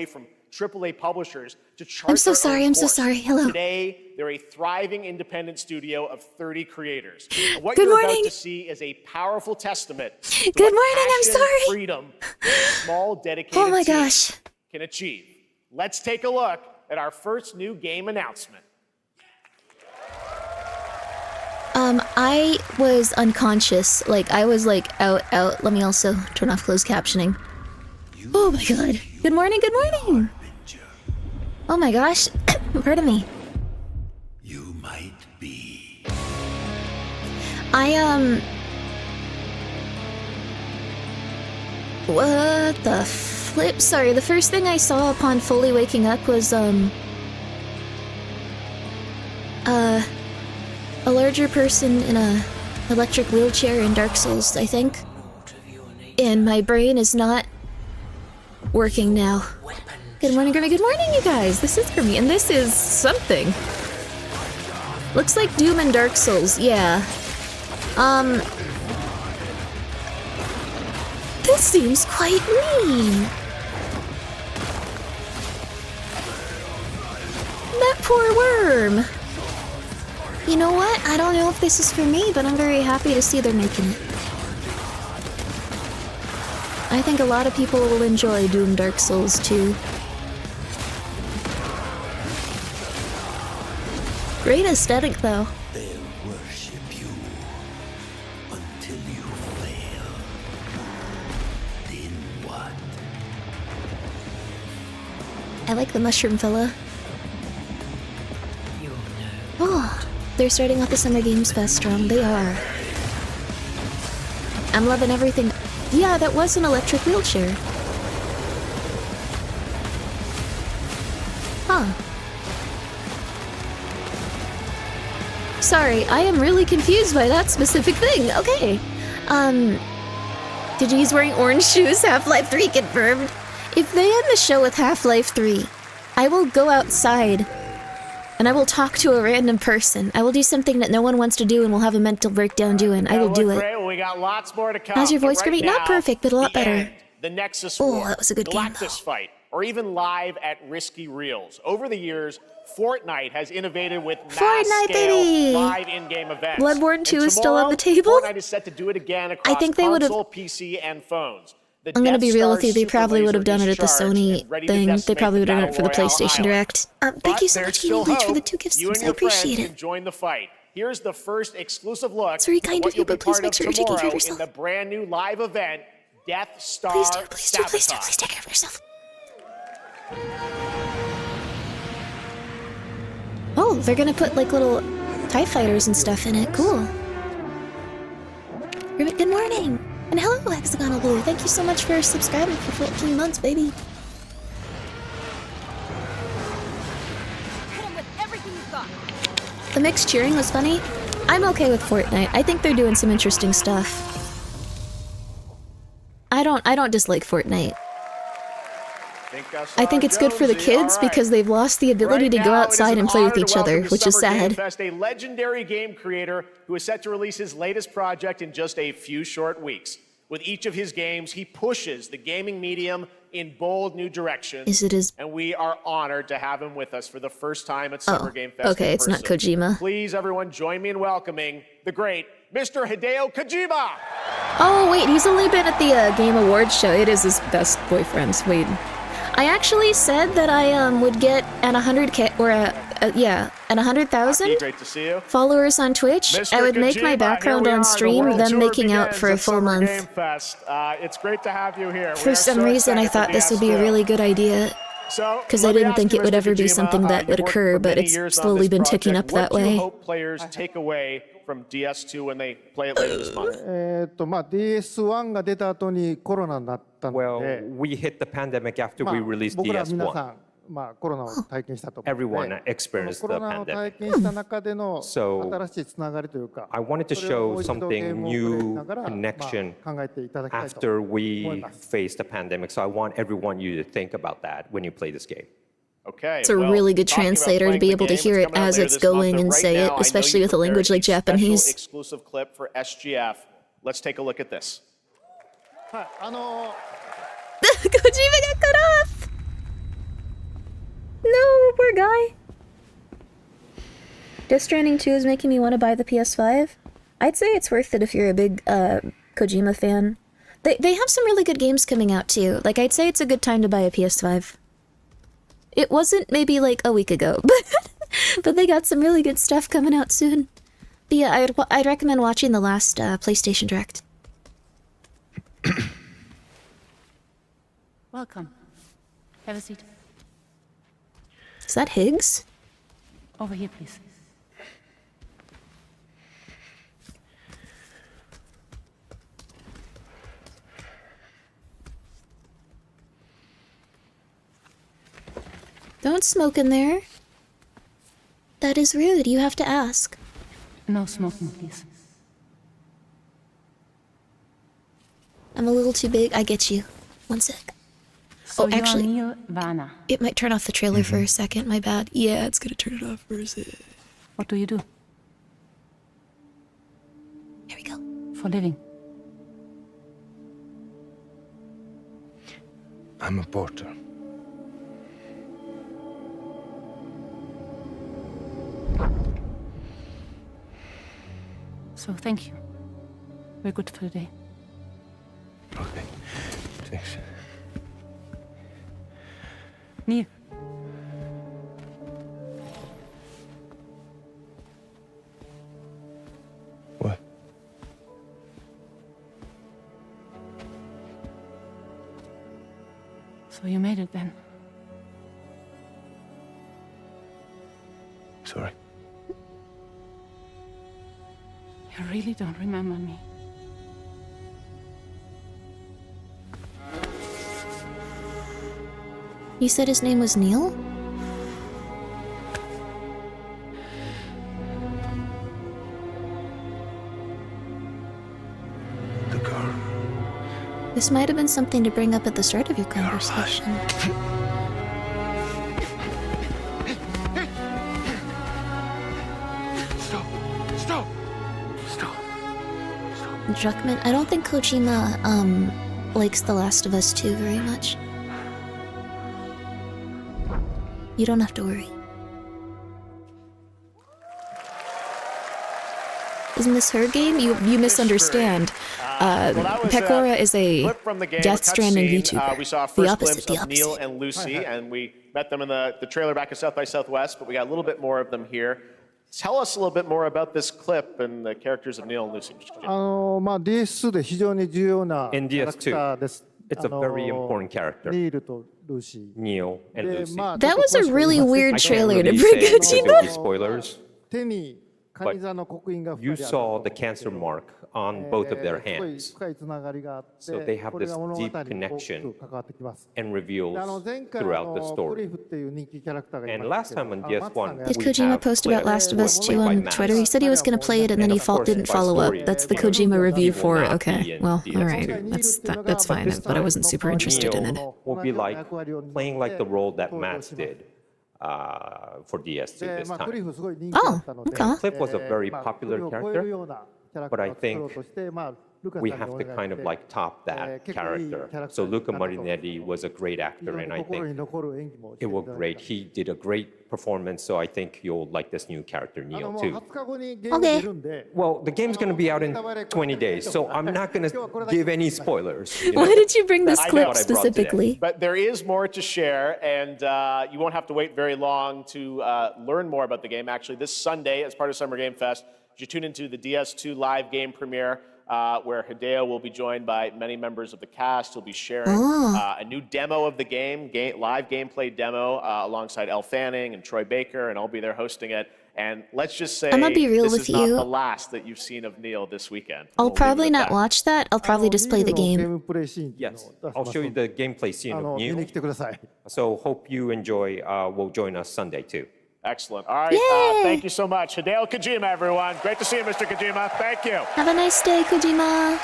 from AAA publishers to chart I'm so their sorry, own I'm so course. sorry. Hello. Today, they're a thriving independent studio of 30 creators. And what Good you're morning. about to see is a powerful testament to Good what morning, I'm passion, sorry. freedom, and a small dedicated Oh my team gosh. can achieve. Let's take a look at our first new game announcement. I was unconscious. Like, I was like out. Let me also turn off closed captioning. Oh my god. Good morning, good morning. Oh my gosh. Pardon me. You might be. What the flip? Sorry, the first thing I saw upon fully waking up was, a larger person in a electric wheelchair in Dark Souls, I think. And my brain is not working now. Good morning, Grimmi. Good morning, you guys. This is Grimmi, and this is something. Looks like Doom and Dark Souls, yeah. This seems quite mean. That poor worm. You know what? I don't know if this is for me, but I'm very happy to see they're making it. I think a lot of people will enjoy Doom Dark Souls 2. Great aesthetic, though. They'll worship you until you fail. Then what? I like the mushroom fella. Oh, they're starting off the Summer Games Fest strong. They are. I'm loving everything. Yeah, that was an electric wheelchair. Huh. Sorry, I am really confused by that specific thing. Okay. Did he's wearing orange shoes? Half-Life 3 confirmed. If they end the show with Half-Life 3, I will go outside and I will talk to a random person. I will do something that no one wants to do and will have a mental breakdown doing. I will do it. Great. Well, we got lots more to come. How's your voice, But Grimmi? right Not now, perfect, but a lot the better. end, the Nexus Oh, War, that was a good game, Galactus fight, or even live at Risky Reels. Over the years, Fortnite has innovated with Fortnite, baby! mass-scale live in-game events. Bloodborne And 2 is still on the tomorrow, table? Fortnite is set to do it again across think they would've- console, PC, and phones. The I'm gonna Death be real with you, Star's they probably super would have done it laser at the is charged Sony and ready to thing. They decimate probably would have done it for the Battle Royale PlayStation Island. Direct. Thank But you so there's much, still Gaming Lunch, for hope. the 2 gifts. You and I your appreciate friends can it. join the fight. Here's the first exclusive look It's very at kind what of you, you'll be but please part make of sure you're taking care of tomorrow yourself. in the brand new live event, Death Star Please do, please do, please do, Sabotage. please take care of yourself. Oh, they're gonna put like little TIE fighters and stuff in it. Cool. Good morning! And hello, Hexagonal Blue. Thank you so much for subscribing for 14 months, baby. The mixed cheering was funny. I'm okay with Fortnite. I think they're doing some interesting stuff. I don't dislike Fortnite. I think it's good for the kids because they've lost the ability to go outside and play with each other, which is sad. Gamefest, a legendary game creator who is set to release his latest project in just a few short weeks. With each of his games, he pushes the gaming medium in bold new directions. And we are honored to have him with us for the first time at Summer Game Fest. Okay, it's not Kojima. Please, everyone, join me in welcoming the great Mr. Hideo Kojima. Oh, wait, he's only been at the Game Awards show. It is his best boyfriend. Wait. I actually said that I would get at 100K, or at 100,000 Great to see you. followers on Twitch. Mr. I would make my Kojima, background here we on are. stream, The world them tour making out begins for a at full Summer month. Game Fest. It's great to have you here. For some reason, I thought this would be a really good idea. Because I didn't think it would ever be something that would occur, but it's slowly been ticking up that way. What do you hope players take away from DS2 when they play it later this month? DS1 が出た後にコロナになったので、 Well, we hit the pandemic after we released 僕ら皆さ DS1. ん、コロナを体験したと思うので、 Everyone experienced コロ the ナを体 pandemic. 験した中での So, 新しいつながりというか、 I wanted to それをも show う一度ゲー something ムをプレイし new ながら、 connection 考えていただきたいと after 思い we ます。 faced the pandemic. So I want everyone you to think about that when you play this game. Okay, It's a really good translator to be able to hear it as it's going and say it, especially with a language like Japanese. Exclusive clip for SGF. Let's take a look at this. はい、Kojima got cut off! guy. Death Stranding 2 is making me want to buy the PS5. I'd say it's worth it if you're a big Kojima fan. They have some really good games coming out too. Like, I'd say it's a good time to buy a PS5. It wasn't maybe like a week ago, but they got some really good stuff coming out soon. But yeah, I'd recommend watching the last PlayStation Direct. Welcome. Have a seat. Is that Higgs? Over here, please. Don't smoke in there. That is rude. You have to ask. No smoking, please. I'm a little too big. I get you. One sec. So actually, you're Neil Vana. It might turn off the trailer for a second. My bad. Yeah, it's gonna turn it off for a second. What do you do Here we go. for a living? I'm a porter. So thank you. We're good for the day. Okay. Thanks. Neil. What? So you made it then. Sorry. You really don't remember me. You said his name was Neil? The car. This might have been something to bring up at the start of your conversation. Stop! Stop! Stop! Druckmann, I don't think Kojima, likes The Last of Us 2 very much. You don't have to worry. Isn't this her game? You misunderstand. Pecora is a Death Stranding VTuber. We saw a the first opposite, glimpse the of Neil opposite. and Lucy, and we met them in the trailer back at South by Southwest, but we got a little bit more of them here. Tell us a little bit more about this clip and the characters of Neil and Lucy. DS2 で非常に重要なキ In ャラクターです。 It's a very important character. ニールとルーシー。 Neil and で Lucy. まあ That was a really weird I can't trailer to really bring say because there will be Kojima. spoilers. 手にカニ座の刻印が You 2人ある saw the cancer mark on both of their hands 深いつながりがあって So they have これが this 物語に deep 大き connection く関わってきます and で reveals 前回 throughout the クリ story. フっていう人気キャラクターがい And ま last したけ time ど on マツさん DS1, が Did we Kojima have post about clips Last of Us 2 played by on Max. Twitter? He said he was gonna play it and then he And of course, didn't by follow up. story, That's the you know, Kojima review he will for it. not be Okay, in well, DS2. alright. That's fine, but I wasn't super interested in it. Will be like playing like the role that Max did for DS2 this まあクリ time. フすごい人気だったので Oh, Cliff was a very まあ popular クリフを超える character, ようなキャラク but タ I ーを作ろ think うとしてまあルカさん we にお have 願い to kind of して like top that 結構いいキャ character. ラクター So に Luca なると Marinetti was a great 非 actor, 常に and I 心に think 残る演技もして it い worked ただい great. た He did a great performance, so I think you'll like this new character, も Neil, う too. 20日後にゲーム出るんで Well, the game's going to be out in 20 days, so I'm not going to give any spoilers. You know? Why did you bring this I know clip what I brought today. specifically? But there is more to share, and you won't have to wait very long to learn more about the game. Actually, this Sunday, as part of Summer Game Fest, you tune into the DS2 live game premiere, where Hideo will be joined by many members of the cast. He'll be sharing a new demo of the game, live gameplay demo, alongside Elle Fanning and Troy Baker, and I'll be there hosting it. And let's just say I'ma be real this with is not you. the last that you've seen of Neil this weekend. I'll We'll leave it probably at not that. watch that. I'll probably just play the ゲー game. ムプレイシーンっていうの Yes, を出し I'll ます show you ので the gameplay scene of 見に Neil. 来てください So hope you enjoy. Will join us Sunday too. Excellent. All right. Yay! Thank you so much. Hideo Kojima, everyone. Great to see you, Mr. Kojima. Thank you. Have a nice day, Kojima.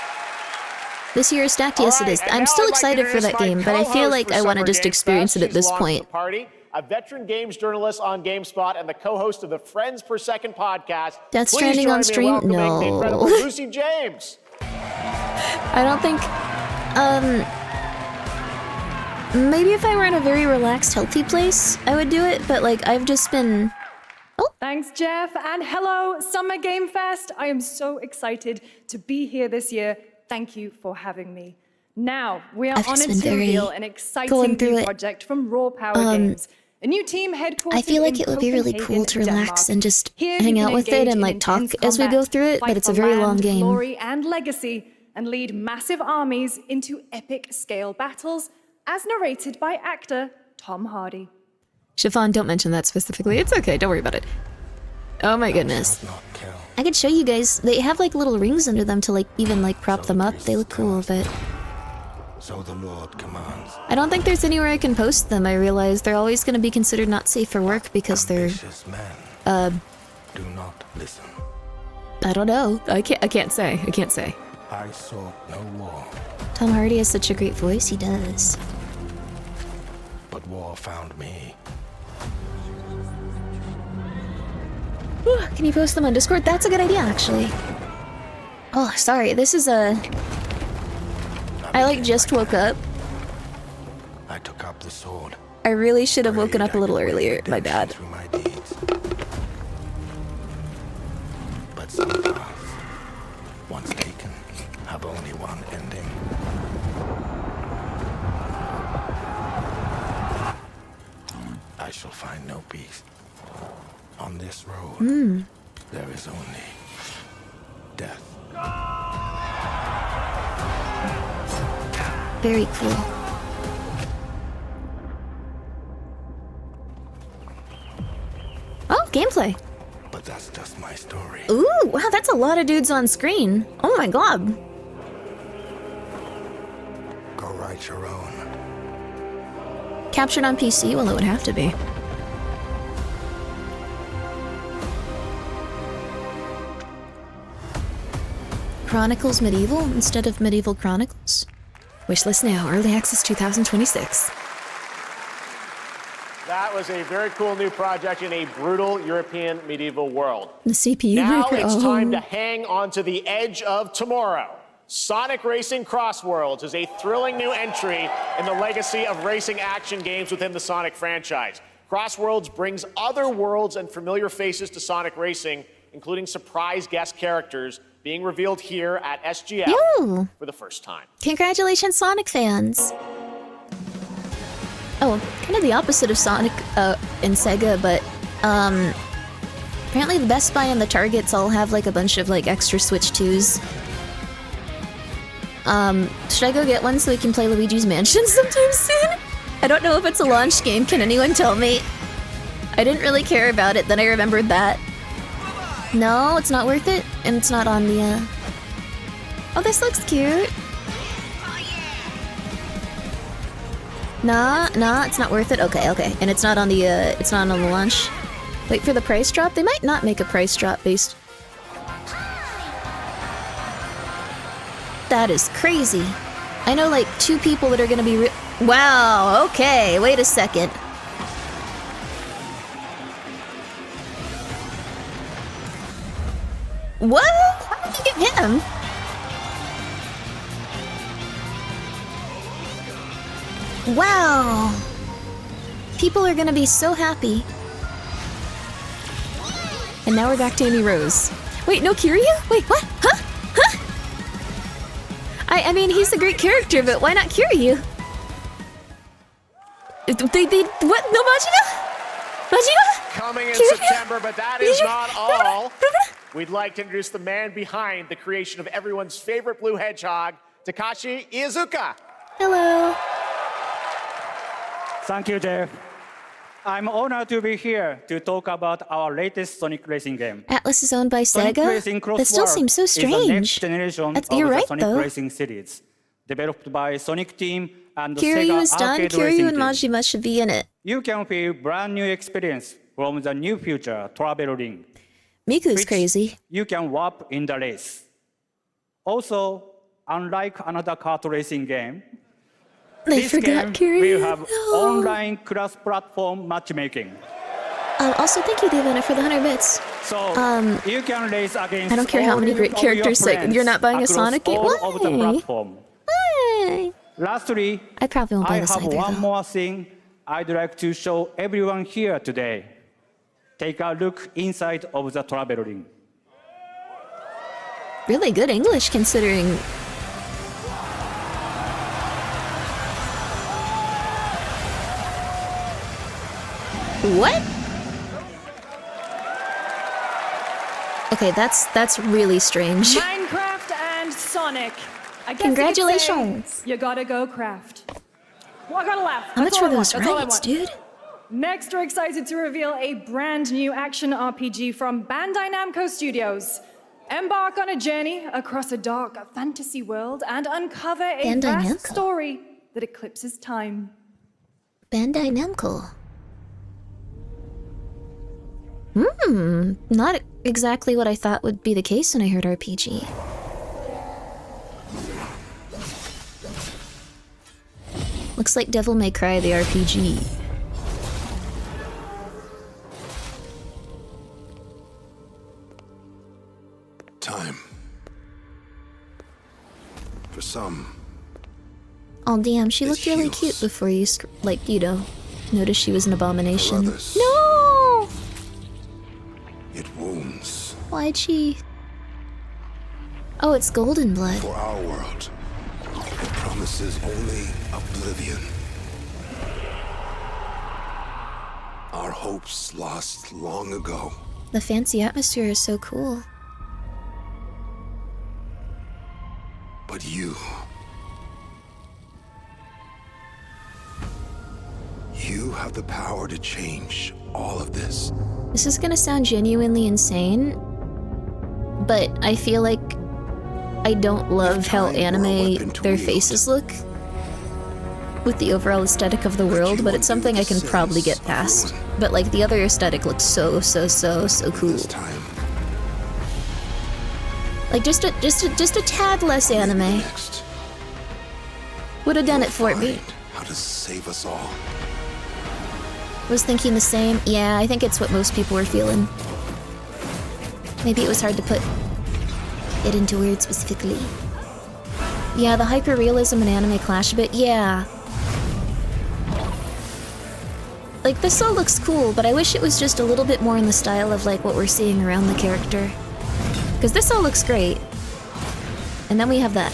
This year is stacked. Yes, it All is. right, and I'm now still I'd like to excited for introduce that my game, but I feel co-host like for I want to Summer just Game experience Fest. it at this She's launched point. the party, a veteran games journalist on GameSpot and the co-host of the Friends Per Second podcast. Death Please Stranding join on me in stream? welcoming No. the incredible Lucy James. I don't think. Maybe if I were in a very relaxed, healthy place, I would do it, but like, I've just been... Thanks, Jeff, and hello, Summer Game Fest. I am so excited to be here this year. Thank you for having me. Now, we are I've just honored been to very reveal an exciting going through new it. project from Raw Power Games. A new team headquartered I feel like in it would be really cool to Copenhagen, relax Denmark. and just Here hang you out can with it engage and in like talk intense as we go combat, through it, but fight it's a for very long land, game. glory, and legacy, and lead massive armies into epic scale battles, as narrated by actor Tom Hardy. Chiffon, don't mention that specifically. It's okay, don't worry about it. Oh my goodness. I could show you guys. They have like little rings under them to like even like prop them up. They look cool, but So the Lord commands. I don't think there's anywhere I can post them. I realize they're always going to be considered not safe for work because they're Ambitious men, do not listen. I don't know. I can't say. I sought no war, Tom Hardy has such a great voice. He does. but war found me. Whew, can you post them on Discord? That's a good idea, actually. Oh, sorry. This is a... I like just woke up. I took up the sword. I really should have woken Prayed up a I little could win earlier. My redemption bad. through my deeds. But some paths, once taken, have only one ending. I shall find no peace. On this road, there is only death. Very cool. Oh, gameplay. But that's just my story. Ooh, wow, that's a lot of dudes on screen. Oh my god. Go write your own. Captured on PC? Well, it would have to be. Chronicles Medieval instead of Medieval Chronicles? Wishlist now, early access 2026. That was a very cool new project in a brutal European medieval world. The CPU Now maker. it's Oh. time to hang on to the edge of tomorrow. Sonic Racing Crossworlds is a thrilling new entry in the legacy of racing action games within the Sonic franchise. Crossworlds brings other worlds and familiar faces to Sonic Racing, including surprise guest characters being revealed here at SGF Yo. for the first time. Congratulations, Sonic fans. Oh, kind of the opposite of Sonic and Sega, but apparently the Best Buy and the Targets all have like a bunch of like extra Switch 2s. Should I go get one so we can play Luigi's Mansion sometime soon? I don't know if it's a launch game. Can anyone tell me? I didn't really care about it, then I remembered that. No, it's not worth it, and it's not on the, Oh, this looks cute. Nah, it's not worth it. Okay. And it's not on the, it's not on the launch. Wait for the price drop? They might not make a price drop based... That is crazy. I know like 2 people that are gonna be wow, okay, wait a second. What? How did you get him? Wow. People are gonna be so happy. And now we're back to Amy Rose. Wait, no Kiryu? Wait, what? Huh? I mean, he's a great character, but why not Kiryu? They what? No Majima? Majima? Coming in Kiryu? September, but that is not all. We'd like to introduce the man behind the creation of everyone's favorite blue hedgehog, Takashi Iizuka. Hello. Thank you, Jeff. I'm honored to be here to talk about our latest Sonic Racing game. Atlas is owned by Sonic Sega? Racing That still Crossworld seems so is the next strange. generation of You're the right, Sonic though. Racing series, developed by Sonic Team and the Kiryu Sega is done. Arcade Kiryu Racing and Team. Majima should be in it. You can feel brand new experience from the new future travel ring. Miku's which crazy. You can warp in the race. Also, unlike another kart racing game, They this forgot game Kiryu. will have online cross-platform matchmaking. Also, thank you, Devana, for the 100 bits. So you can race against I don't care how all many great of your characters, like, friends you're not buying a across Sonic game? all of the Why? platform. Why? Lastly, I probably won't buy I this have either, one though. more thing I'd like to show everyone here today. Take a look inside of the travel ring. Really good English considering. What? Okay, that's really strange. Minecraft and Sonic. I guess Congratulations. You gotta go craft. Well, I gotta laugh. How much That's were all I those want. That's all I rights, want. dude? Next, we're excited to reveal a brand new action RPG from Bandai Namco Studios. Embark on a journey across a dark fantasy world and uncover a Bandai vast Namco. story that eclipses time. Bandai Namco. Not exactly what I thought would be the case when I heard RPG. Looks like Devil May Cry the RPG. Time. For some, Oh damn, she It looked really heals. cute before you, like, you know, noticed she was an abomination. For others. No! it wounds. Why'd she... Oh, it's golden blood. For our world, it promises only oblivion. Our hopes lost long ago. The fancy atmosphere is so cool. But you have the power to change all of this. This is gonna sound genuinely insane, but I feel like I don't love how anime their faces look with the overall aesthetic of the world, but it's something I can probably get past. But like the other aesthetic looks so cool. Like just a tad less anime would have done it for me. How to save us all. Was thinking the same. Yeah, I think it's what most people were feeling. Maybe it was hard to put it into words specifically. Yeah, the hyperrealism and anime clash a bit. Yeah. Like, this all looks cool, but I wish it was just a little bit more in the style of, like, what we're seeing around the character. Because this all looks great. And then we have that.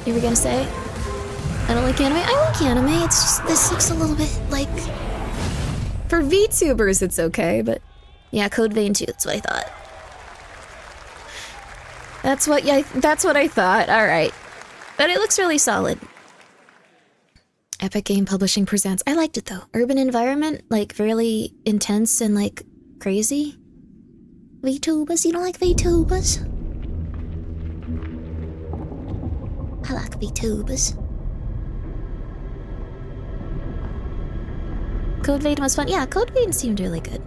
You were gonna say? I don't like anime? I like anime, it's just, this looks a little bit, like... For VTubers, it's okay, but... Yeah, Code Vein 2, that's what I thought. That's what I thought, alright. But it looks really solid. Epic Game Publishing presents. I liked it though. Urban environment, like really intense and like crazy. VTubers, you don't like VTubers? I like VTubers. Code Vein was fun. Yeah, Code Vein seemed really good.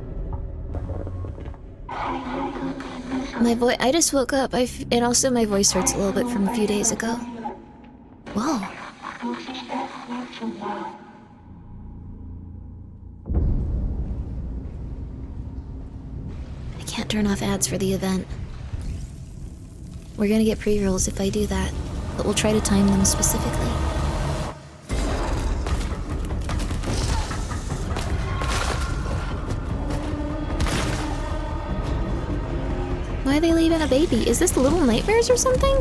My voice, I just woke up. And also my voice hurts a little bit from a few days ago. Whoa. I can't turn off ads for the event. We're gonna get pre-rolls if I do that, but we'll try to time them specifically. Why are they leaving a baby? Is this Little Nightmares or something?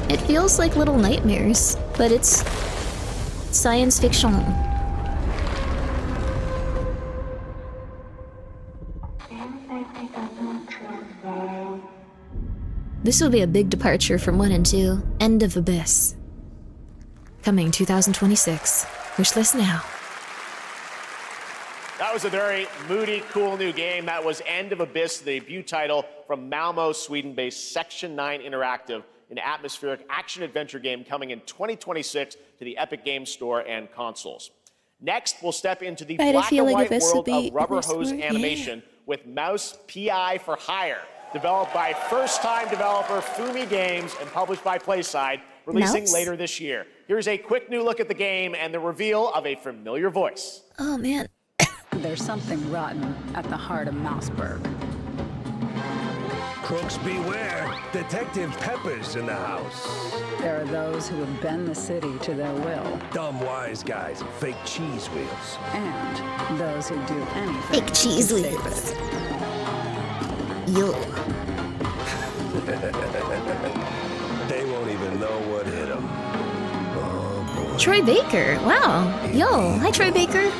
It feels like Little Nightmares, but it's science fiction. This will be a big departure from 1 and 2. End of Abyss. Coming 2026. Wishlist now. That was a very moody, cool new game. That was End of Abyss, the debut title from Malmo, Sweden-based Section 9 Interactive, an atmospheric action-adventure game coming in 2026 to the Epic Games Store and consoles. Next, we'll step into the black and white world of rubber hose animation with Mouse PI for Hire, developed by first-time developer Fumi Games and published by PlaySide, releasing later this year. Here's a quick new look at the game and the reveal of a familiar voice. Oh man. There's something rotten at the heart of Mouseburg. Crooks beware. Detective Pepper's in the house. There are those who would bend the city to their will. Dumb wise guys and fake cheese wheels. And those who do anything. Fake cheese to save wheels. it. Yo. They won't even know what hit them. Oh boy. Troy Baker. Wow. Yo. Hi, Troy Baker.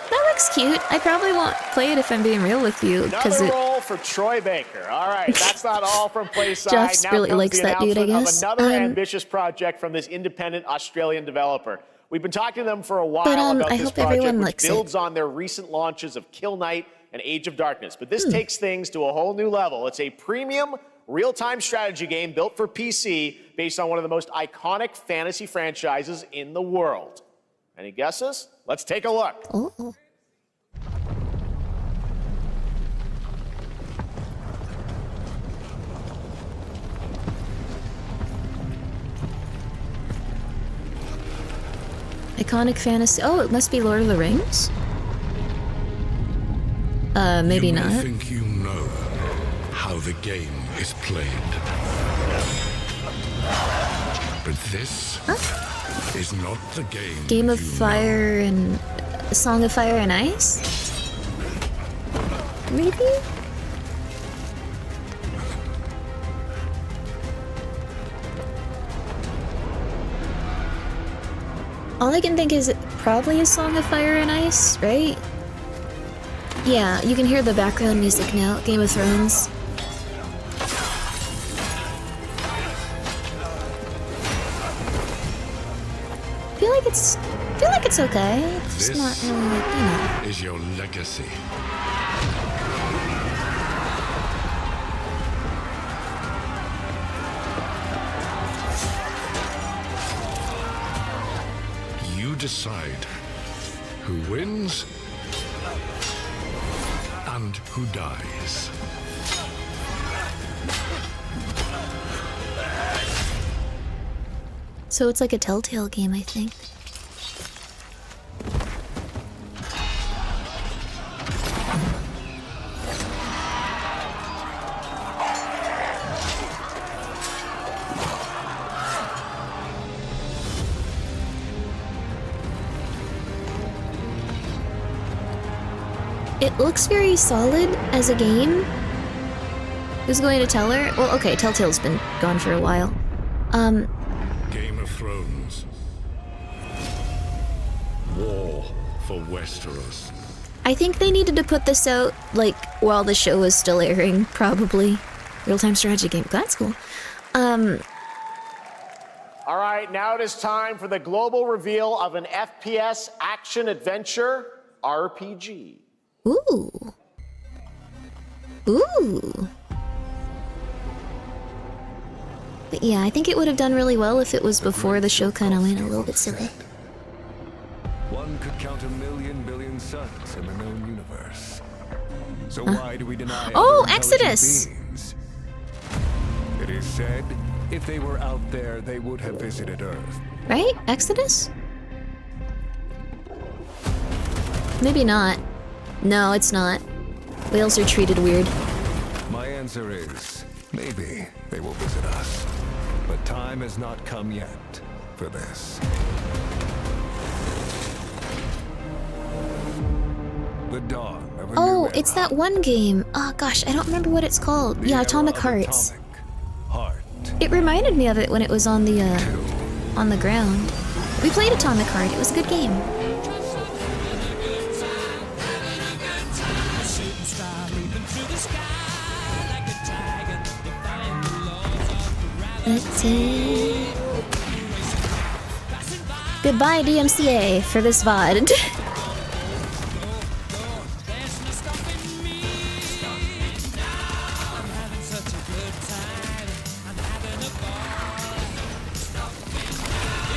That looks cute. I probably won't play it if I'm being real with you, because Another roll for Troy Baker. All right, that's not all from Playside. Jeff's Now really comes likes the that dude, I announcement guess. of another ambitious project from this independent Australian developer. We've been talking to them for a while But, about I this hope project, everyone which likes it. builds on their recent launches of Kill Knight and Age of Darkness. But this takes things to a whole new level. It's a premium real-time strategy game built for PC based on one of the most iconic fantasy franchises in the world. Any guesses? Let's take a look. Oh. Iconic fantasy. Oh, it must be Lord of the Rings? Maybe You not. may think you know how the game is played. But this is not the game. Game of you Fire and Song of Fire and Ice? Maybe? All I can think is probably a Song of Fire and Ice, right? Yeah, you can hear the background music now. Game of Thrones. I feel like it's okay. It's This not really like, you know. is your legacy. You decide who wins and who dies. So it's like a Telltale game, I think. It looks very solid as a game. Who's going to tell her? Well, okay, Telltale's been gone for a while. Game of Thrones. War for Westeros. I think they needed to put this out, like, while the show was still airing, probably. Real-time strategy game. That's cool. All right, now it is time for the global reveal of an FPS action-adventure RPG. Ooh. Ooh. But yeah, I think it would have done really well if it was before the show kind of went a little bit silly. One could count 1,000,000,000 billion suns in the known universe. So why do we deny Oh, other intelligent Exodus! beings? It is said, if they were out there, they would have visited Earth. Right? Exodus? Maybe not. No, it's not. Whales are treated weird. My answer is, maybe they will visit us. But time has not come yet for this. The dawn of a Oh, new it's era. that one game. Oh gosh, I don't remember what it's called. The Yeah, era Atomic of Hearts. Atomic Heart. It reminded me of it when it was on the ground. We played Atomic Heart. It was a good game. Goodbye, DMCA, for this VOD.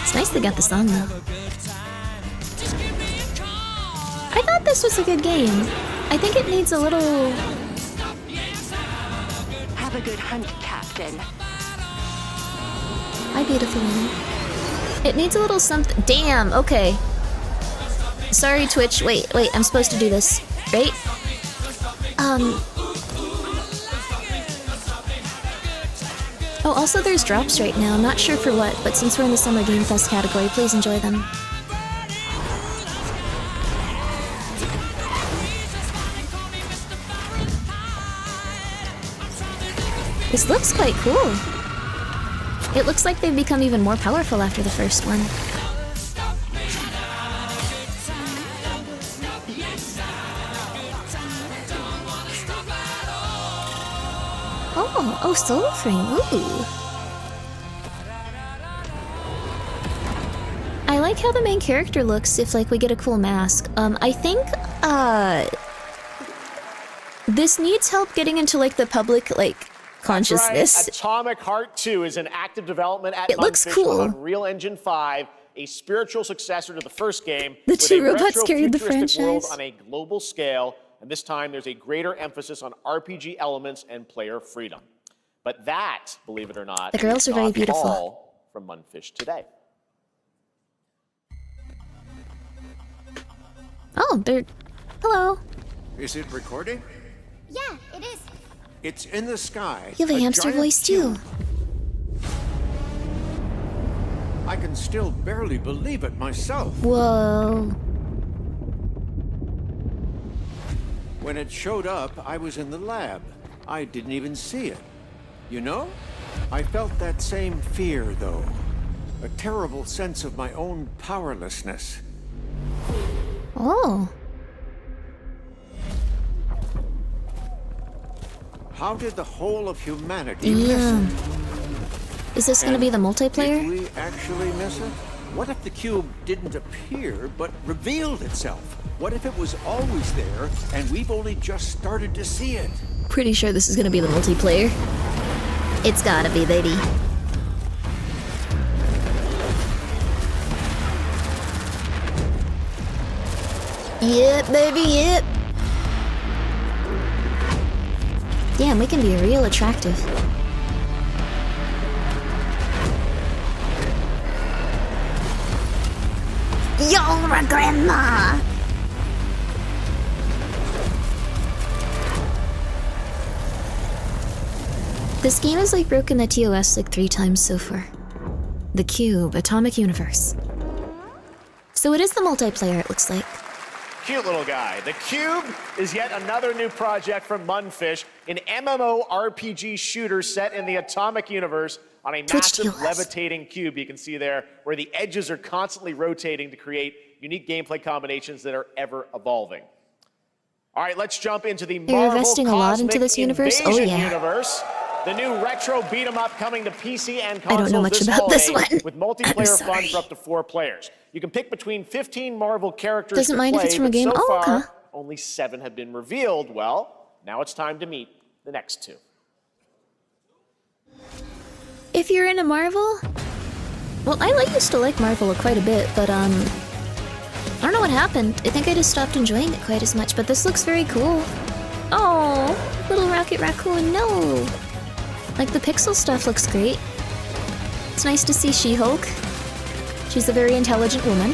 It's nice they got the song, though. I thought this was a good game. I think it needs a little... Have a good hunt, Captain. Hi, beautiful woman. It needs a little something. Damn, okay. Sorry, Twitch. Wait, I'm supposed to do this, right? Oh, also there's drops right now. I'm not sure for what, but since we're in the Summer Game Fest category, please enjoy them. This looks quite cool. It looks like they've become even more powerful after the first one. Oh, Soul Frame, ooh. I like how the main character looks if, like, we get a cool mask. I think, this needs help getting into, like, the public, like, consciousness. Right. Atomic Heart 2 is in active development at It looks Mundfish cool. on Unreal Engine 5, a spiritual successor to the first game. The with two a robots carried the retro-futuristic world franchise. on a global scale, and this time there's a greater emphasis on RPG elements and player freedom. But that, believe it or not, The girls is are very not beautiful. all from Mundfish today. Oh, they're... Hello. Is it recording? Yeah, it is. It's in the sky. You have a hamster giant voice, too. cube. I can still barely believe it myself. Whoa. When it showed up, I was in the lab. I didn't even see it. You know? I felt that same fear, though. A terrible sense of my own powerlessness. Oh. How did the whole of humanity miss Yeah. it? Is this gonna be the multiplayer? Did we actually miss it? What if the cube didn't appear, but revealed itself? What if it was always there, and we've only just started to see it? Pretty sure this is gonna be the multiplayer. It's gotta be, baby. Yep, baby, yep. Damn, we can be real attractive. You're a grandma! This game has like broken the TOS like 3 times so far. The Cube, Atomic Universe. So it is the multiplayer, it looks like. Cute little guy. The Cube is yet another new project from Mundfish, an MMORPG shooter set in the Atomic Universe on a massive levitating cube you can see there, where the edges are constantly rotating to create unique gameplay combinations that are ever evolving. All right, let's jump into the You're Marvel investing a lot into Cosmic this universe? Oh, Invasion yeah. universe. The new retro beat 'em up coming to PC and I consoles don't know much about this holiday one. with I'm multiplayer fun sorry. for up to 4 players. You can pick between 15 Marvel characters Doesn't to mind if play, it's from a but game? so Oh, far, okay. only 7 have been revealed. Well, now it's time to meet the next 2. If you're into Marvel, well, I used to like Marvel quite a bit, but I don't know what happened. I think I just stopped enjoying it quite as much, but this looks very cool. Oh, little Rocket Raccoon, no. Like the pixel stuff looks great. It's nice to see She-Hulk. She's a very intelligent woman.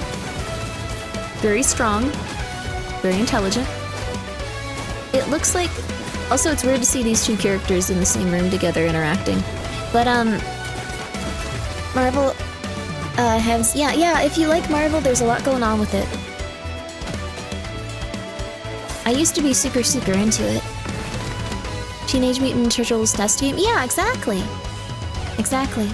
Very strong. Very intelligent. It looks like... Also, it's weird to see these 2 characters in the same room together interacting. But, Marvel, has... Yeah, if you like Marvel, there's a lot going on with it. I used to be super into it. Teenage Mutant Ninja Turtles test team? Yeah, exactly. Exactly.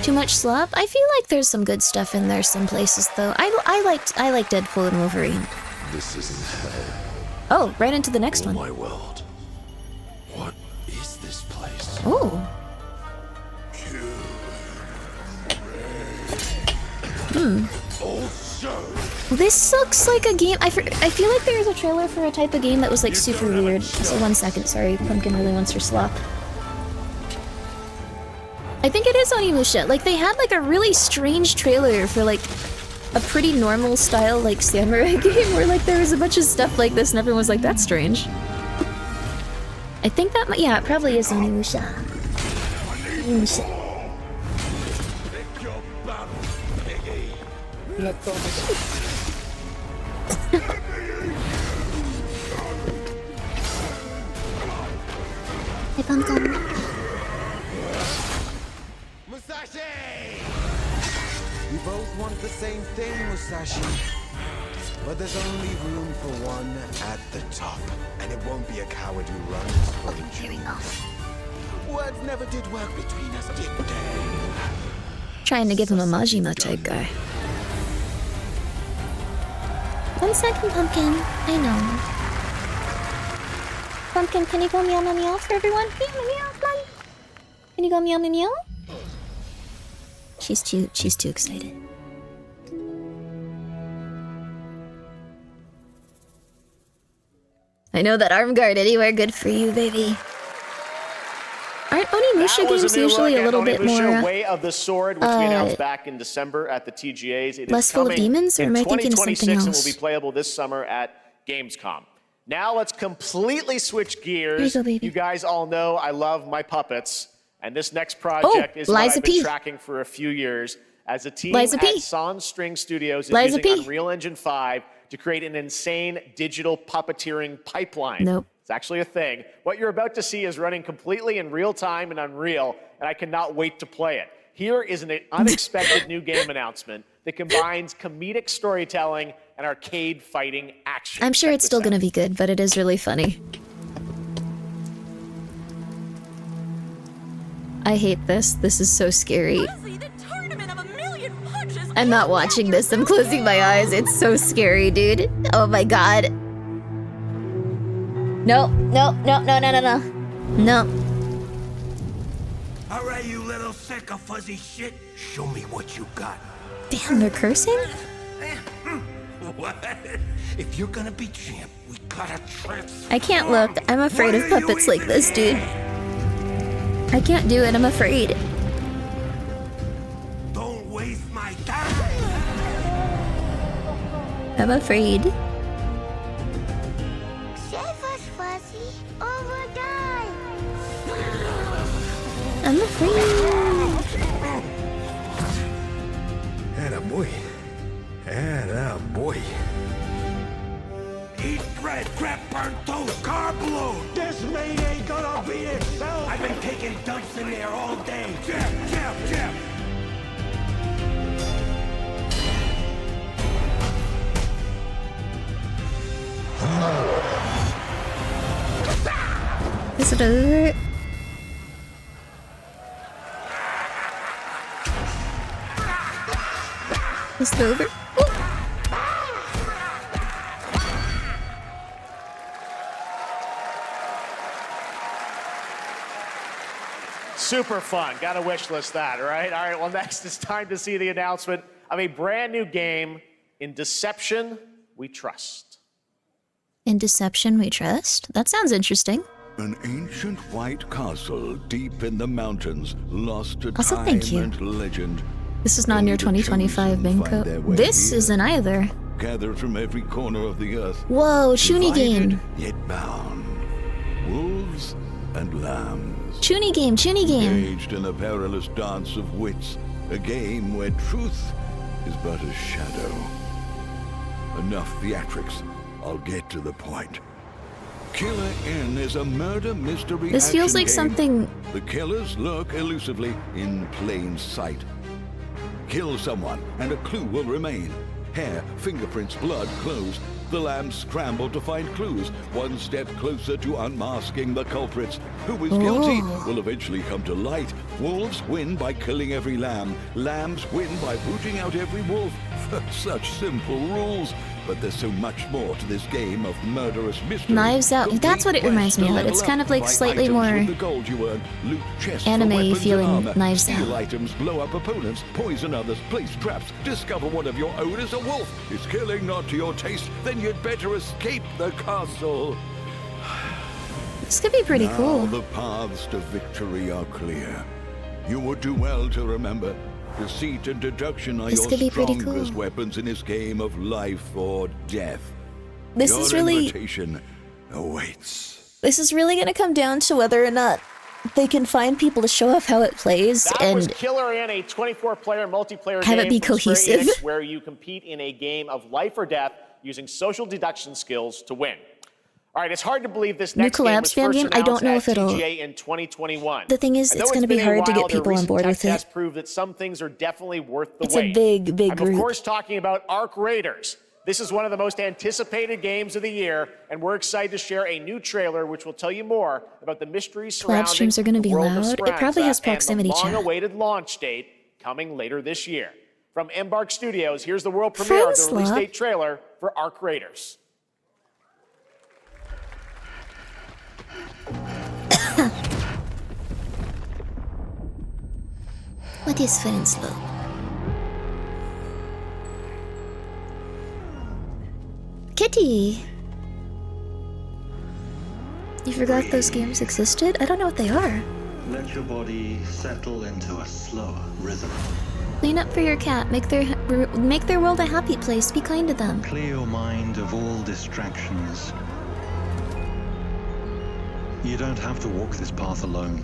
Too much slop? I feel like there's some good stuff in there some places, though. I like Deadpool and Wolverine. This isn't hell. Oh, right into the next one. My world. What is this place? Oh. This looks like a game. I feel like there was a trailer for a type of game that was like super weird. So 1 second, sorry, Pumpkin really wants her slop. I think it is Onimusha. Like they had like a really strange trailer for like a pretty normal style like samurai game where like there was a bunch of stuff like this and everyone was like, that's strange. I think that yeah, it probably is Onimusha. Onimusha. Hey, Pumpkin. both want the same thing, Musashi. But there's only room for one at the top. And it won't be a coward who runs for the Here we go. Words never did work between us, did they? Trying to give him a Majima type guy. 1 second, Pumpkin. I know. Pumpkin, can you go meow meow meow for everyone? Meow meow meow, come on. Can you go meow meow meow? She's too excited. I know that arm guard anywhere. Good for you, baby. Aren't Onimusha games usually a little bit more Way of the Sword, which we announced back in December at the TGAs. It less is full of demons, or am I thinking of something 2026 and else? will be playable this summer at Gamescom. Now let's completely switch gears. Here you go, baby. You guys all know I love my puppets, and this next project is Liza what I've been P. tracking for a few years. As a team Liza at P. Sans String Studios is Liza using P. Unreal Engine 5 to create an insane digital puppeteering pipeline. Nope. It's actually a thing. What you're about to see is running completely in real time in Unreal, and I cannot wait to play it. Here is an unexpected new game announcement that combines comedic storytelling and arcade fighting action. I'm sure Check it's this still out. gonna be good, but it is really funny. I hate this. This is so scary. I'm not watching this. I'm closing my eyes. It's so scary, dude. Oh my god. No, no, no, no, no, no, no. No. All right, you little sick of fuzzy shit. Show me what you got. Damn, they're cursing? What? If you're gonna be champ, we gotta transform. I can't look. I'm afraid of puppets like this, dude. I can't do it. I'm afraid. Don't waste my time. I'm afraid. Save us, Fuzzy, or we'll die. I'm afraid. Attaboy. Attaboy. Eat bread, crap, burnt toast, carb load. This mate ain't gonna beat itself. I've been taking dumps in there all day. Jeff. Is it over? Is it over? Super fun. Got to wish list that, right? All right, well, next it's time to see the announcement of a brand new game, In Deception We Trust. In Deception We Trust? That sounds interesting. An ancient white castle deep in the mountains, lost to Also, time thank you. and legend. This is not in your 2025 Banco. This isn't either. Gathered from every corner of the earth. Whoa, Chuni divided, game. Yet bound. Wolves and lambs. Chuni game, Chuni game. Engaged in a perilous dance of wits. A game where truth is but a shadow. Enough theatrics. I'll get to the point. Killer Inn is a murder mystery This feels action like game. something. The killers lurk elusively in plain sight. Kill someone, and a clue will remain. Hair, fingerprints, blood, clothes. The lambs scramble to find clues, one step closer to unmasking the culprits. Who is guilty Oh. will eventually come to light. Wolves win by killing every lamb. Lambs win by booting out every wolf. Such simple rules. But there's so much more to this game of murderous mystery. Knives Out. That's what it reminds me of. It's kind of like slightly more The gold you earn, loot chests for anime weapons feeling and armor, Knives steal Out. items, blow up opponents, poison others, place traps, discover one of your own is a wolf. Is killing not to your taste? Then you'd better escape the castle. This could be pretty Now cool. the paths to victory are clear. You would do well to remember, deceit and deduction are This your could be pretty strongest cool. weapons in this game of life or death. This Your is really. invitation awaits. This is really gonna come down to whether or not they can find people to show off how it plays That was and Killer Inn, a 24-player multiplayer have game it be from Square cohesive. Enix, where you compete in a game of life or death using social deduction skills to win. All right, it's hard to believe this New next game collab was spam first game? I don't know announced if at it'll... TGA in 2021. The thing is, And it's though going to be been a hard to while, get their people on recent board tech with it. tests prove that some things are definitely worth the It's wait. a big, big I'm group. of course talking about Ark Raiders. This is one of the most anticipated games of the year, and we're excited to share a new trailer which will tell you more about the mysteries surrounding streams are gonna the be world of loud. It probably Speranza has proximity and the chat. long-awaited launch date coming later this year. From Embark Studios, here's the world premiere of the release Friendslop. date trailer for Ark Raiders. What is Friendslop? Kitty! You forgot those games existed? I don't know what they are. Let your body settle into a slower rhythm. Clean up for your cat. Make their world a happy place. Be kind to them. Clear your mind of all distractions. You don't have to walk this path alone.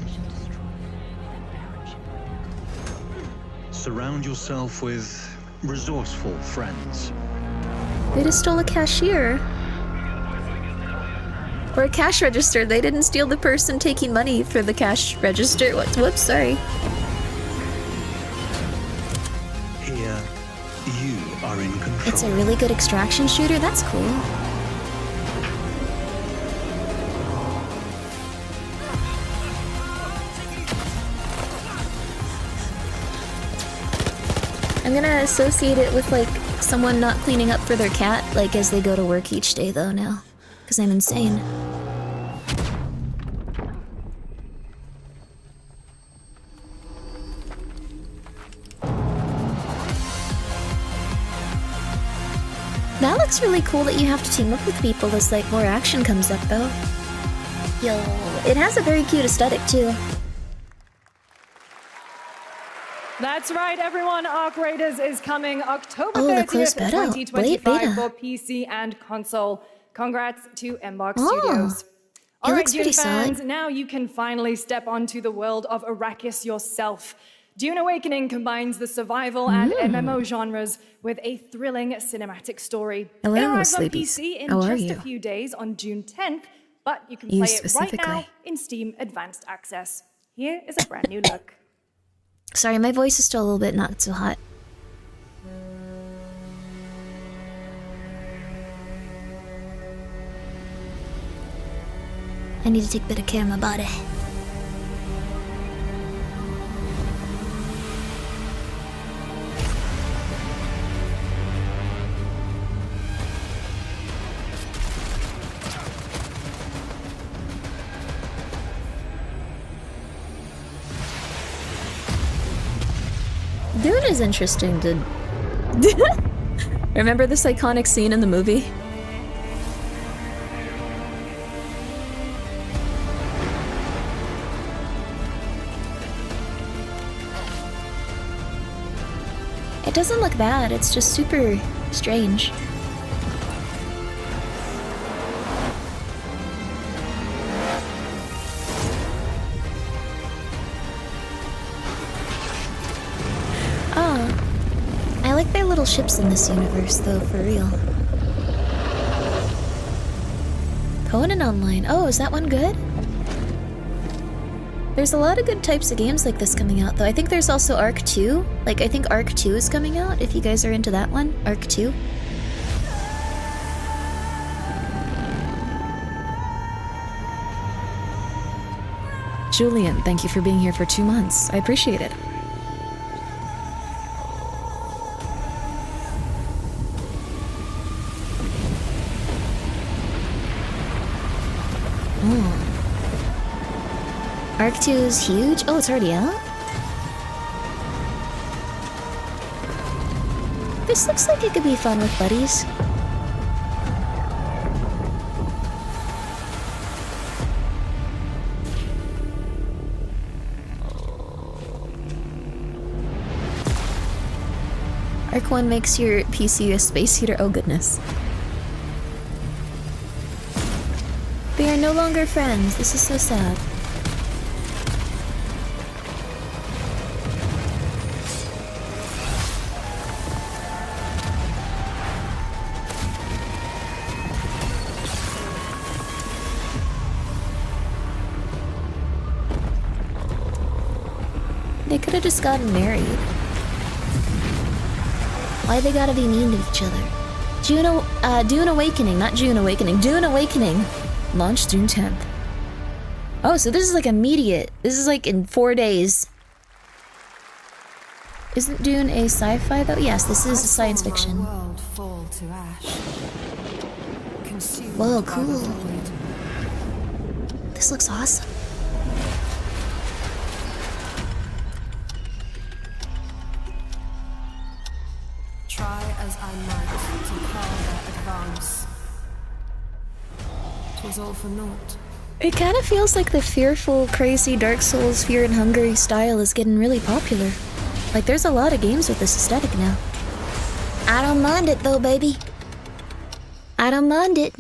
Surround yourself with resourceful friends. They just stole a cashier. Or a cash register. They didn't steal the person taking money for the cash register. Whoops, sorry. Here, you are in control. It's a really good extraction shooter? That's cool. I'm gonna associate it with, like, someone not cleaning up for their cat, like, as they go to work each day, though, now. Because I'm insane. That looks really cool that you have to team up with people as, like, more action comes up, though. Yo, it has a very cute aesthetic, too. That's right, everyone. Ark Raiders is coming October Oh, the 30th, closed beta. Late 2025 beta. for PC and console. Congrats to Embark Oh, Studios. it All right, looks Dune pretty fans, solid. now you can finally step onto the world of Arrakis yourself. Dune Awakening combines the survival and MMO genres with a thrilling cinematic story. Hello, It arrives on sleepies. PC in How are just a you? few days on June 10th, but you can You play it right specifically. now in Steam Advanced Access. Here is a brand new look. Sorry, my voice is still a little bit not so hot. I need to take better care of my body. Dune is interesting to... Remember this iconic scene in the movie? It doesn't look bad, it's just super strange. Oh, I like their little ships in this universe, though, for real. Conan Online. Oh, is that one good? There's a lot of good types of games like this coming out, though. I think there's also Ark 2. Like, I think Ark 2 is coming out, if you guys are into that one. Ark 2. Julian, thank you for being here for 2 months. I appreciate it. Ark 2 is huge. Oh, it's already out? This looks like it could be fun with buddies. Ark 1 makes your PC a space heater. Oh, goodness. They are no longer friends. This is so sad. could have just gotten married. Why they gotta be mean to each other? Dune Awakening, not June Awakening. Dune Awakening. Launch June 10th. Oh, so this is like immediate. This is like in 4 days. Isn't Dune a sci-fi though? Yes, this is a science fiction. Whoa, cool. This looks awesome. Try as I might to quell their advance. 'Twas all for naught. It kind of feels like the fearful, crazy Dark Souls Fear and Hungry style is getting really popular. Like, there's a lot of games with this aesthetic now. I don't mind it though, baby. I don't mind it.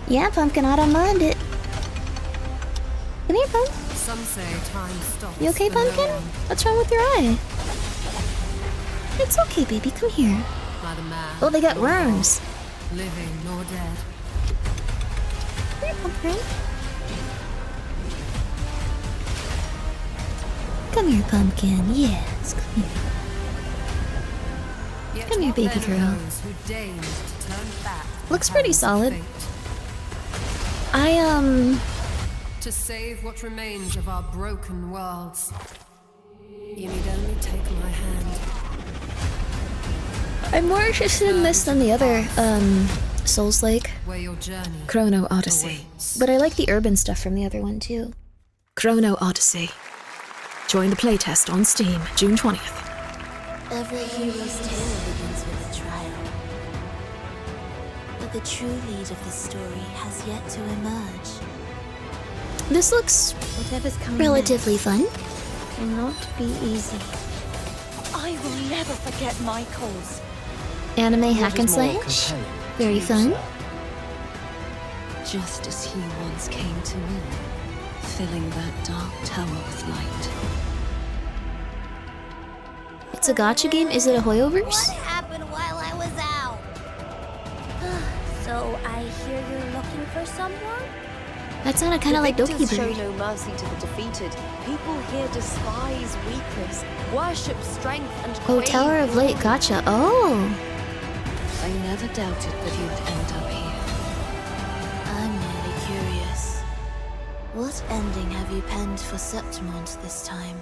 Yeah, Pumpkin, I don't mind it. Come here, Pumpkin. Some say time stops. You okay, Pumpkin? What's wrong with your eye? It's okay, baby. Come here. Not a man. Oh, they got worms. Living nor dead. Come here, Pumpkin. Come here, Pumpkin. Yes, come here. Come here, baby girl. Looks pretty solid. To save what remains of our broken worlds, you need only take my hand. I'm more interested in this than the other, Souls-like. Where your journey Chrono Odyssey. But I like the urban stuff from the other one, too. Chrono Odyssey. Join the playtest on Steam, June 20th. Every hero's tale begins with a trial. But the true lead of the story has yet to emerge. This looks relatively fun. Cannot be easy. I will never forget my cause. Anime hack and slash. Very fun. Just as he once came to me, filling that dark tower with light. It's a gacha game? Is it a Hoyoverse? What happened while I was out? So I hear you're looking for someone? That sounded kind of like Doki Victors show Bird. no mercy to the defeated. People here despise weakness, worship strength, and Oh, crave Tower of Light gacha. Oh! I never doubted that you'd end up here. I'm merely curious. What ending have you penned for Septimont this time?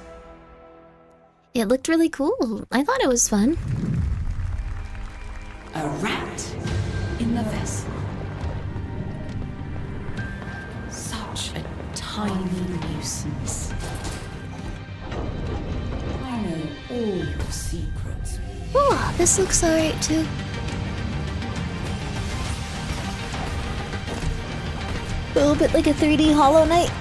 It looked really cool. I thought it was fun. A rat in the vessel. Such a tiny nuisance. I know all your secrets. Oh, this looks alright too. A little bit like a 3D Hollow Knight.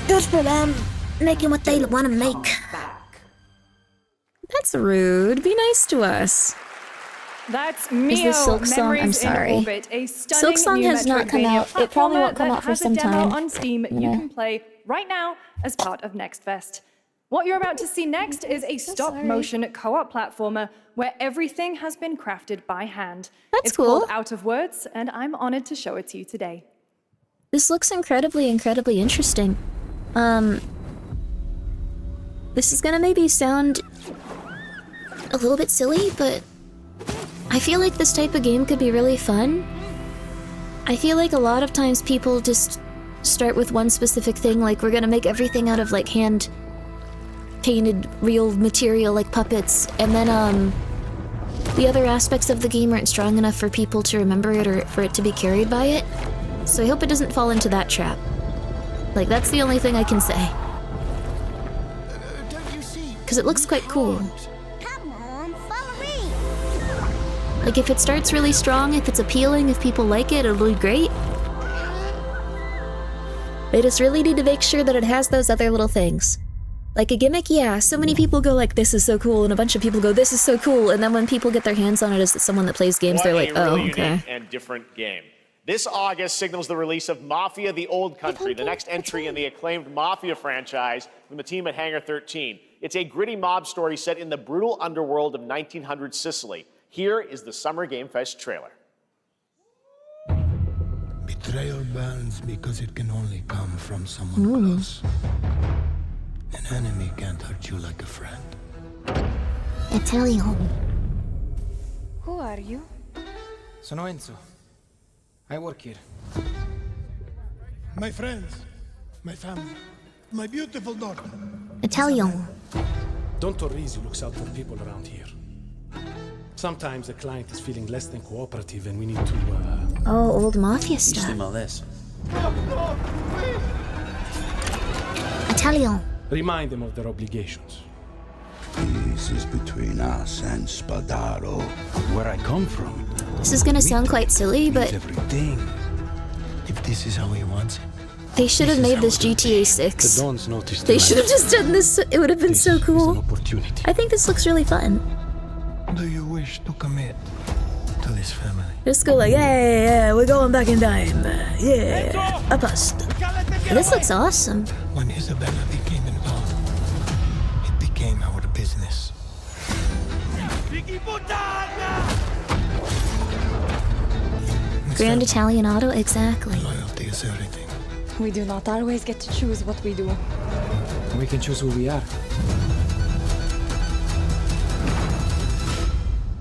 Good for them. Making what they want to make. That's rude. Be nice to us. That's Is Mio, this Silk Song? Memories I'm sorry. in Orbit, a stunning Silk Song new has not come Metroidvania out. It probably won't come platformer out for that some has a demo time. on Steam you Yeah. can play right now as part of Next Fest. What you're about to see next is a stop-motion co-op platformer where everything has been crafted by hand. That's it's called cool. Out of Words, and I'm honored to show it to you today. This looks incredibly interesting. This is gonna maybe sound a little bit silly, but I feel like this type of game could be really fun. I feel like a lot of times people just start with one specific thing, like we're gonna make everything out of like hand painted real material like puppets, and then the other aspects of the game aren't strong enough for people to remember it or for it to be carried by it. So I hope it doesn't fall into that trap. Like, that's the only thing I can say. Because it looks quite cool. Come on, follow me. Like, if it starts really strong, if it's appealing, if people like it, it'll be great. They just really need to make sure that it has those other little things. Like a gimmick, yeah, so many people go like, this is so cool, and a bunch of people go, this is so cool, and then when people get their hands on it as someone that plays games, they're like, oh, really okay. unique and different game. This August signals the release of Mafia: The Old Country, the next entry in the acclaimed Mafia franchise from the team at Hangar 13. It's a gritty mob story set in the brutal underworld of 1900 Sicily. Here is the Summer Game Fest trailer. Betrayal burns because it can only come from someone close. An enemy can't hurt you like a friend. Italian. Who are you? Sono Enzo. I work here. My friends, my family, my beautiful daughter. Italian. Don Torrisi looks out for people around here. Sometimes the client is feeling less than cooperative and we need to, Oh, old mafia stuff. this. Italian. remind them of their obligations. Peace is between us and Spadaro. Where I come from. This is gonna sound quite silly, but Everything. If this is how he wants it. they should have made this GTA 6. The Dons noticed They should have just done this. It would have been so cool. Opportunity. I think this looks really fun. Do you wish to commit to this family? Just go like, yeah, we're going back in time. Yeah, a bust. This looks awesome. When Isabella became involved, it became our business. Grand Italian Auto, exactly. Loyalty is everything. We do not always get to choose what we do. We can choose who we are.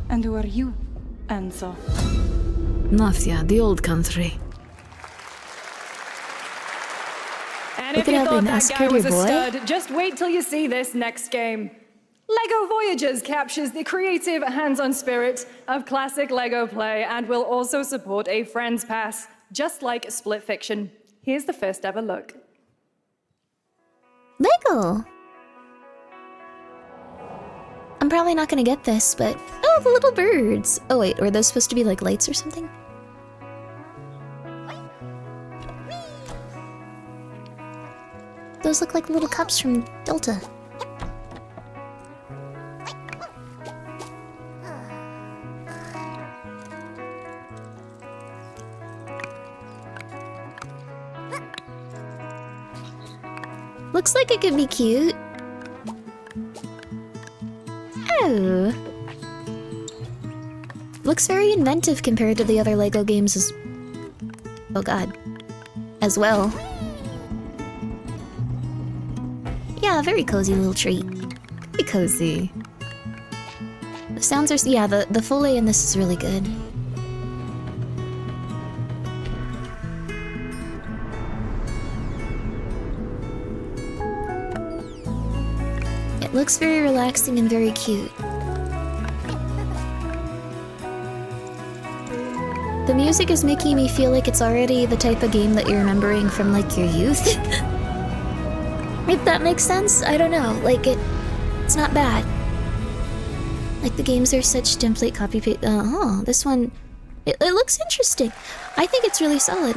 And who are you, Enzo? Mafia, the old country. And Look if at you how they thought that guy massacred was your a boy. stud, just wait till you see this next game. LEGO Voyagers captures the creative, hands-on spirit of classic LEGO play and will also support a Friends Pass, just like Split Fiction. Here's the first ever look. Lego! I'm probably not gonna get this, but... Oh, the little birds! Oh wait, were those supposed to be like lights or something? Those look like little cups from Delta. Looks like it could be cute. Oh. Looks very inventive compared to the other LEGO games as... Oh god. As well. Yeah, very cozy little treat. Very cozy. The sounds are... Yeah, the full A in this is really good. It looks very relaxing and very cute. The music is making me feel like it's already the type of game that you're remembering from like your youth. If that makes sense, I don't know. Like it's not bad. Like the games are such template copy paste. This one, it looks interesting. I think it's really solid.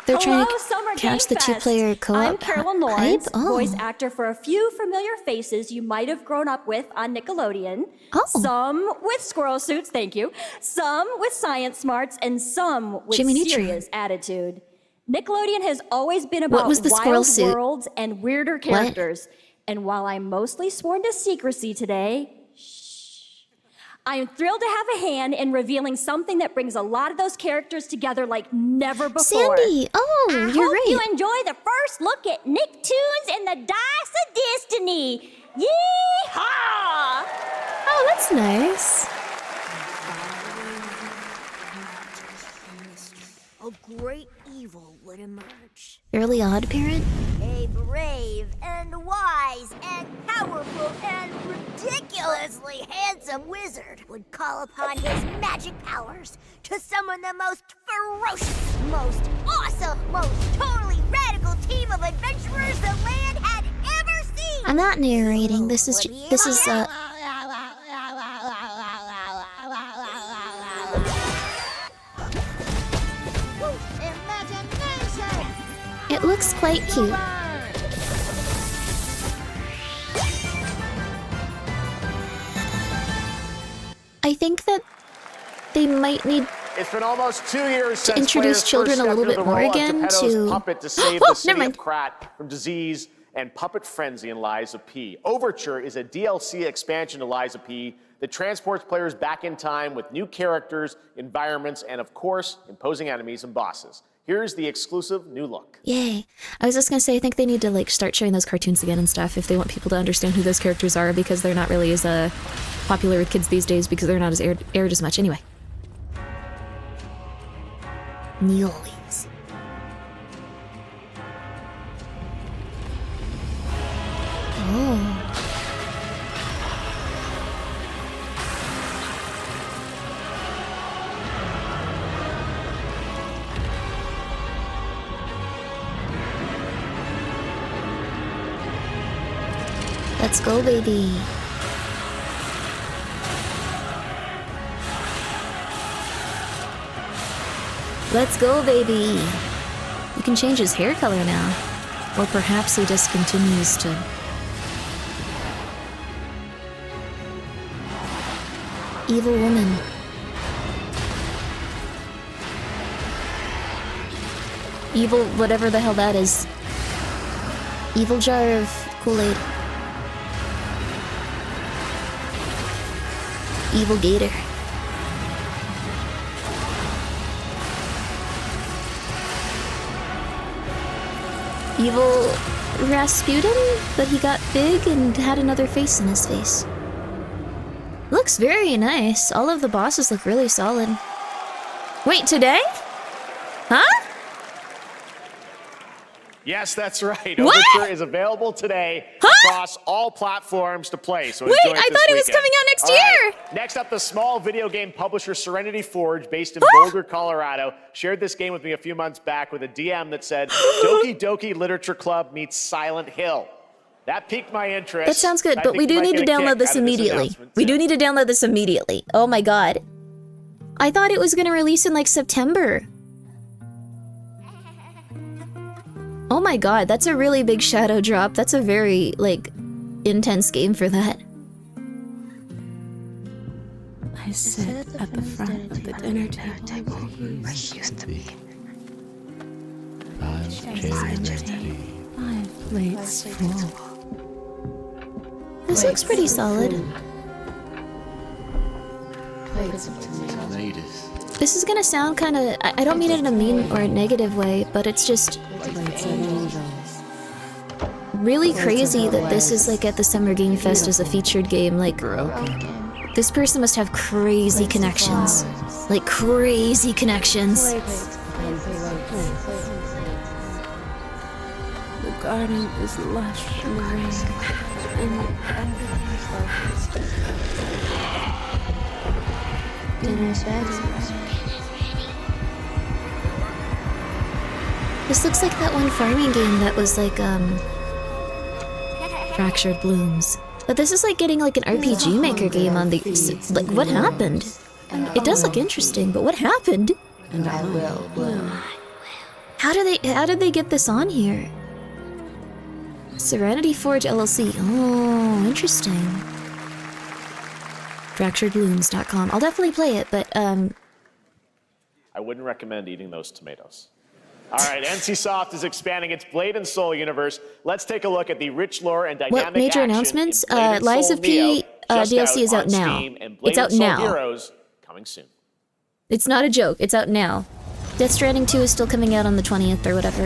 They're trying to catch the two-player co-op I'm Carolyn hype? Lawrence, Oh. voice actor for a few familiar faces you might have grown up with on Nickelodeon. Oh. Some with squirrel suits, thank you. Some with science smarts, and some with Jimmy Neutron. serious attitude. Nickelodeon has always been about was the squirrel wild suit? worlds and weirder characters. And while I'm mostly sworn to secrecy today, I am thrilled to have a hand in revealing something that brings a lot of those characters together like never before. Sandy! Oh, I you're hope right. you enjoy the first look at Nicktoons and the Dice of Destiny. Yee-haw! Oh, that's nice. A great evil would emerge. Fairly Odd Parent? A brave and wise and powerful and ridiculously handsome wizard would call upon his magic powers to summon the most ferocious, most awesome, most totally radical team of adventurers the land had ever seen. I'm not narrating. This is It looks quite cute. I think that they might need It's been almost 2 years to since introduce players children first a little stepped bit into the more role of again Geppetto's to puppet to save Oh, the city never of mind. Krat from disease and puppet frenzy in Lies of P. Overture is a DLC expansion to Lies of P that transports players back in time with new characters, environments, and of course, imposing enemies and bosses. Here's the exclusive new look. Yay. I was just gonna say, I think they need to like start showing those cartoons again and stuff if they want people to understand who those characters are, because they're not really as popular with kids these days because they're not as aired as much. Anyway. Neolies. Oh. Let's go, baby. Let's go, baby. You can change his hair color now. Or perhaps he just continues to... Evil woman. Evil whatever the hell that is. Evil jar of Kool-Aid. Evil gator. Evil Rasputin, but he got big and had another face in his face. Looks very nice. All of the bosses look really solid. Wait, today? Huh? Yes, that's right. What? Overture is available today across all platforms to play. So wait, enjoy it I this thought it was weekend. coming out next All year. right. Next up, the small video game publisher Serenity Forge, based in Boulder, Colorado, shared this game with me a few months back with a DM that said, Doki Doki Literature Club meets Silent Hill. That piqued my interest. That sounds good, I but think we you do might need to get a download kick this out of immediately. announcement, We too. do need to download this immediately. Oh my god. I thought it was gonna release in like September. Oh my god, that's a really big shadow drop. That's a very, like, intense game for that. I sit at the front of the dinner table where I used to be. 5 plates full. This looks pretty solid. Plates of tomatoes. This is gonna sound kinda... I don't mean it in a mean or a negative way, but it's just... Plates of angels. really crazy that this is like at the Summer Game Fest as a featured game. Like, this person must have crazy connections. Like, crazy connections. The garden is lush and green, and dinner's ready. This looks like that one farming game that was like, Fractured Blooms. But this is like getting like an RPG Maker game on the... Like, what happened? It does look interesting, but what happened? And I will bloom. How did they get this on here? Serenity Forge LLC. Oh, interesting. FracturedBlooms.com. I'll definitely play it, but I wouldn't recommend eating those tomatoes. All right, NCSoft is expanding its Blade and Soul universe. Let's take a look at the rich lore and dynamic what major action announcements? in Blade and Lies Soul of P Neo, just DLC is out on now. Steam, and Blade It's out and Soul now. Heroes coming soon. It's not a joke. It's out now. Death Stranding 2 is still coming out on the 20th or whatever.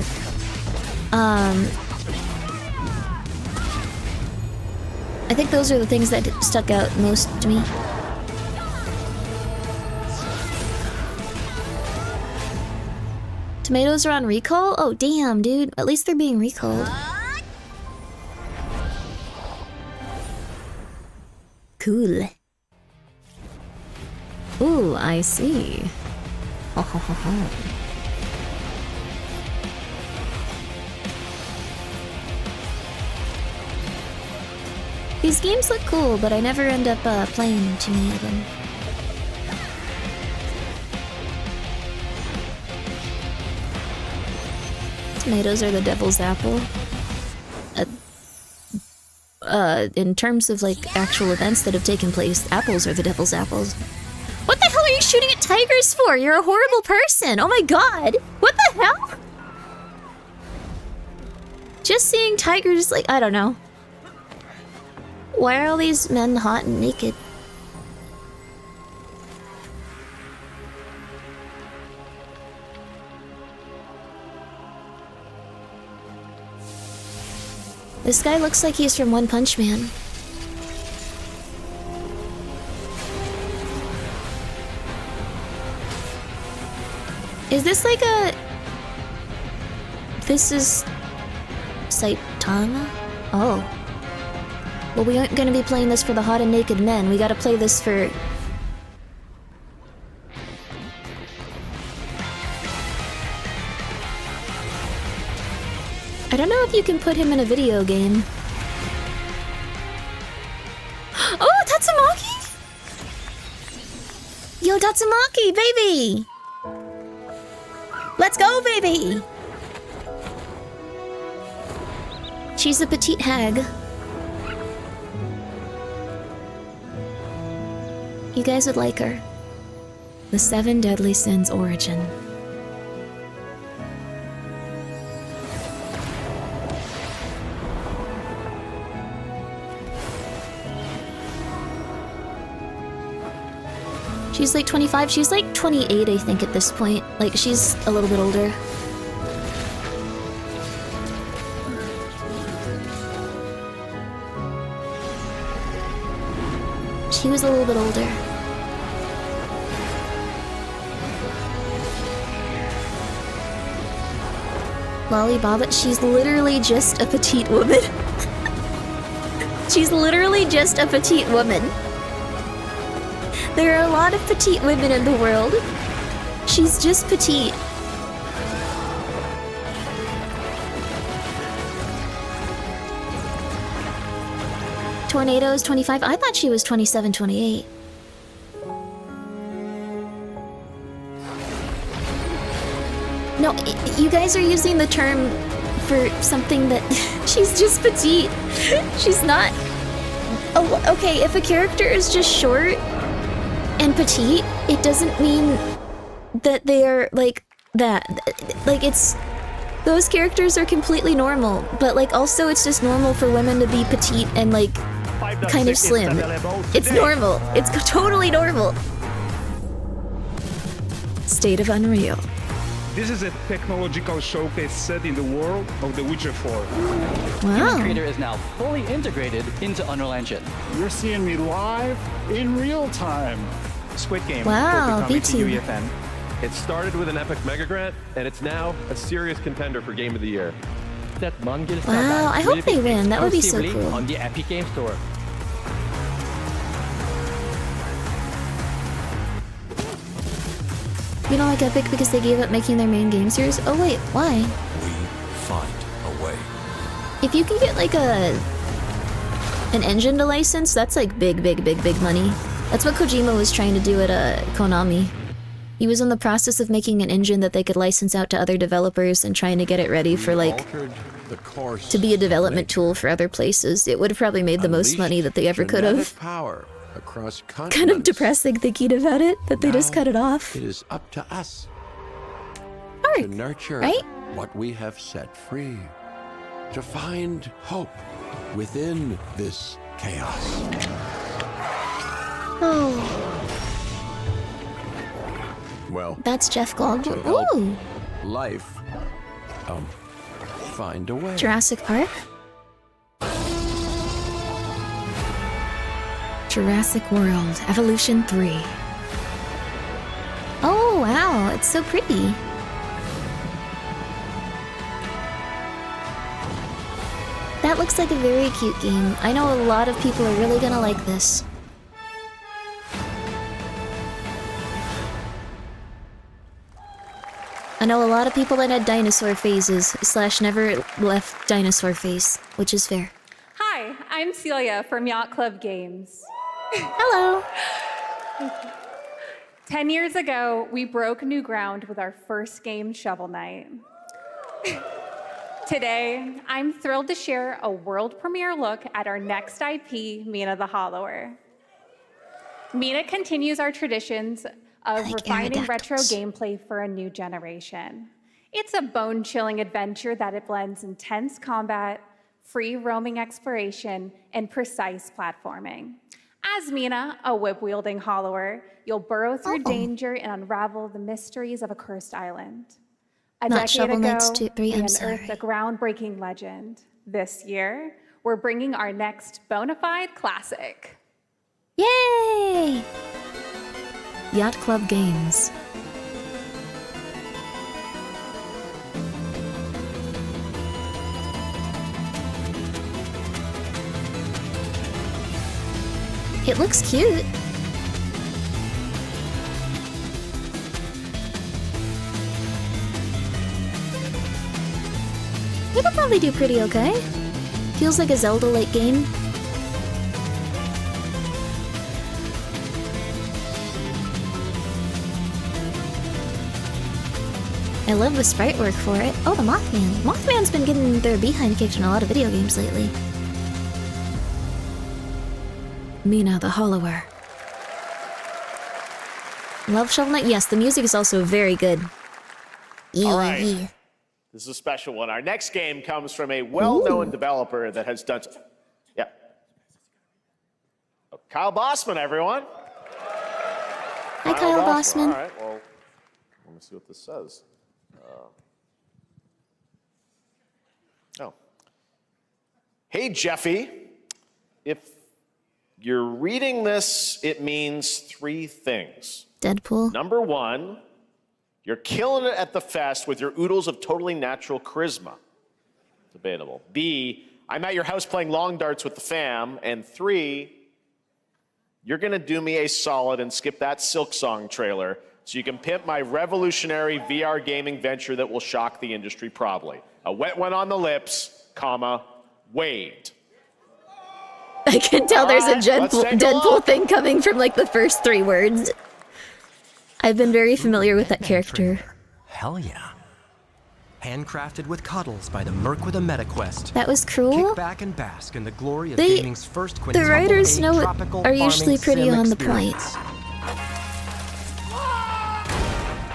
I think those are the things that stuck out most to me. Tomatoes are on recall? Oh, damn, dude. At least they're being recalled. Cool. Ooh, I see. Ho ho ho ho. These games look cool, but I never end up playing too many of them. Tomatoes are the devil's apple. In terms of like actual events that have taken place, apples are the devil's apples. What the hell are you shooting at tigers for? You're a horrible person. Oh my god. What the hell? Just seeing tigers, like, I don't know. Why are all these men hot and naked? This guy looks like he's from One Punch Man. Is this like a... This is... Saitama? Oh. Well, we aren't gonna be playing this for the hot and naked men. We gotta play this for... I don't know if you can put him in a video game. Oh, Tatsumaki! Yo, Tatsumaki, baby! Let's go, baby! She's a petite hag. You guys would like her. The Seven Deadly Sins origin. She's like 25, she's like 28, I think, at this point. Like, she's a little bit older. She was a little bit older. Lolly Baba, she's literally just a petite woman. She's literally just a petite woman. There are a lot of petite women in the world. She's just petite. Tornado's 25. I thought she was 27, 28. No, you guys are using the term for something that she's just petite. She's not. Oh, okay, if a character is just short and petite, it doesn't mean that they're like that. Like, it's... Those characters are completely normal, but like also it's just normal for women to be petite and like kind of slim. It's normal. It's totally normal. State of Unreal. This is a technological showcase set in the world of The Witcher 4. Wow. Human Creator is now fully integrated into Unreal Engine. You're seeing me live in real time. Squid Game Wow, will be coming to BT. UEFN. It started with an epic mega grant, and it's now a serious contender for Game of the Year. That non-guild Wow, I hope they win. That would be so cool. On the Epic Game Store. You don't like Epic because they gave up making their main game series? Oh wait, why? We find a way. If you can get like an engine to license, that's like big money. That's what Kojima was trying to do at Konami. He was in the process of making an engine that they could license out to other developers and trying to get it ready for like to be a development tool for other places. It would have probably made the most money that they ever could have. Power across Kind of depressing thinking about it, that they just cut it off. It is up to us Art, to nurture right? what we have set free, to find hope within this chaos. Oh, Well, that's Jeff to Goldblum. help Ooh, life, find a way. Jurassic Park. Jurassic World Evolution 3. Oh wow, it's so pretty. That looks like a very cute game. I know a lot of people are really gonna like this. I know a lot of people that had dinosaur phases / never left dinosaur phase, which is fair. Hi, I'm Celia from Yacht Club Games. Hello. 10 years ago, we broke new ground with our first game, Shovel Knight. Today, I'm thrilled to share a world premiere look at our next IP, Mina the Hollower. Mina continues our traditions of refining retro gameplay for a new generation. It's a bone-chilling adventure that it blends intense combat, free roaming exploration, and precise platforming. As Mina, a whip-wielding hollower, you'll burrow through danger and unravel the mysteries of a cursed island. A Not decade Shovel ago, Knights 2, 3, we I'm unearthed sorry. a groundbreaking legend. This year, we're bringing our next bona fide classic. Yay! Yacht Club Games. It looks cute. It'll probably do pretty okay. Feels like a Zelda-like game. I love the sprite work for it. Oh, the Mothman. Mothman's been getting their behind kicked in a lot of video games lately. Mina the Hollower. Love Shovel Knight? Yes, the music is also very good. All right. This is a special one. Our next game comes from a well-known developer that has done... Yeah. Oh, Kyle Bossman, everyone. Hi, Kyle Bossman. All right, well, let me see what this says. Oh. Hey, Jeffy. If you're reading this, it means 3 things. Deadpool. Number 1, you're killing it at the fest with your oodles of totally natural charisma. Debatable. B, I'm at your house playing long darts with the fam. And 3, you're gonna do me a solid and skip that Silk Song trailer so you can pimp my revolutionary VR gaming venture that will shock the industry probably. A wet one on the lips, comma, Wade. I can tell there's a Deadpool thing coming from like the first 3 words. I've been very familiar with that character. Hell yeah. Handcrafted with cuddles by the Merc with a MetaQuest. That was cruel. Kick back and bask in the glory of gaming's first the writers know are usually pretty on the point.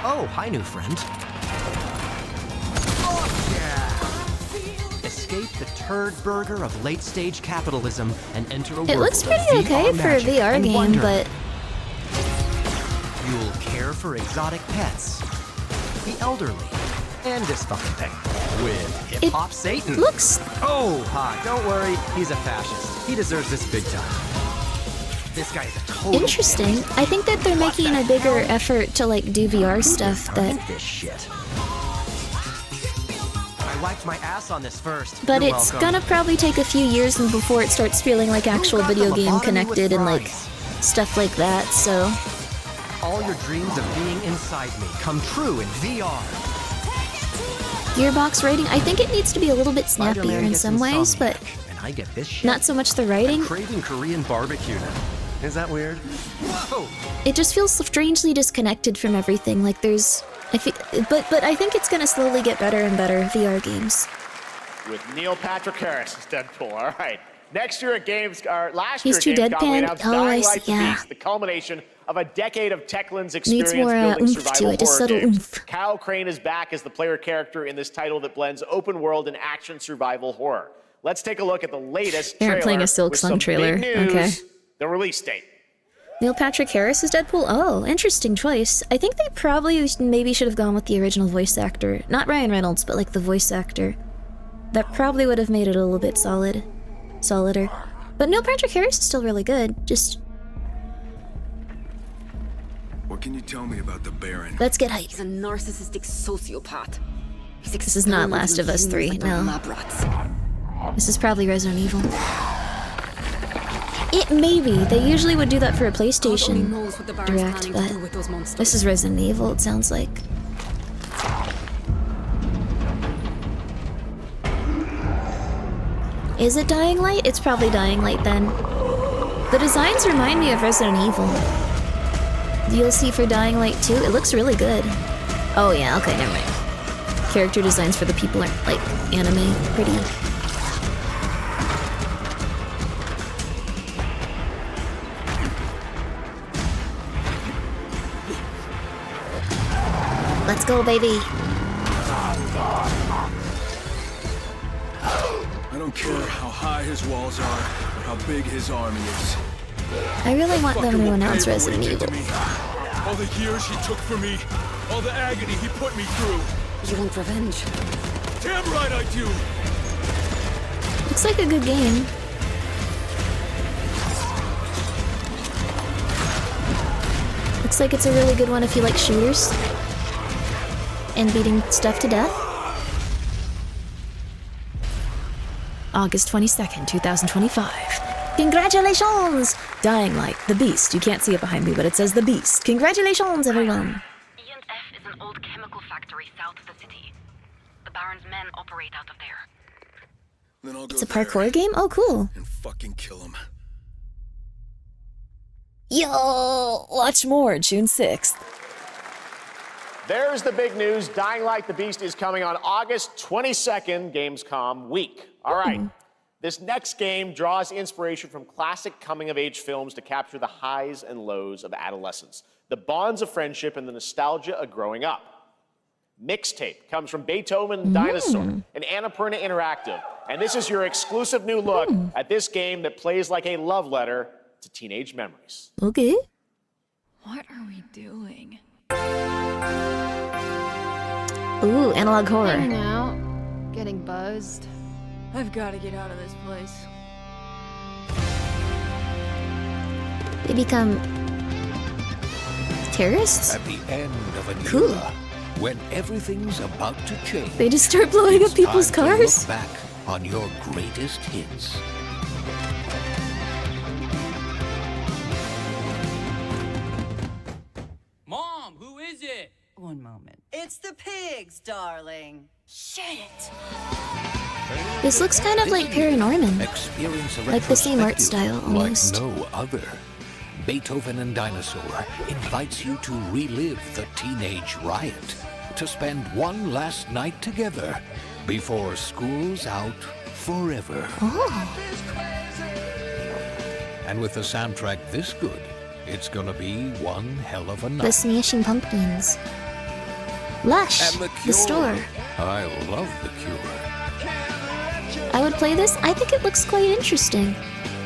Oh, hi, new friend. Escape the turd burger of late-stage capitalism and enter a world It looks pretty of okay for a VR game, wonder. but You'll care for exotic pets, the elderly, and this fucking thing with hip-hop Satan. Looks... Oh, don't worry, he's a fascist. He deserves this big time. This guy is a total... Interesting. I think that they're making a bigger effort to like do VR stuff that... This shit. I wiped my ass on this first. But You're it's welcome. gonna probably take a few years before it starts feeling like actual video game connected and like stuff like that, so... All your dreams of being inside me come true in VR. Gearbox writing, I think it needs to be a little bit snappier in some ways, but And I get this shit. not so much the writing. I'm craving Korean barbecue now. Is that weird? Whoa! It just feels strangely disconnected from everything. Like there's, but I think it's gonna slowly get better and better VR games. With Neil Patrick Harris as Deadpool. All right. Next year at last He's year too at Gamescom, we deadpan? announced Oh, I Dying Light see, the yeah. Beast, the culmination of a decade of Techland's Needs experience more building oomph to survival it, a horror subtle games. oomph. Kyle Crane is back as the player character in this title that blends open world and action survival horror. Let's take a look at the latest They trailer aren't playing a Silk with Song some trailer. big news, Okay. the release date. Neil Patrick Harris is Deadpool? Oh, interesting choice. I think they probably maybe should have gone with the original voice actor. Not Ryan Reynolds, but like the voice actor. That probably would have made it a little bit solider. But Neil Patrick Harris is still really good. Just... What can you tell me about the Baron? Let's get hype. He's a narcissistic sociopath. This is not Last of Us 3, no. This is probably Resident Evil. It may be. They usually would do that for a PlayStation Direct, but this is Resident Evil, it sounds like. Is it Dying Light? It's probably Dying Light then. The designs remind me of Resident Evil. DLC for Dying Light 2? It looks really good. Oh yeah, okay, never mind. Character designs for the people aren't, like, anime pretty. Let's go, baby. I don't care how high his walls are or how big his army is. I really want them Fucker to will announce pay for what he Resident did Evil. to me. All the years he took from me, all the agony he put me through. You want revenge? Damn right I do. Looks like a good game. Looks like it's a really good one if you like shooters and beating stuff to death. August 22nd, 2025. Congratulations! Dying Light, the Beast. You can't see it behind me, but it says the Beast. Congratulations, everyone! E&F is an old chemical factory south of the city. The Baron's men operate out of there. Then I'll go It's a parkour game? Oh, cool. and fucking kill him. Yo! Watch more June 6th. There's the big news. Dying Light the Beast is coming on August 22nd, Gamescom week. All right. This next game draws inspiration from classic coming-of-age films to capture the highs and lows of adolescence, the bonds of friendship, and the nostalgia of growing up. Mixtape comes from Beethoven and Dinosaur and Annapurna Interactive, and this is your exclusive new look at this game that plays like a love letter to teenage memories. Okay. What are we doing? Ooh, analog horror. Hanging out, getting buzzed. I've got to get out of this place. They become terrorists? At the end of an Cool. era, when everything's about to change, They just start blowing up people's time to cars? look back on your greatest hits. Mom, who is it? One moment. It's the pigs, darling. Shit! This looks kind of like Paranorman. Experience a Like the same art retrospective style, almost. Like no other. Beethoven and Dinosaur invites you to relive the teenage riot, to spend one last night together before school's out forever. Oh. And with a soundtrack this good, it's gonna be one hell of a night. The Smashing Pumpkins. Lush, And The the Cure. store. I love The Cure. I would play this. I think it looks quite interesting.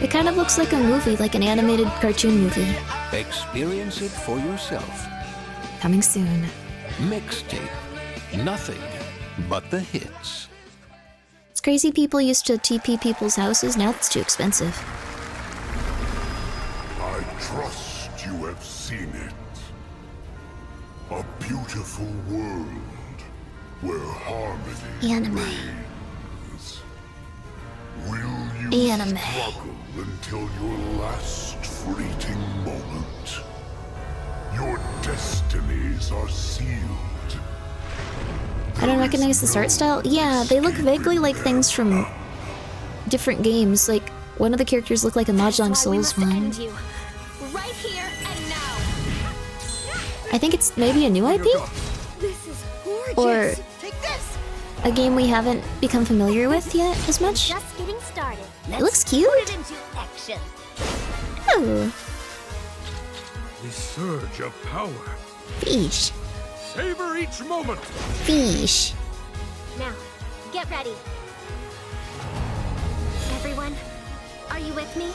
It kind of looks like a movie, like an animated cartoon movie. Experience it for yourself. Coming soon. Mixtape. Nothing but the hits. It's crazy people used to TP people's houses. Now it's too expensive. I trust you have seen it. A beautiful world where harmony Anime. reigns. Will you Anime. struggle until your last fleeting moment? Your destinies are sealed. I don't recognize this art style. Yeah, they look vaguely like things from different games. Like, one of the characters look like a Mahjong Souls one. Right here and now. I think it's maybe a new IP? This is gorgeous. Or Take this. a game we haven't become familiar with yet as much? Just getting started. It looks cute. Put it into action. Oh, The surge of power. fish. Savor each moment. Fish. Now, get ready. Everyone, are you with me?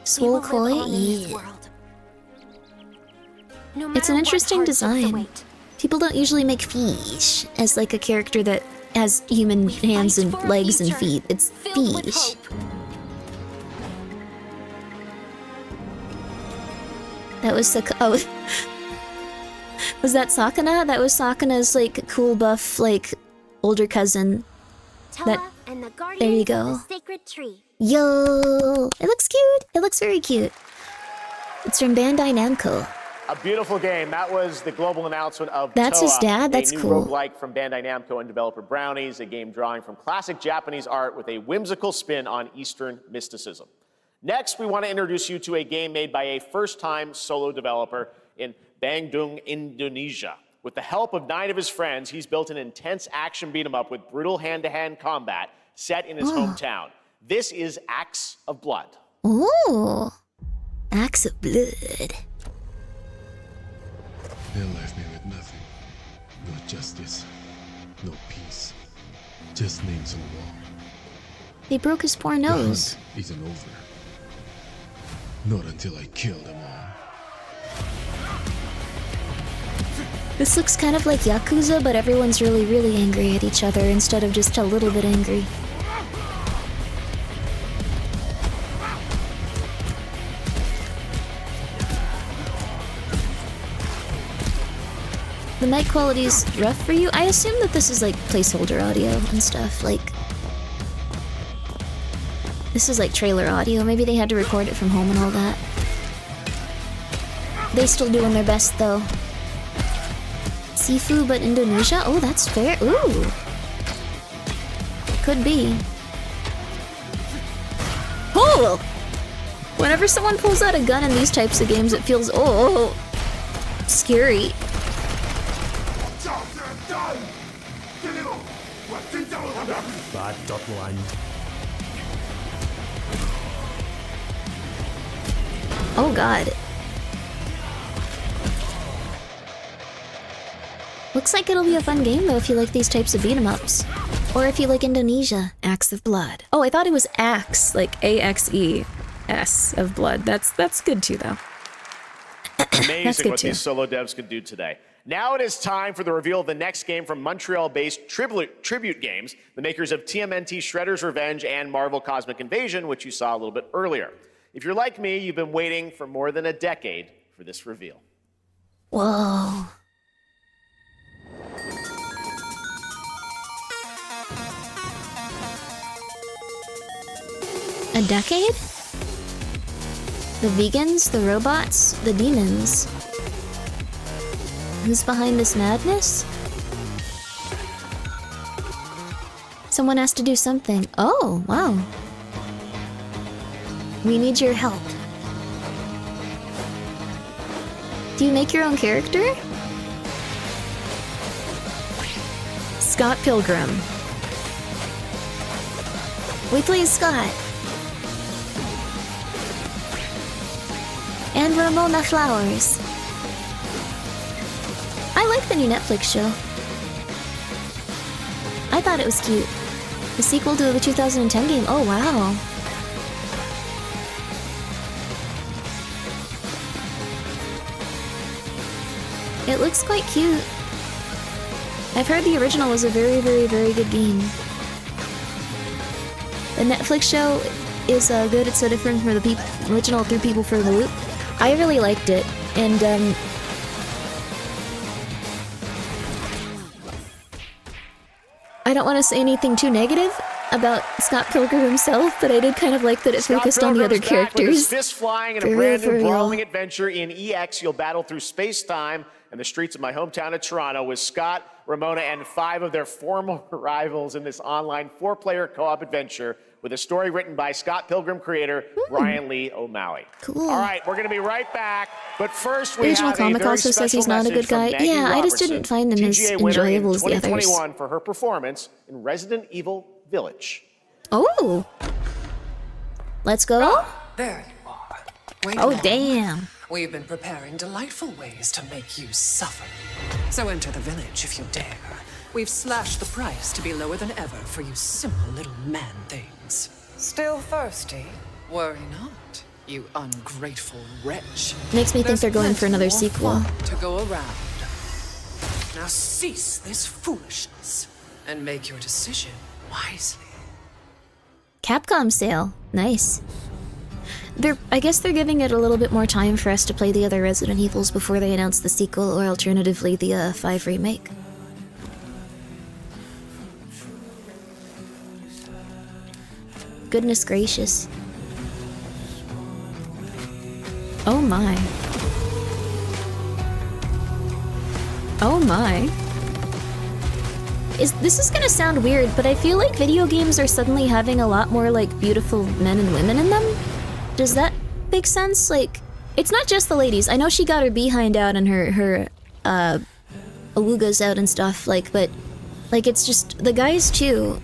Soul Koi? Yeah. It's an interesting design. People don't usually make fish as like a character that has human hands and legs and feet. It's fish. That was oh, was that Sakana? That was Sakana's like cool buff like older cousin. Toa and the guardians there you of go. the sacred tree. Yo, it looks cute. It looks very cute. It's from Bandai Namco. A beautiful game. That was the global announcement of That's Toa, his dad? That's a new cool. roguelike from Bandai Namco and developer Brownies, a game drawing from classic Japanese art with a whimsical spin on Eastern mysticism. Next, we want to introduce you to a game made by a first-time solo developer in Bandung, Indonesia. With the help of 9 of his friends, he's built an intense action beat-em-up with brutal hand-to-hand combat set in his hometown. This is Axe of Blood. Ooh, Axe of Blood. They left me with nothing. No justice. No peace. Just names on the wall. They broke his poor The nose. hunt isn't over. Not until I kill them all. This looks kind of like Yakuza, but everyone's really, really angry at each other instead of just a little bit angry. The mic quality's rough for you? I assume that this is like placeholder audio and stuff, like... This is like trailer audio, maybe they had to record it from home and all that. They still doing their best though. Sifu but Indonesia? Oh, that's fair. Ooh. Could be. Oh! Whenever someone pulls out a gun in these types of games, it feels, oh, scary. Bad dot line. Oh god. Looks like it'll be a fun game though if you like these types of beat-em-ups. Or if you like Indonesia, Axe of Blood. Oh, I thought it was Axe, like A-X-E-S of Blood. That's good too though. Amazing what these solo devs can do today. Now it is time for the reveal of the next game from Montreal-based Tribute Games, the makers of TMNT Shredder's Revenge and Marvel Cosmic Invasion, which you saw a little bit earlier. If you're like me, you've been waiting for more than a decade for this reveal. Whoa. A decade? The vegans, the robots, the demons. Who's behind this madness? Someone has to do something. Oh, wow. We need your help. Do you make your own character? Scott Pilgrim. We play Scott. And Ramona Flowers. I like the new Netflix show. I thought it was cute. The sequel to the 2010 game. Oh, wow. It looks quite cute. I've heard the original was a very, very, very good game. The Netflix show is good. It's so different from the original Threw People for the Loop. I really liked it, and I don't want to say anything too negative about Scott Pilgrim himself, but I did kind of like that it focused on the other characters. With his fists flying in a brand new brawling adventure in EX, you'll battle through space-time and the streets of my hometown of Toronto with Scott, Ramona, and 5 of their former rivals in this online 4-player co-op adventure with a story written by Scott Pilgrim creator Brian Lee O'Malley. Cool. All right, we're going to be right back, but first we Original have comic a very also says he's special not a good message from guy. Maggie Yeah, I just Robertson, didn't find him as TGA winner in enjoyable as the others. 2021 for her performance in Resident Evil Village. Oh! Let's go? There you are. Wait Oh, long. damn. We've been preparing delightful ways to make you suffer. So enter the village if you dare. We've slashed the price to be lower than ever for you simple little man things. Still thirsty? Worry not, you ungrateful wretch. Makes me think they're going for another sequel. To go around. Now cease this foolishness and make your decision wisely. Capcom sale. Nice. I guess they're giving it a little bit more time for us to play the other Resident Evils before they announce the sequel, or alternatively the 5 remake. Goodness gracious. Oh my. Oh my. This is gonna sound weird, but I feel like video games are suddenly having a lot more like beautiful men and women in them. Does that make sense? Like, it's not just the ladies. I know she got her behind out and her awoogas out and stuff, like, but like it's just the guys too.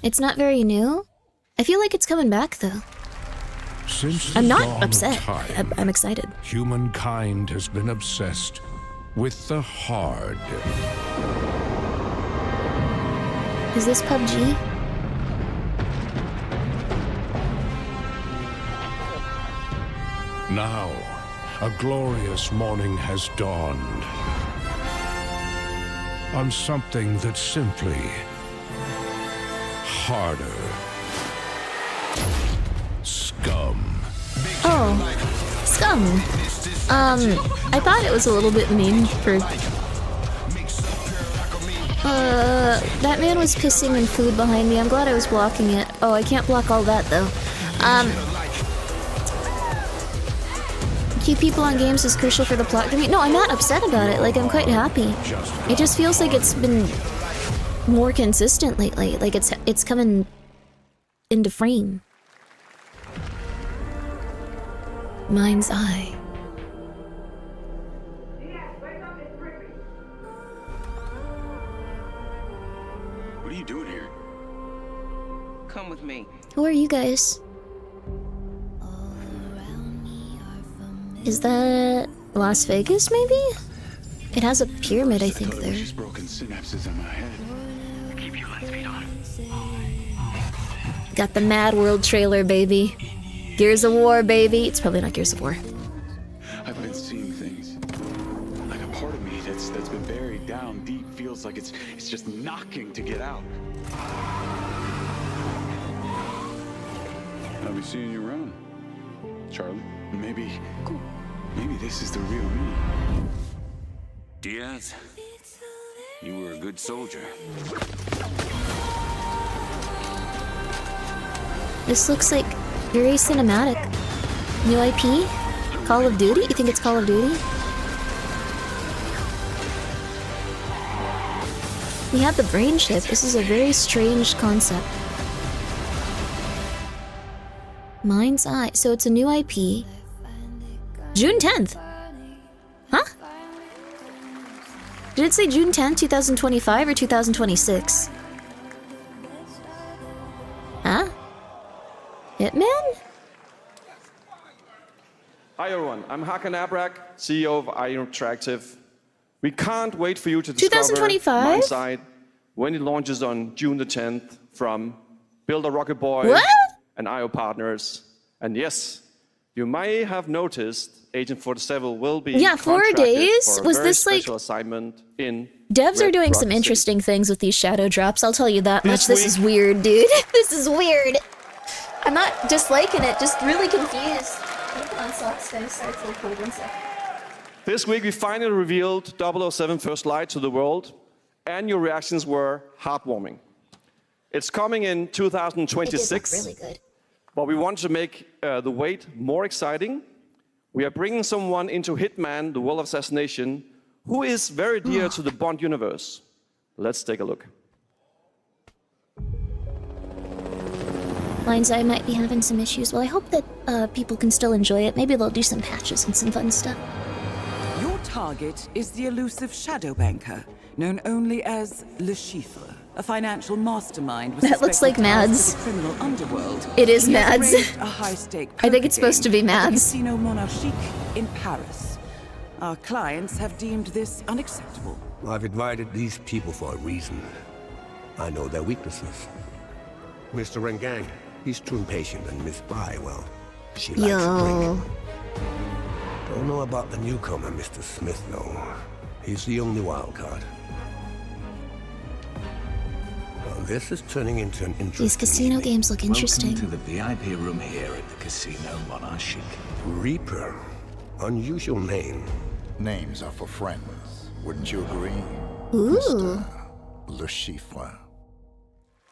It's not very new. I feel like it's coming back though. Since the I'm not dawn of upset. time, I'm excited. Humankind has been obsessed with the hard. Is this PUBG? Now, a glorious morning has dawned. On something that's simply harder. Scum. Oh, Scum. I thought it was a little bit mean for... that man was pissing in food behind me. I'm glad I was blocking it. Oh, I can't block all that, though. Keep people on games is crucial for the plot. No, I'm not upset about it. Like, I'm quite happy. It just feels like it's been more consistent lately. Like, it's coming into frame. Mind's eye. What are you doing here? Come with me. Who are you guys? Is that Las Vegas, maybe? It has a pyramid, I think, there. She's broken synapses in my head. Keep your lens feet on. Got the Mad World trailer, baby. Gears of War, baby. It's probably not Gears of War. I've been seeing things. Like a part of me that's been buried down deep feels like it's just knocking to get out. I'll be seeing you around, Charlie. Maybe this is the real me. Diaz, you were a good soldier. This looks like very cinematic. New IP? Call of Duty? You think it's Call of Duty? We have the brain chip. This is a very strange concept. Mind's Eye. So it's a new IP. June 10th. Huh? Did it say June 10th, 2025 or 2026? Huh? Hitman? Hi everyone, I'm Hakan Abrak, CEO of IO Interactive. We can't wait for you to discover 2025? Mind's Eye when it launches on June the 10th from Builder Rocket Boy What? and IO partners. And yes, you may have noticed Agent 47 will be 4 contracted days? for a Was very this like... special assignment in Devs are Red doing Rock some City. interesting things with these shadow drops, I'll tell you that much. This This is weird, dude. This is weird. I'm not just liking it, just really confused. Put on socks, guys. Sorry, it's a little cold. 1 sec. This week we finally revealed 007 First Light to the world, and your reactions were heartwarming. It's coming in 2026. It did look really good. But we want to make the wait more exciting. We are bringing someone into Hitman, the World of Assassination, who is very dear to the Bond universe. Let's take a look. Mind's Eye might be having some issues. Well, I hope that people can still enjoy it. Maybe they'll do some patches and some fun stuff. Your target is the elusive shadow banker, known only as Le Chiffre, a financial mastermind with That looks like suspected ties Mads. to the criminal underworld. It is He has Mads. arranged a high-stake I think poker it's supposed to be game at the Mads. Casino Monarchique in Paris. Our clients have deemed this unacceptable. I've invited these people for a reason. I know their weaknesses. Mr. Rengang, he's too impatient, and Miss Bai, well, she likes a drink. Don't know about the newcomer, Mr. Smith, though. He's the only wild card. Well, this is turning into an interesting These casino games look interesting. Welcome to the VIP room here at the Casino Monarchique. Reaper. Unusual name. Names are for friends. Wouldn't you agree? Ooh. Le Chiffre.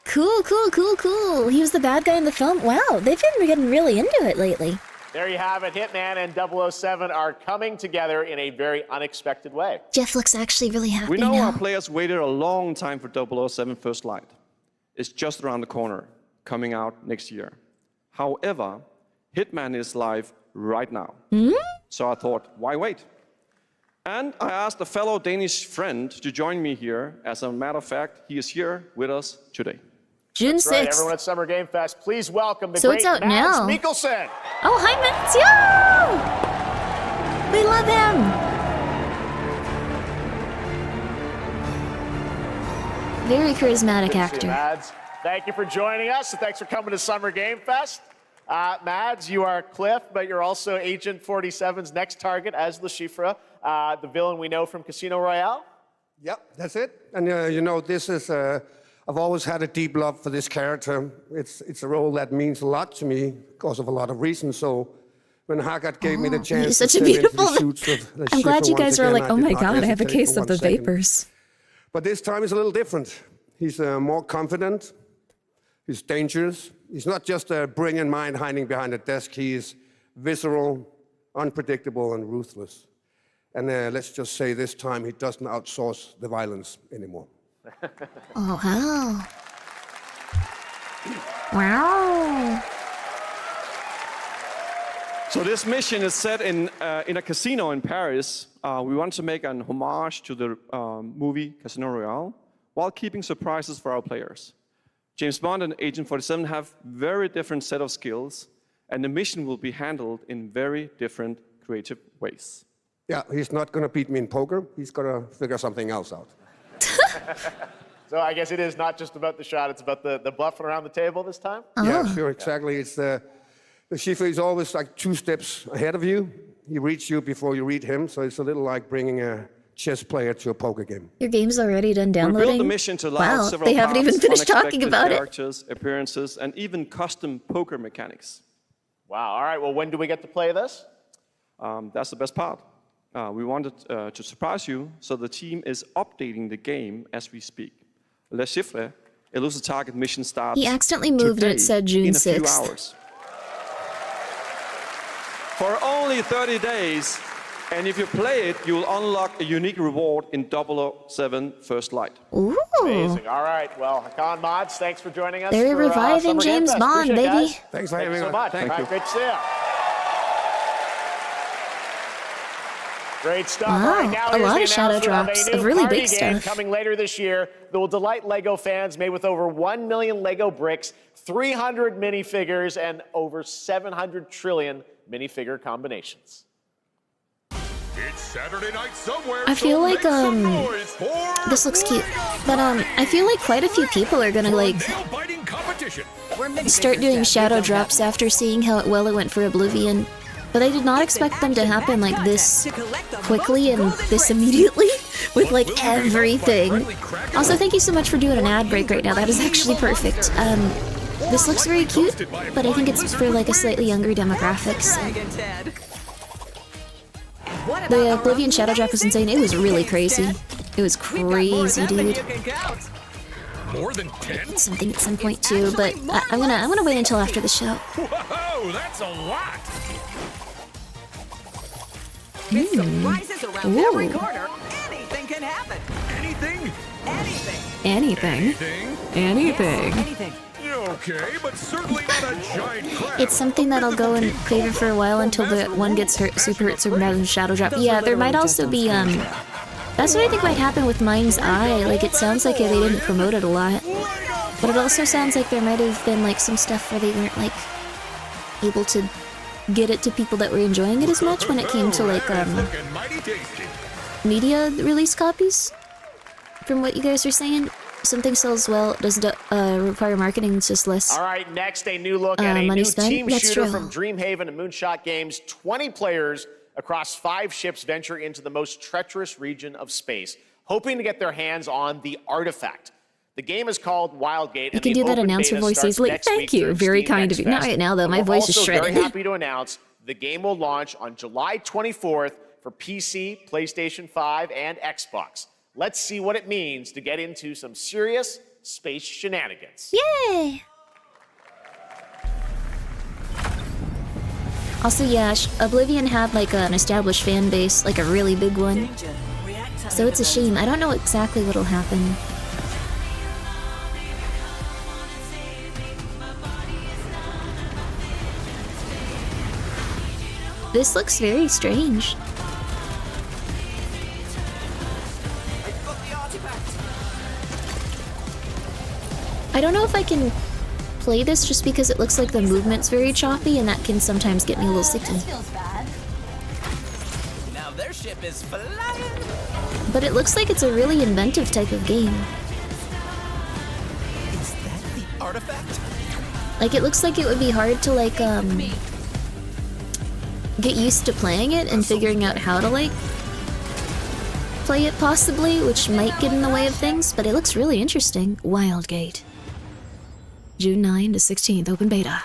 Cool, cool, cool, cool. He was the bad guy in the film. Wow, they've been getting really into it lately. There you have it. Hitman and 007 are coming together in a very unexpected way. Jeff looks actually really happy We know now. our players waited a long time for 007 First Light. It's just around the corner, coming out next year. However, Hitman is live right now. So I thought, why wait? And I asked a fellow Danish friend to join me here. As a matter of fact, he is here with us today. June That's right, 6th. everyone at Summer Game Fest, please welcome the So great it's out Mads now. Mikkelsen. Oh, hi, Mads. Yo! We love him. Very charismatic Good to see you, actor. Mads. Thank you for joining us, and thanks for coming to Summer Game Fest. Mads, you are Cliff, but you're also Agent 47's next target as Le Chiffre, the villain we know from Casino Royale. Yep, that's it. And you know, this is, I've always had a deep love for this character. It's a role that means a lot to me because of a lot of reasons. So when Haggard gave me the chance he's to such a step into beautiful. the shoots with Le I'm glad Chiffre you guys once were again, like, oh did my not god, I have a hesitate case for of the 1 second. vapors. But this time is a little different. He's more confident. He's dangerous. He's not just a brilliant mind hiding behind a desk. He is visceral, unpredictable, and ruthless. And let's just say this time he doesn't outsource the violence anymore. Oh, wow. Wow. So this mission is set in a casino in Paris. We want to make an homage to the movie Casino Royale while keeping surprises for our players. James Bond and Agent 47 have very different set of skills, and the mission will be handled in very different creative ways. Yeah, he's not going to beat me in poker. He's going to figure something else out. So I guess it is not just about the shot, it's about the bluffing around the table this time? Yeah, sure, exactly. It's the Chiffre is always like 2 steps ahead of you. He reads you before you read him, so it's a little like bringing a chess player to a poker game. Your game's already done downloading? We built the mission to allow wow, several they haven't even paths, finished talking unexpected about it. characters, appearances, and even custom poker mechanics. Wow, all right, well, when do we get to play this? That's the best part. We wanted to surprise you, so the team is updating the game as we speak. Le Chiffre, Elusive Target mission starts He accidentally moved and it said June in a few 6th. hours. For only 30 days, and if you play it, you'll unlock a unique reward in 007 First Light. Ooh. Amazing. All right. Well, Hakan Mods, thanks for joining us. They're for, reviving Summer James Game Fest. Bond, Appreciate it, baby. guys. Thanks for Thank having you so me. much. Thank All you. right, great to see you. Great stuff. Wow, All right, now a here's lot the of shadow announcement drops a new of really party big game stuff. coming later this year that will delight LEGO fans, made with over 1 million LEGO bricks, 300 minifigures, and over 700 trillion minifigure combinations. It's Saturday night somewhere. I feel like this looks cute, but I feel like quite a few people are gonna like start doing shadow drops after seeing how well it went for Oblivion. But I did not expect them to happen like this quickly and this immediately with like everything. Also, thank you so much for doing an ad break right now. That is actually perfect. This looks very cute, but I think it's for like a slightly younger demographic. So. The Oblivion shadow drop was insane. It was really crazy. It was crazy, dude. More than 10? It's something at some point too, but I'm gonna wait until after the show. Whoa, that's a lot. With surprises around every corner, anything can happen. Anything? Anything. Anything. Okay, but certainly not a giant crab. It's something that'll go in favor for a while until the one gets hurt, super shadow drop. Yeah, there might also be that's what I think might happen with Mind's Eye. Like, it sounds like they didn't promote it a lot, but it also sounds like there might have been like some stuff where they weren't like able to get it to people that were enjoying it as much when it came to like media release copies. From what you guys are saying, something sells well, doesn't require marketing, it's just less. All right, next, a new look at a money new spent? team That's shooter true. from Dreamhaven and Moonshot Games. 20 players across 5 ships venture into the most treacherous region of space, hoping to get their hands on the artifact. The game is called Wildgate. You can do that announcer voice easily. Thank you, very kind of you. Not right now though, my voice is shredded. We're very happy to announce the game will launch on July 24th for PC, PlayStation 5, and Xbox. Let's see what it means to get into some serious space shenanigans. Yay! Also, yeah, Oblivion had like an established fan base, like a really big one. So it's a shame. I don't know exactly what'll happen. This looks very strange. I don't know if I can play this just because it looks like the movement's very choppy and that can sometimes get me a little sicky. Now their ship is flying. But it looks like it's a really inventive type of game. Is that the artifact? Like, it looks like it would be hard to, like, get used to playing it and figuring out how to, like, play it possibly, which might get in the way of things, but it looks really interesting. Wildgate. June 9 to 16th, open beta.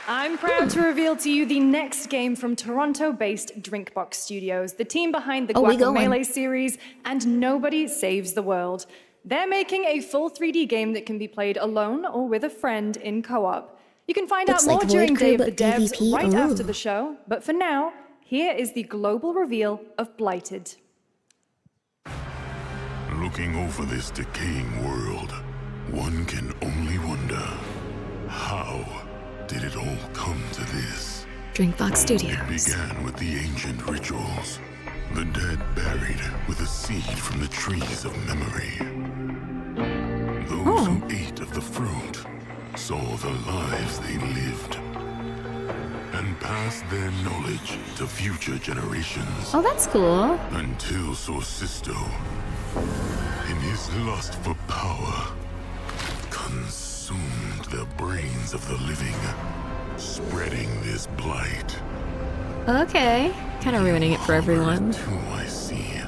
I'm proud to reveal to you the next game from Toronto-based Drinkbox Studios, the team behind the Guacamelee series and Nobody Saves the World. They're making a full 3D game that can be played alone or with a friend in co-op. You can find out more during Day of the Devs right after the show, but for now, here is the global reveal of Blighted. Looking over this decaying world, one can only wonder, how did it all come to this? Drinkbox Studios. It began with the ancient rituals. The dead buried with a seed from the trees of memory. Those who ate of the fruit saw the lives they lived and passed their knowledge to future generations. Oh, that's cool. Until Sorcisto, in his lust for power, consumed the brains of the living, spreading this blight. Okay. Kind of ruining it for everyone. Who I see.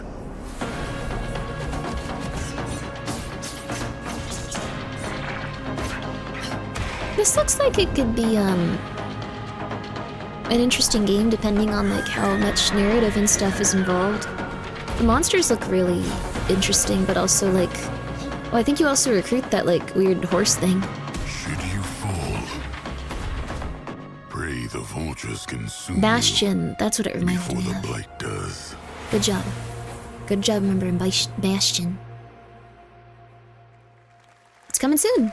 This looks like it could be, an interesting game depending on, like, how much narrative and stuff is involved. The monsters look really interesting, but also, like... Oh, I think you also recruit that, like, weird horse thing. Should you fall, pray the vultures consume Bastion, that's what it reminded me the of. blight does. Good job. Good job remembering Bastion. It's coming soon.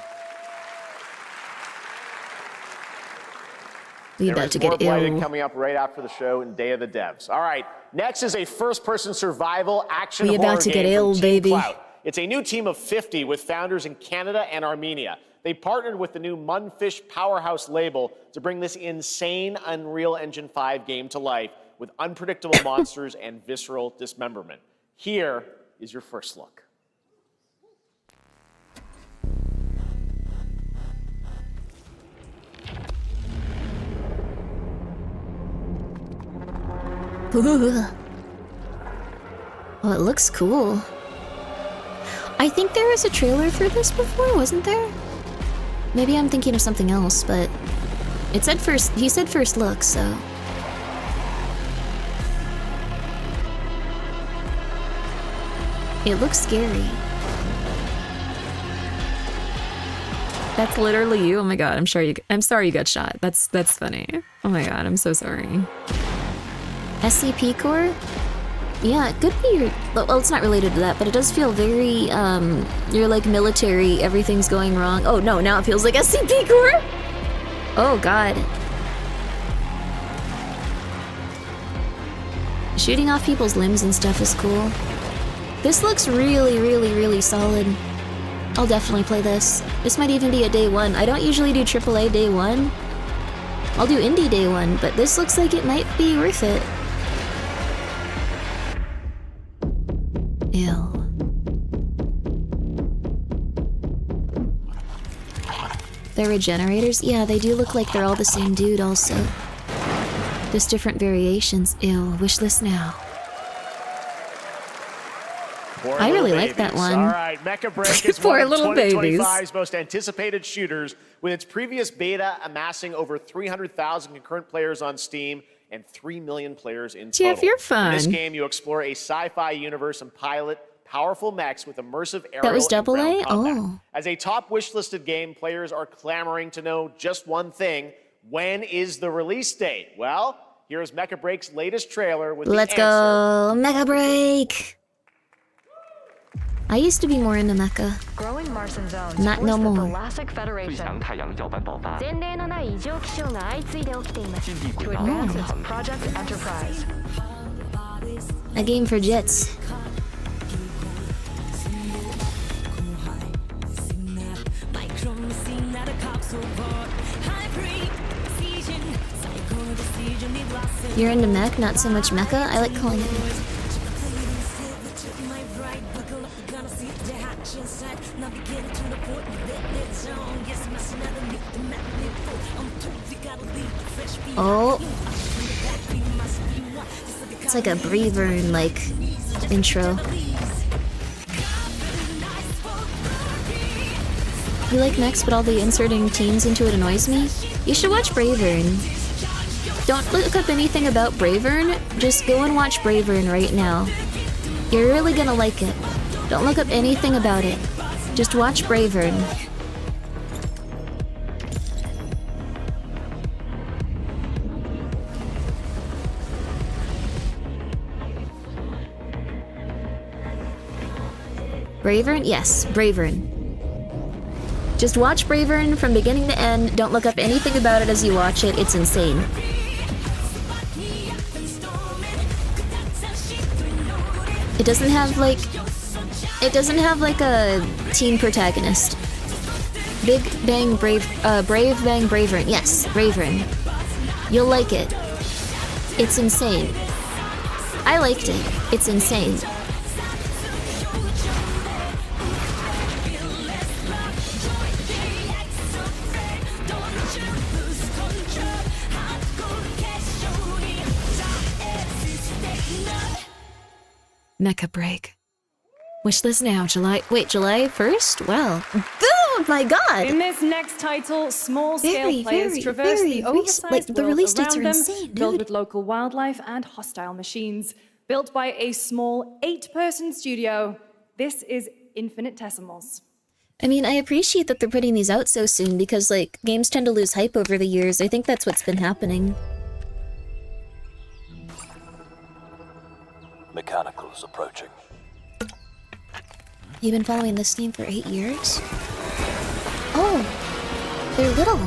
We about to get ill. Coming up right after the show in Day of the Devs. All right, next is a first-person survival action horror game. We about to get ill, baby. Cloud. It's a new team of 50 with founders in Canada and Armenia. They partnered with the new Munfish Powerhouse label to bring this insane Unreal Engine 5 game to life with unpredictable monsters and visceral dismemberment. Here is your first look. Oh, it looks cool. I think there was a trailer for this before, wasn't there? Maybe I'm thinking of something else, but it said first. He said first look, so. It looks scary. That's literally you. Oh my god, I'm sorry you got shot. That's funny. Oh my god, I'm so sorry. SCP Core? Yeah, it could be your... Well, it's not related to that, but it does feel very, you're like military, everything's going wrong. Oh no, now it feels like SCP Core? Oh god. Shooting off people's limbs and stuff is cool. This looks really, really, really solid. I'll definitely play this. This might even be a day one. I don't usually do AAA day one. I'll do indie day one, but this looks like it might be worth it. Ew. They're regenerators? Yeah, they do look like they're all the same dude also. Just different variations. Ew, wish list now. I really like that one. All right, Mecha Break is Poor one of little 2025's most anticipated shooters, with its previous beta amassing over 300,000 concurrent players on Steam and 3 million players in total. Jeff, you're fun. In this game, you explore a sci-fi universe and pilot powerful mechs with immersive aerial That was and ground AA? combat. Oh. As a top wish-listed game, players are clamoring to know just one thing: when is the release date? Well, here's Mecha Break's latest trailer with Let's the answer. go, Mecha Break! I used to be more into mecha. Growing Martian zones Not no more. Thalassic Federation. To advance its Project Enterprise. A game for jets. You're into mech, not so much mecha? I like calling it mecha. Oh. It's like a Bravern, like, intro. You like Next, but all the inserting teens into it annoys me? You should watch Bravern. Don't look up anything about Bravern, just go and watch Bravern right now. You're really gonna like it. Don't look up anything about it. Just watch Bravern. Bravern? Yes, Bravern. Just watch Bravern from beginning to end. Don't look up anything about it as you watch it. It's insane. It doesn't have like a teen protagonist. Brave Bang Bravern. Yes, Bravern. You'll like it. It's insane. I liked it. It's insane. Mecha Break. Wishlist now, July 1st? Wow. Oh my god! In this next title, small-scale players traverse the oversized the release dates world are around them, insane, filled dude. with local wildlife and hostile machines. Built by a small 8-person studio, this is Infinitesimals. I mean, I appreciate that they're putting these out so soon because, like, games tend to lose hype over the years. I think that's what's been happening. Mechanicals approaching. You've been following this game for 8 years? Oh, they're little.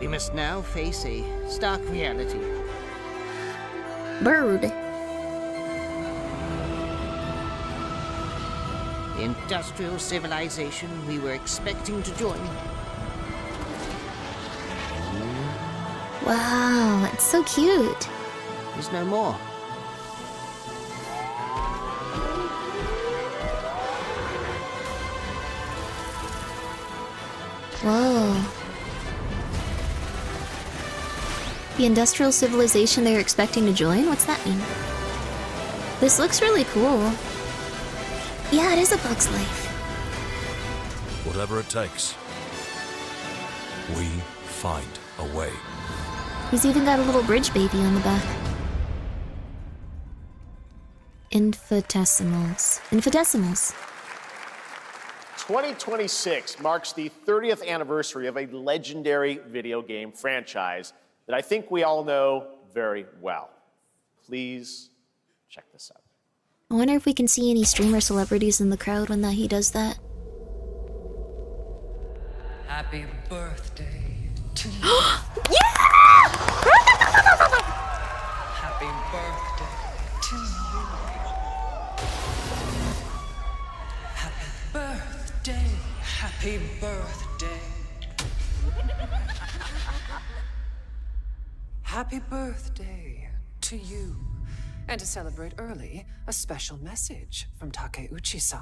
We must now face a stark reality. Bird. The industrial civilization we were expecting to join. Wow, it's so cute. Is no more. Whoa. The industrial civilization they were expecting to join? What's that mean? This looks really cool. Yeah, it is a Bug's Life. Whatever it takes, we find a way. He's even got a little bridge baby on the back. Infinitesimals. Infinitesimals. 2026 marks the 30th anniversary of a legendary video game franchise that I think we all know very well. Please check this out. I wonder if we can see any streamer celebrities in the crowd when he does that. Happy birthday to you. Yeah! Happy birthday to you. Happy birthday. Happy birthday. Happy birthday to you. And to celebrate early, a special message from Takeuchi-san.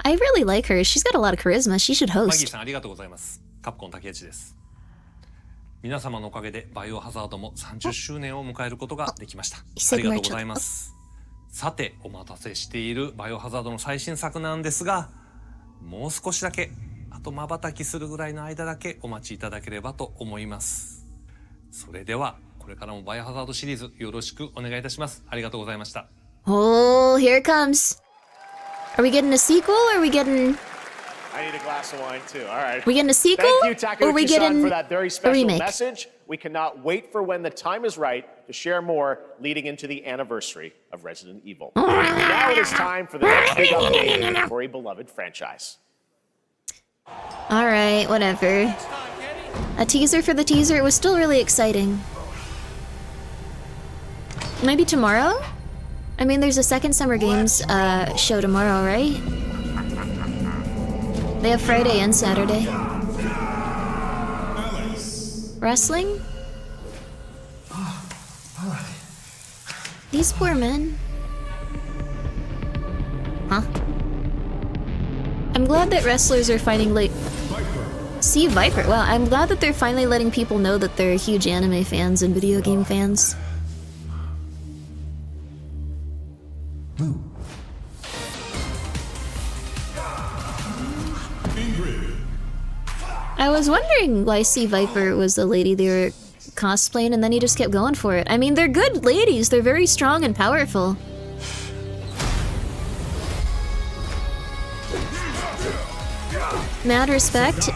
I really like her. She's got a lot of charisma. She should マギー host. さんありがとうございます。カプコン竹内です。皆様のおかげでバイオハザードも30周年を迎えることができました。ありがとうございます。さて、お待たせしているバイオハザードの最新作なんですが、もう少しだけ、あと瞬きするぐらいの間だけお待ちいただければと思います。それでは、これからもバイオハザードシリーズよろしくお願いいたします。ありがとうございました。Oh, here it comes. Are we getting a sequel or are we getting... I need a glass of wine too. All right. We getting a sequel? Thank you, Or we Takeuchi-san, getting for that very a special remake? message. We cannot wait for when the time is right to share more leading into the anniversary of Resident Evil. Now it is time for the next big update for a beloved franchise. Alright, whatever. A teaser for the teaser. It was still really exciting. Maybe tomorrow? I mean, there's a second Summer Games show tomorrow, right? They have Friday and Saturday. Wrestling? These poor men. Huh? I'm glad that wrestlers are finding like Sea Viper. Well, I'm glad that they're finally letting people know that they're huge anime fans and video game fans. I was wondering why Sea Viper was the lady they were cosplaying, and then he just kept going for it. I mean, they're good ladies. They're very strong and powerful. Mad respect.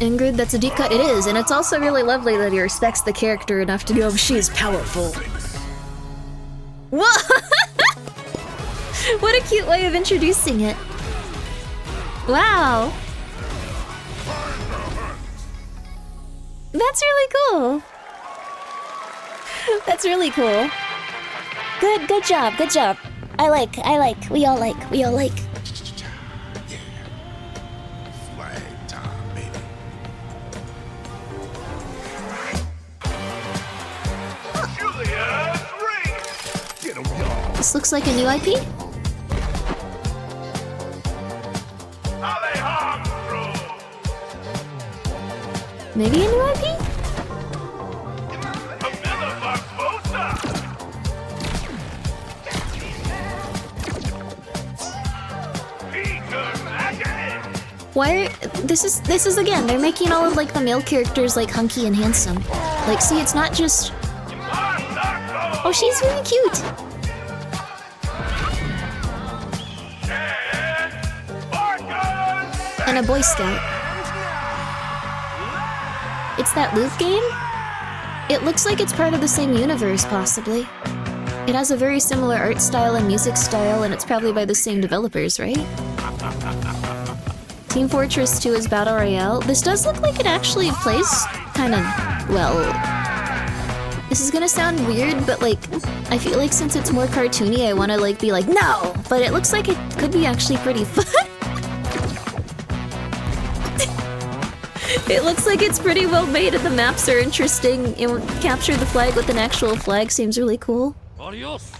Ingrid, that's a deep cut. It is, and it's also really lovely that he respects the character enough to go, she's powerful. What? What a cute way of introducing it. Wow. That's really cool. That's really cool. Good job, good job. I like, we all like. This looks like a new IP? Maybe a new IP? Why are, this is again, they're making all of like the male characters like hunky and handsome. Like, see, it's not just... Oh, she's really cute! And a Boy Scout. It's that loop game? It looks like it's part of the same universe, possibly. It has a very similar art style and music style, and it's probably by the same developers, right? Team Fortress 2 is Battle Royale. This does look like it actually plays kind of well. This is gonna sound weird, but like, I feel like since it's more cartoony, I want to like be like, no! But it looks like it could be actually pretty fun. It looks like it's pretty well made and the maps are interesting. Capture the flag with an actual flag seems really cool. Adios.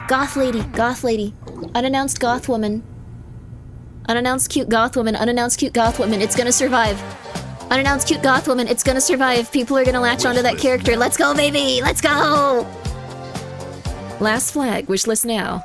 Goth lady. Unannounced goth woman. Unannounced cute goth woman. Unannounced cute goth woman. It's gonna survive. Unannounced cute goth woman. It's gonna survive. People are gonna latch onto that character. Let's go, baby! Let's go! Last Flag, wish list now.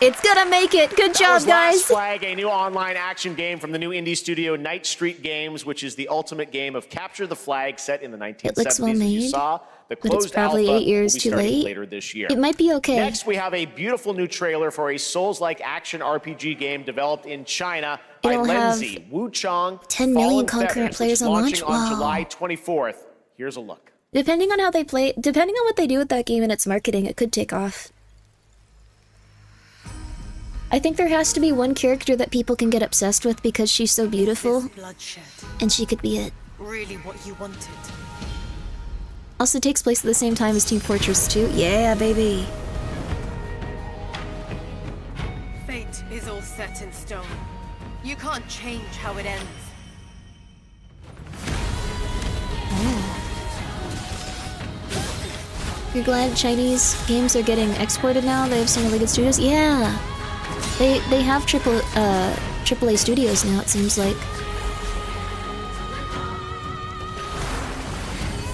It's gonna make it! Good job, guys! Last Flag, a new online action game from the new indie studio Night Street Games, which is the ultimate game of capture the flag set in the 1970s. It looks well as you made, saw. The but it's closed probably alpha 8 years will be too starting late. later this year. It might be okay. Next, we have a beautiful new trailer for a Souls-like action RPG game developed in China by It'll have Lenzi, Wu Chong, 10 million Fallen concurrent Feathers, players which is on launching launch? on Wow. July 24th. Here's a look. Depending on how they play, depending on what they do with that game and its marketing, it could take off. I think there has to be one character that people can get obsessed with because she's so beautiful, and she could be it. Really what you wanted. Also takes place at the same time as Team Fortress 2. Yeah, baby. Fate is all set in stone. You can't change how it ends. You're glad Chinese games are getting exported now? They have some really good studios? Yeah! They have AAA studios now, it seems like.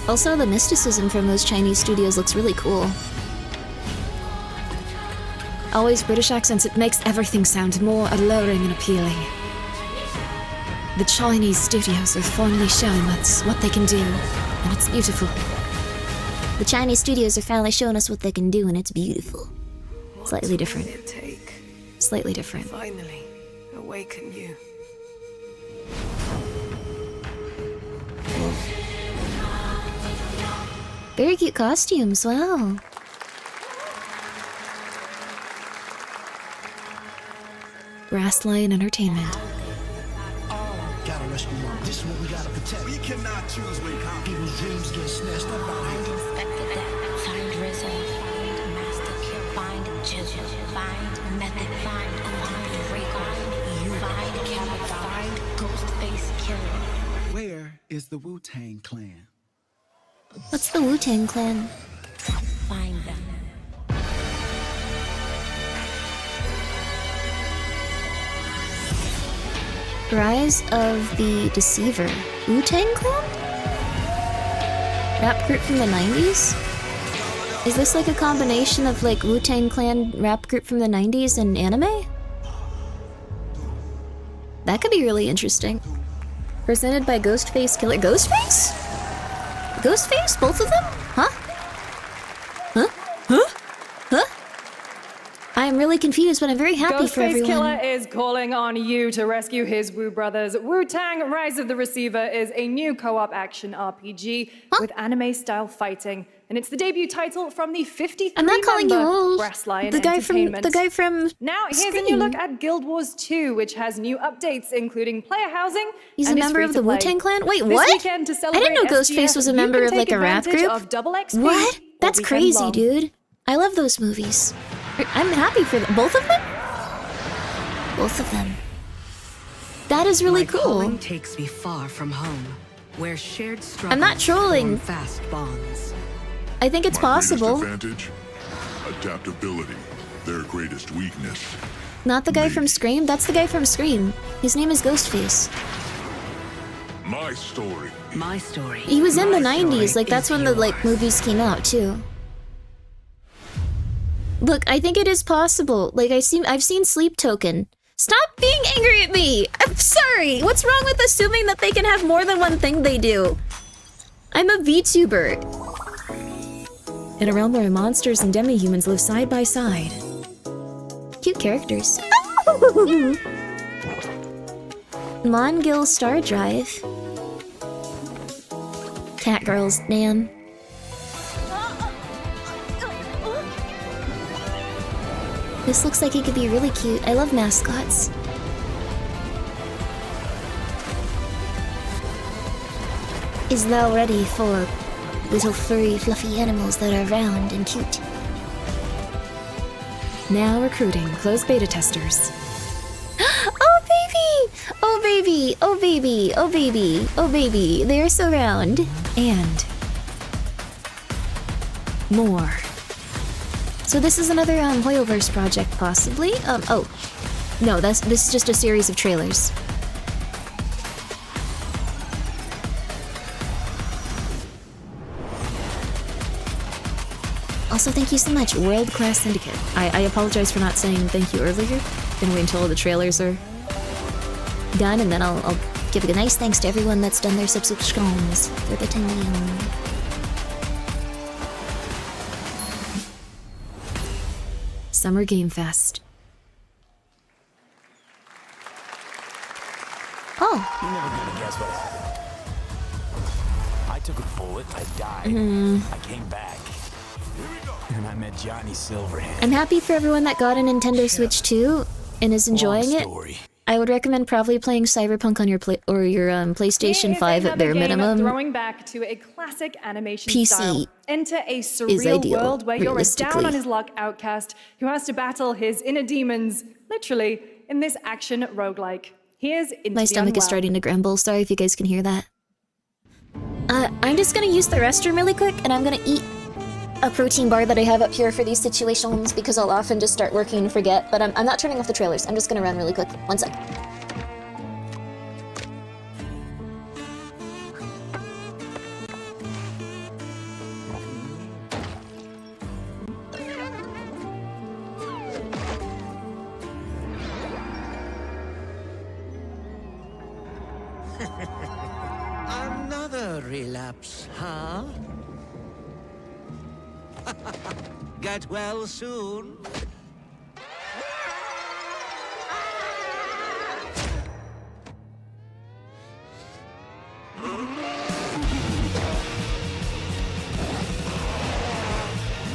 Also, the mysticism from those Chinese studios looks really cool. Always British accents, it makes everything sound more alluring and appealing. The Chinese studios are finally showing us what they can do, and it's beautiful. The Chinese studios are finally showing us what they can do, and it's beautiful. Slightly different. Slightly different. Finally, awaken you. Very cute costumes, wow. Brass Lion Entertainment. Gotta rescue them. This is what we gotta protect. We cannot choose when people's dreams get snatched up out here. Find Rizzo, find Master Kill, find Jizzle, find Method, find Rico, you find Kevin, find Ghostface Killer. Where is the Wu-Tang Clan? What's the Wu-Tang Clan? Find them. Rise of the Deceiver. Wu-Tang Clan? Rap group from the 90s? Is this like a combination of like Wu-Tang Clan rap group from the 90s and anime? That could be really interesting. Presented by Ghostface Killer. Ghostface? Ghostface? Both of them? Huh? Huh? Huh? Huh? I'm really confused, but I'm very happy for everyone. Ghostface Killer is calling on you to rescue his Wu brothers. Wu-Tang Rise of the Receiver is a new co-op action RPG with anime-style fighting, and it's the debut title from the 53-member I'm not calling you old. Brass Lion The guy from Now here's Scream. a new look at Guild Wars 2, which has new updates, including player housing. He's and a is member free of to the play. Wu-Tang Clan? Wait, This what? weekend to I celebrate didn't know SGF, Ghostface was a you member can of like take a rap advantage group. of double XP What? all That's weekend crazy, long. dude. I love those movies. I'm happy for them. Both of them? Both of them. That is really My cool. calling takes me far from home, where shared struggles I'm not trolling. form fast bonds. I think it's My possible. greatest advantage? Adaptability. Their greatest weakness. Not the guy from Scream? That's the guy from Scream. His name is Ghostface. My story. My story. He was in the My 90s, story like that's is when the like movies came out too. Look, I think it is possible. Like I've seen Sleep Token. Stop being angry at me! I'm sorry! What's wrong with assuming that they can have more than one thing they do? I'm a VTuber. In a realm where monsters and demi-humans live side by side. Cute characters. Mongil Star Drive. Cat girls, damn. This looks like it could be really cute. I love mascots. Is thou ready for little furry, fluffy animals that are round and cute? Now recruiting closed beta testers. Oh baby! Oh baby! Oh baby! Oh baby! Oh baby! They're so round. And more. So this is another Hoyoverse project, possibly. Oh, no, this is just a series of trailers. Also, thank you so much, World Class Syndicate. I apologize for not saying thank you earlier. Gonna wait until the trailers are done, and then I'll give a nice thanks to everyone that's done their subscriptions for the time being. Summer Gamefest. Oh. You're never gonna guess what happened. I took a bullet, I died, I came back. And I met Johnny Silverhand. I'm happy for everyone that got a Nintendo Switch 2 and is enjoying it. I would recommend probably playing Cyberpunk on your PlayStation 5 at bare minimum. Throwing back to a classic animation PC style. Enter a is surreal ideal, world where you're a down on realistically. his luck outcast who has to battle his inner demons, literally, in this action roguelike. Here's Into My the stomach is Unwell. starting to grumble. Sorry if you guys can hear that. I'm just gonna use the restroom really quick, and I'm gonna eat a protein bar that I have up here for these situations because I'll often just start working and forget. But I'm not turning off the trailers. I'm just gonna run really quick. 1 sec. Another relapse, huh? Get well soon.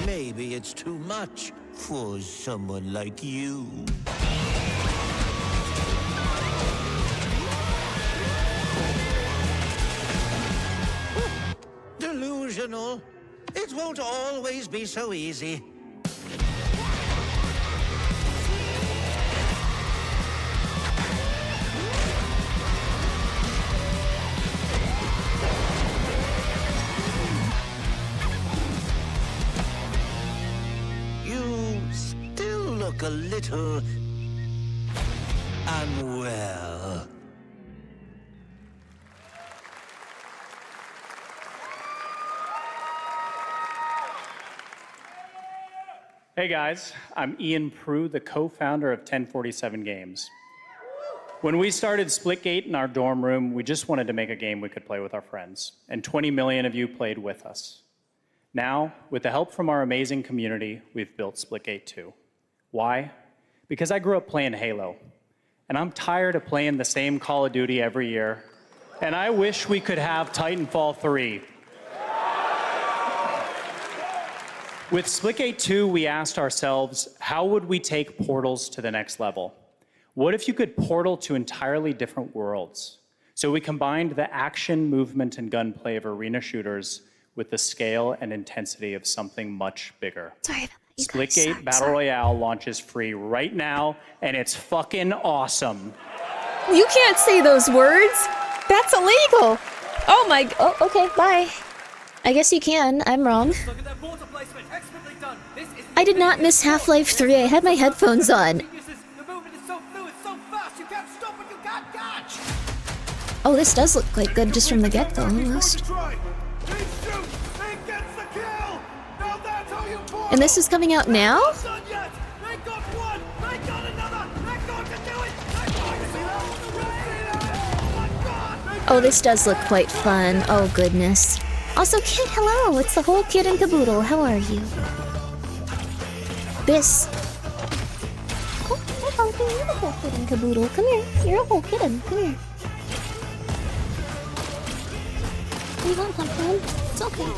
Maybe it's too much for someone like you. Delusional. It won't always be so easy. You still look a little unwell. Hey guys, I'm Ian Prue, the co-founder of 1047 Games. When we started Splitgate in our dorm room, we just wanted to make a game we could play with our friends, and 20 million of you played with us. Now, with the help from our amazing community, we've built Splitgate 2. Why? Because I grew up playing Halo, and I'm tired of playing the same Call of Duty every year, and I wish we could have Titanfall 3. With Splitgate 2, we asked ourselves, how would we take portals to the next level? What if you could portal to entirely different worlds? So we combined the action, movement, and gunplay of arena shooters with the scale and intensity of something much bigger. Sorry. Splitgate Battle Royale launches free right now, and it's fucking awesome. You can't say those words. That's illegal. Oh my. Oh, okay. Bye. I guess you can. I'm wrong. I did not miss Half-Life 3. I had my headphones on. Oh, this does look quite good just from the get-go, almost. And this is coming out now? Oh, this does look quite fun. Oh, goodness. Also, kid, hello! It's the whole kid and caboodle. How are you? This... Oh, you're the whole kid and caboodle. Come here. You're a whole kitten. Come here. What do you want, Pumpkin? It's okay.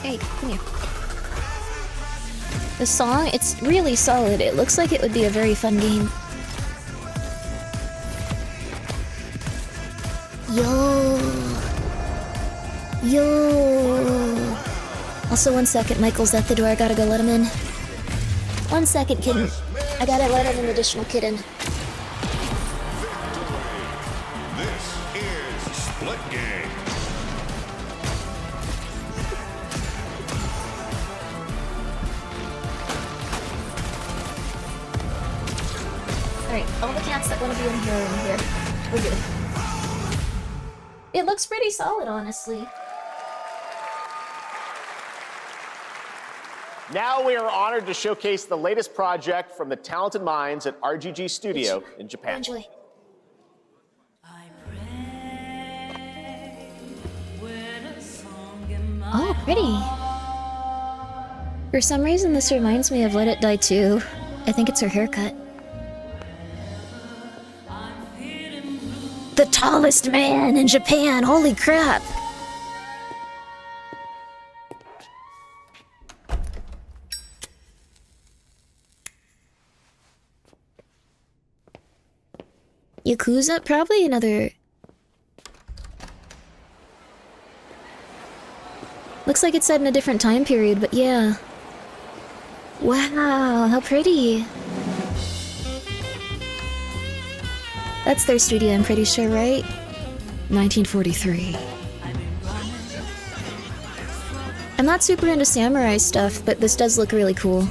Hey, come here. The song, it's really solid. It looks like it would be a very fun game. Yo. Also, 1 second. Michael's at the door. I gotta go let him in. 1 second, kitten. I gotta let an additional kitten. This is Splitgate. Alright, all the cats that want to be in here are in here. We're good. It looks pretty solid, honestly. Now we are honored to showcase the latest project from the talented minds at RGG Studio in Japan. Enjoy. Oh, pretty. For some reason, this reminds me of Let It Die 2. I think it's her haircut. The tallest man in Japan, holy crap! Yakuza? Probably another... Looks like it's set in a different time period, but yeah. Wow, how pretty! That's their studio, I'm pretty sure, right? 1943. I'm not super into samurai stuff, but this does look really cool.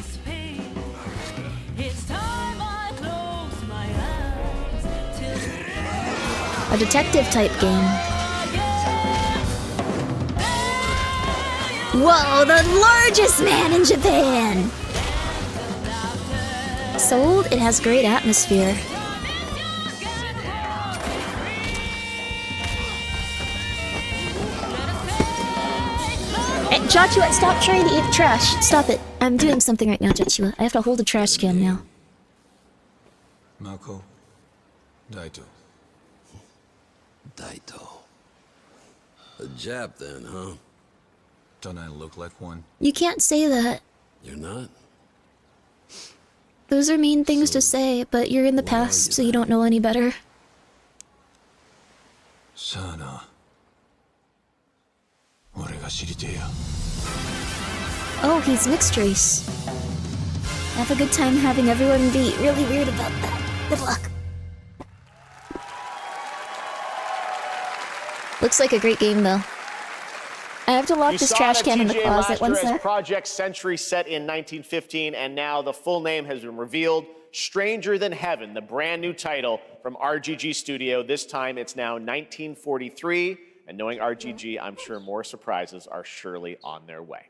A detective-type game. Whoa, the largest man in Japan! Sold, it has great atmosphere. Hey, Joshua, stop trying to eat trash. Stop it. I'm doing something right now, Joshua. I have to hold a trash can now. Mako, Daito. Daito. A Jap then, huh? Don't I look like one? You can't say that. You're not? Those are mean things to say, but you're in the past, so you don't know any better. Sana. Oh, he's mixed race. Have a good time having everyone be really weird about that. Good luck. Looks like a great game, though. I have to lock this trash can in the closet. One sec. Project Century set in 1915, and now the full name has been revealed. Stranger Than Heaven, the brand new title from RGG Studio. This time it's now 1943, and knowing RGG, I'm sure more surprises are surely on their way.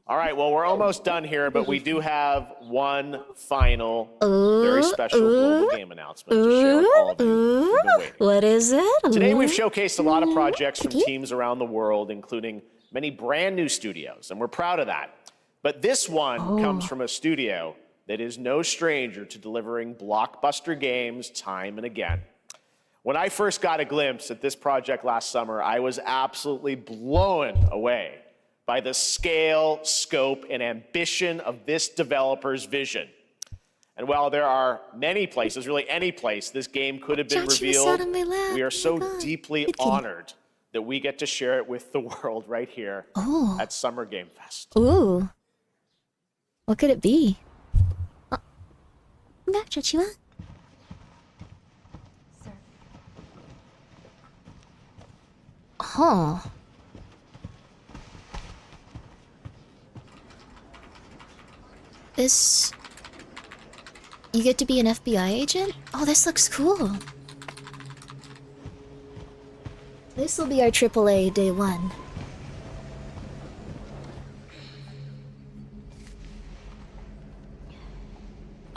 All right, well, we're almost done here, but we do have one final, very special global game announcement to share with all of you who've been waiting. What is it? Today, we've showcased a lot of projects from teams around the world, including many brand new studios, and we're proud of that. But this one comes from a studio that is no stranger to delivering blockbuster games time and again. When I first got a glimpse at this project last summer, I was absolutely blown away by the scale, scope, and ambition of this developer's vision. And while there are many places, really any place, this game could have been revealed, we are so deeply honored that we get to share it with the world right here at Summer Game Fest. Ooh. What could it be? Huh. This... You get to be an FBI agent? Oh, this looks cool. This will be our AAA day one.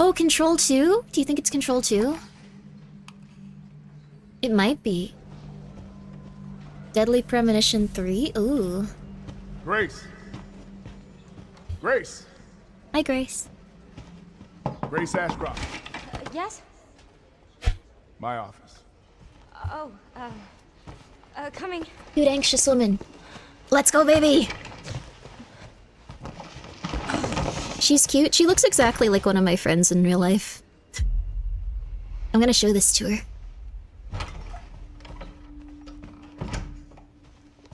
Oh, Control 2? Do you think it's Control 2? It might be. Deadly Premonition 3? Ooh. Grace. Grace. Hi, Grace. Grace Ashcroft. Yes? My office. Oh, coming. Cute anxious woman. Let's go, baby! She's cute. She looks exactly like one of my friends in real life. I'm gonna show this to her.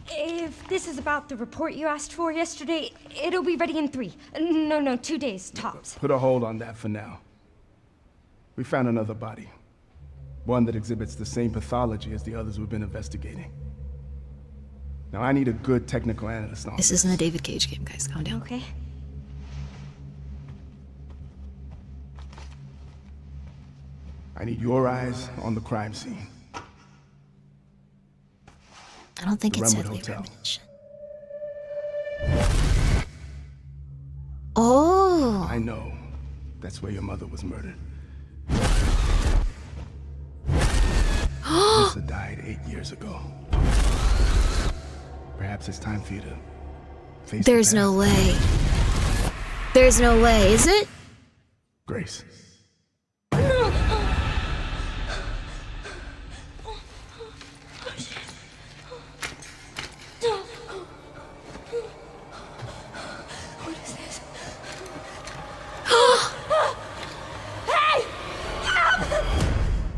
If this is about the report you asked for yesterday, it'll be ready in 3. No, 2 days, tops. Put a hold on that for now. We found another body. One that exhibits the same pathology as the others we've been investigating. Now I need a good technical analyst on this. This isn't a David Cage game, guys. Calm down. Okay. I need your eyes on the crime scene. I don't think it's Deadly Hotel. Premonition. Oh! I know. That's where your mother was murdered. Lisa died 8 years ago. Perhaps it's time for you to face There's the past. no way. There's no way, is it? Grace.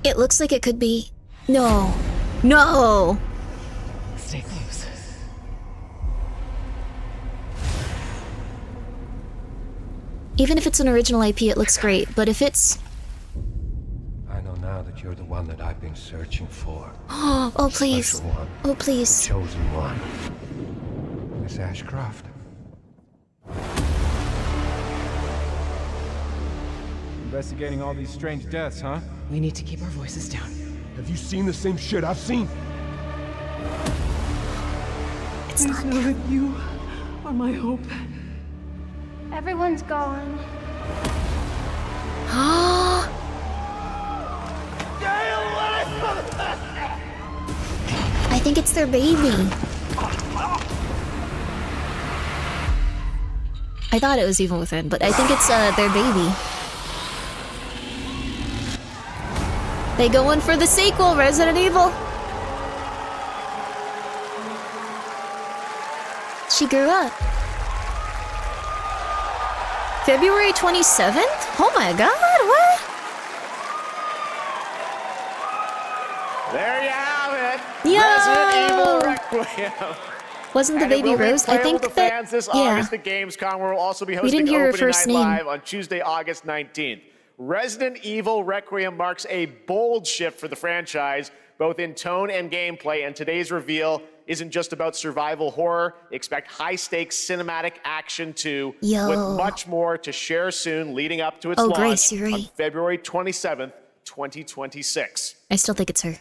It looks like it could be... No. No! Stay close. Even if it's an original IP, it looks great, but if it's... I know now that you're the one that I've been searching for. Oh, please. Special one. Oh, please. The chosen one. Miss Ashcroft. Investigating all these strange deaths, huh? We need to keep our voices down. Have you seen the same shit I've seen? It's not know that you are my hope. Everyone's gone. I think it's their baby. I thought it was Evil Within, but I think it's their baby. They going for the sequel, Resident Evil. She grew up. February 27th? Oh my god, what? There you have it. Yo! Resident Evil Requiem. Wasn't the And it baby will be Rose? I think playable to that fans this yeah. August at Gamescom. We'll also be We hosting didn't hear her Opening first Night name. Live on Tuesday, August 19th. Resident Evil Requiem marks a bold shift for the franchise, both in tone and gameplay, and today's reveal isn't just about survival horror. Expect high-stakes cinematic action too, Yo. with much more to share soon leading up to its Oh, launch Grace, you're on right. February 27th, 2026. I still think it's her.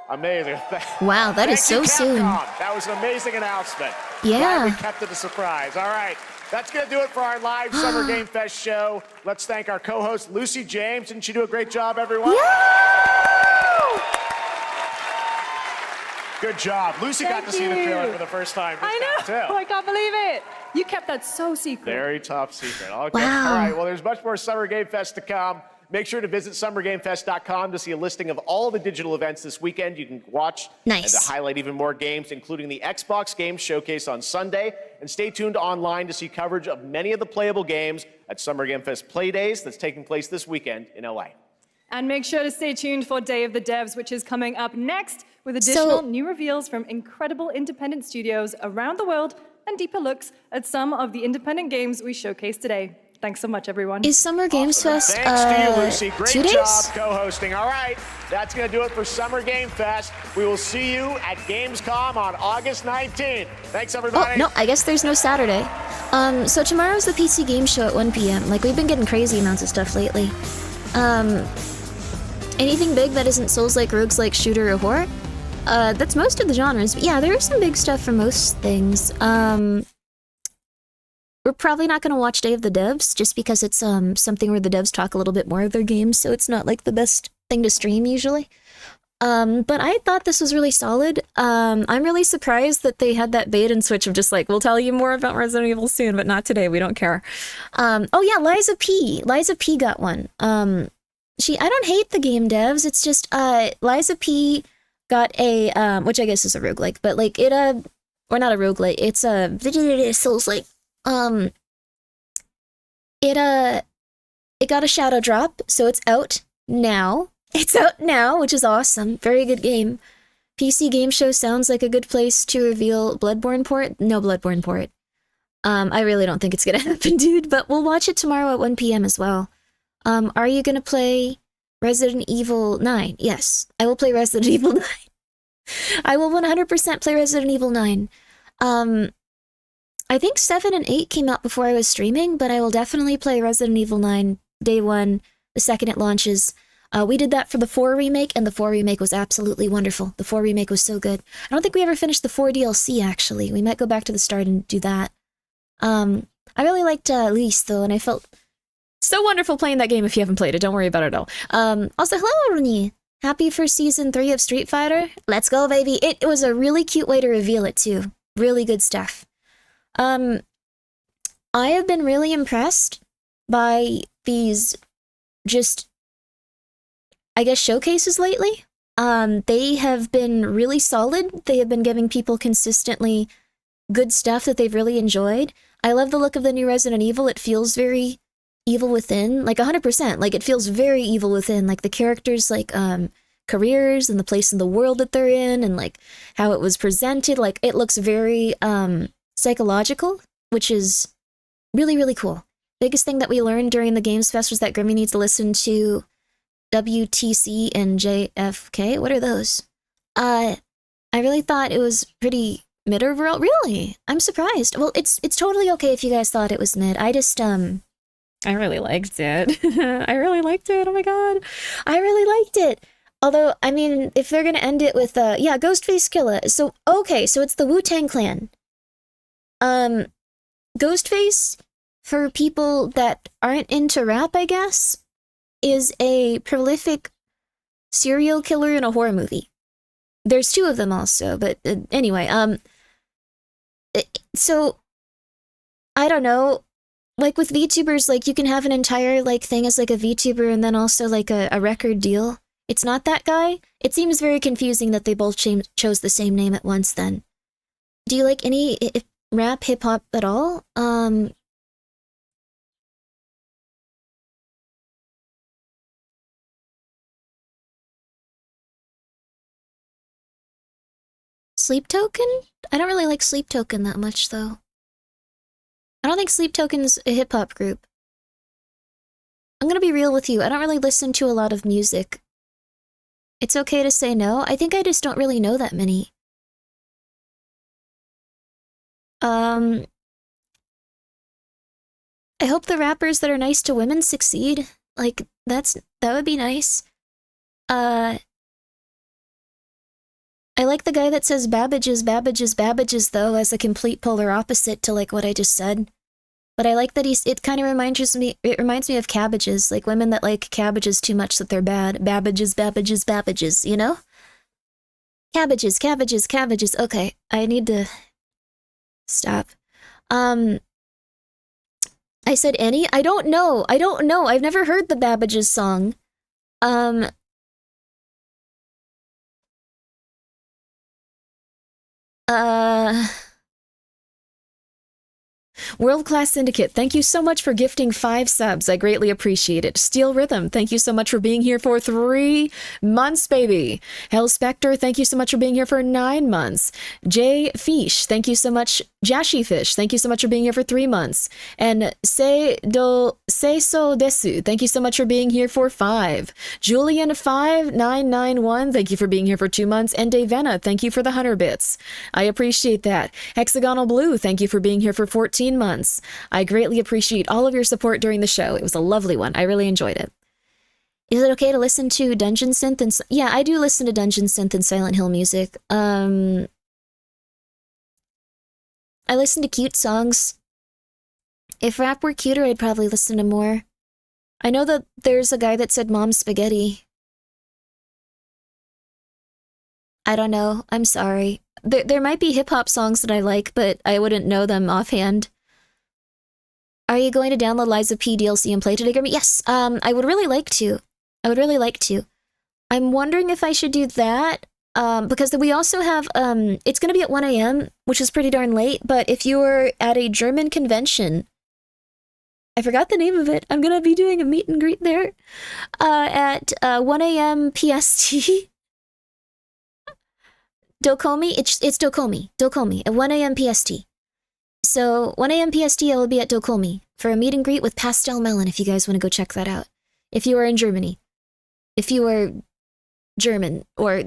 Amazing. Wow, that is Thank you, so soon. Capcom. That was an amazing announcement. Yeah. Glad we kept it a surprise. All right. That's going to do it for our live Summer Game Fest show. Let's thank our co-host, Lucy James. Didn't she do a great job, everyone? Yeah! Good job. Lucy got to see the trailer for the first time. I know. Too. I can't believe it. You kept that so secret. Very top secret. Okay. Wow. All right. Well, there's much more Summer Game Fest to come. Make sure to visit summergamefest.com to see a listing of all the digital events this weekend. You can watch and to highlight even more games, including the Xbox Games Showcase on Sunday. And stay tuned online to see coverage of many of the playable games at Summer Game Fest Play Days that's taking place this weekend in LA. And make sure to stay tuned for Day of the Devs, which is coming up next with additional new reveals from incredible independent studios around the world and deeper looks at some of the independent games we showcased today. Thanks so much, everyone. Is Summer Games Fest Thanks to you, Lucy. Great 2 days? job co-hosting. All right, that's going to do it for Summer Game Fest. We will see you at Gamescom on August 19th. Thanks, everybody. Oh, no, I guess there's no Saturday. So tomorrow's the PC Game Show at 1 p.m. Like, we've been getting crazy amounts of stuff lately. Anything big that isn't Souls-like, rogues-like, shooter, or horror? That's most of the genres. But yeah, there is some big stuff for most things. We're probably not going to watch Day of the Devs, just because it's something where the devs talk a little bit more of their games, so it's not like the best thing to stream usually. But I thought this was really solid. I'm really surprised that they had that bait and switch of just like, we'll tell you more about Resident Evil soon, but not today, we don't care. Oh yeah, Liza P. Liza P got one. I don't hate the game devs, it's just, Liza P got a, which I guess is a roguelike, but like it, or not a roguelike, it's a Souls-like. It got a shadow drop, so it's out now. It's out now, which is awesome. Very good game. PC Game Show sounds like a good place to reveal Bloodborne port. No Bloodborne port. I really don't think it's gonna happen, dude, but we'll watch it tomorrow at 1 p.m. as well. Are you gonna play Resident Evil 9? Yes, I will play Resident Evil 9. I will 100% play Resident Evil 9. I think 7 and 8 came out before I was streaming, but I will definitely play Resident Evil 9 day one, the second it launches. We did that for the 4 remake, and the 4 remake was absolutely wonderful. The 4 remake was so good. I don't think we ever finished the 4 DLC, actually. We might go back to the start and do that. I really liked Lise, though, and I felt so wonderful playing that game if you haven't played it. Don't worry about it at all. Also, hello, Rooney. Happy for Season 3 of Street Fighter. Let's go, baby. It was a really cute way to reveal it, too. Really good stuff. I have been really impressed by these just, I guess, showcases lately. They have been really solid. They have been giving people consistently good stuff that they've really enjoyed. I love the look of the new Resident Evil. It feels very Evil Within, like 100%. Like, it feels very Evil Within. Like, the characters, like, careers and the place in the world that they're in and, like, how it was presented. Like, it looks very, psychological, which is really, really cool. Biggest thing that we learned during the Games Fest was that Grimmi needs to listen to WTC and JFK. What are those? I really thought it was pretty mid overall. Really? I'm surprised. Well, it's totally okay if you guys thought it was mid. I just, I really liked it. I really liked it. Oh my god. I really liked it. Although, I mean, if they're gonna end it with, yeah, Ghostface Killer. So, okay, so it's the Wu-Tang Clan. Ghostface, for people that aren't into rap, I guess, is a prolific serial killer in a horror movie. There's 2 of them also, but anyway, so, I don't know, like with VTubers, like you can have an entire like thing as like a VTuber and then also like a record deal. It's not that guy. It seems very confusing that they both chose the same name at once then. Do you like any rap, hip-hop at all? Sleep Token? I don't really like Sleep Token that much, though. I don't think Sleep Token's a hip-hop group. I'm gonna be real with you, I don't really listen to a lot of music. It's okay to say no. I think I just don't really know that many. I hope the rappers that are nice to women succeed. Like, that would be nice. I like the guy that says Babbage's, Babbage's, Babbage's, though, as a complete polar opposite to, like, what I just said. But I like that it kind of reminds me of cabbages, like women that like cabbages too much that they're bad. Babbage's, Babbage's, Babbage's, you know? Cabbages, cabbages, cabbages. Okay, I need to stop. I said any? I don't know. I've never heard the Babbage's song. World Class Syndicate, thank you so much for gifting 5 subs. I greatly appreciate it. Steel Rhythm, thank you so much for being here for 3 months, baby. Hell Spectre, thank you so much for being here for 9 months. Jay Fish, thank you so much. Jashi Fish, thank you so much for being here for 3 months. And Seiso Desu, thank you so much for being here for 5. Julian5991, thank you for being here for 2 months. And Davena, thank you for the 100 bits. I appreciate that. Hexagonal Blue, thank you for being here for 14 months. I greatly appreciate all of your support during the show. It was a lovely one. I really enjoyed it. Is it okay to listen to Dungeon Synth and yeah, I do listen to Dungeon Synth and Silent Hill music. I listen to cute songs. If rap were cuter, I'd probably listen to more. I know that there's a guy that said Mom Spaghetti. I don't know. I'm sorry. There might be hip-hop songs that I like, but I wouldn't know them offhand. Are you going to download Lies of P DLC and play today, Grimmi? Yes, I would really like to. I'm wondering if I should do that, because we also have, it's going to be at 1 a.m., which is pretty darn late, but if you were at a German convention, I forgot the name of it, I'm going to be doing a meet and greet there, at 1 a.m. PST. Dokomi? It's Dokomi, at 1 a.m. PST. So, 1 a.m. PST, I will be at Dokomi for a meet and greet with Pastel Melon if you guys want to go check that out. If you are in Germany. If you are German, or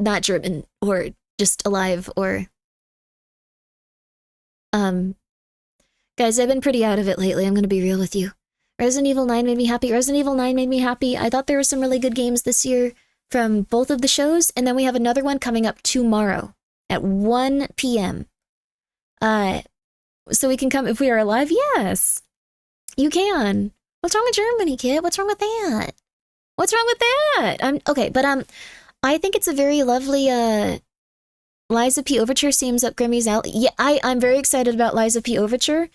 not German, or just alive, or... Guys, I've been pretty out of it lately, I'm gonna be real with you. Resident Evil 9 made me happy. I thought there were some really good games this year from both of the shows, and then we have another one coming up tomorrow at 1 p.m. So we can come if we are alive? Yes! You can! What's wrong with Germany, kid? What's wrong with that? Okay, but I think it's a very lovely, Liza P. Overture seems up Grimmy's alley. Yeah, I'm very excited about Liza P. Overture.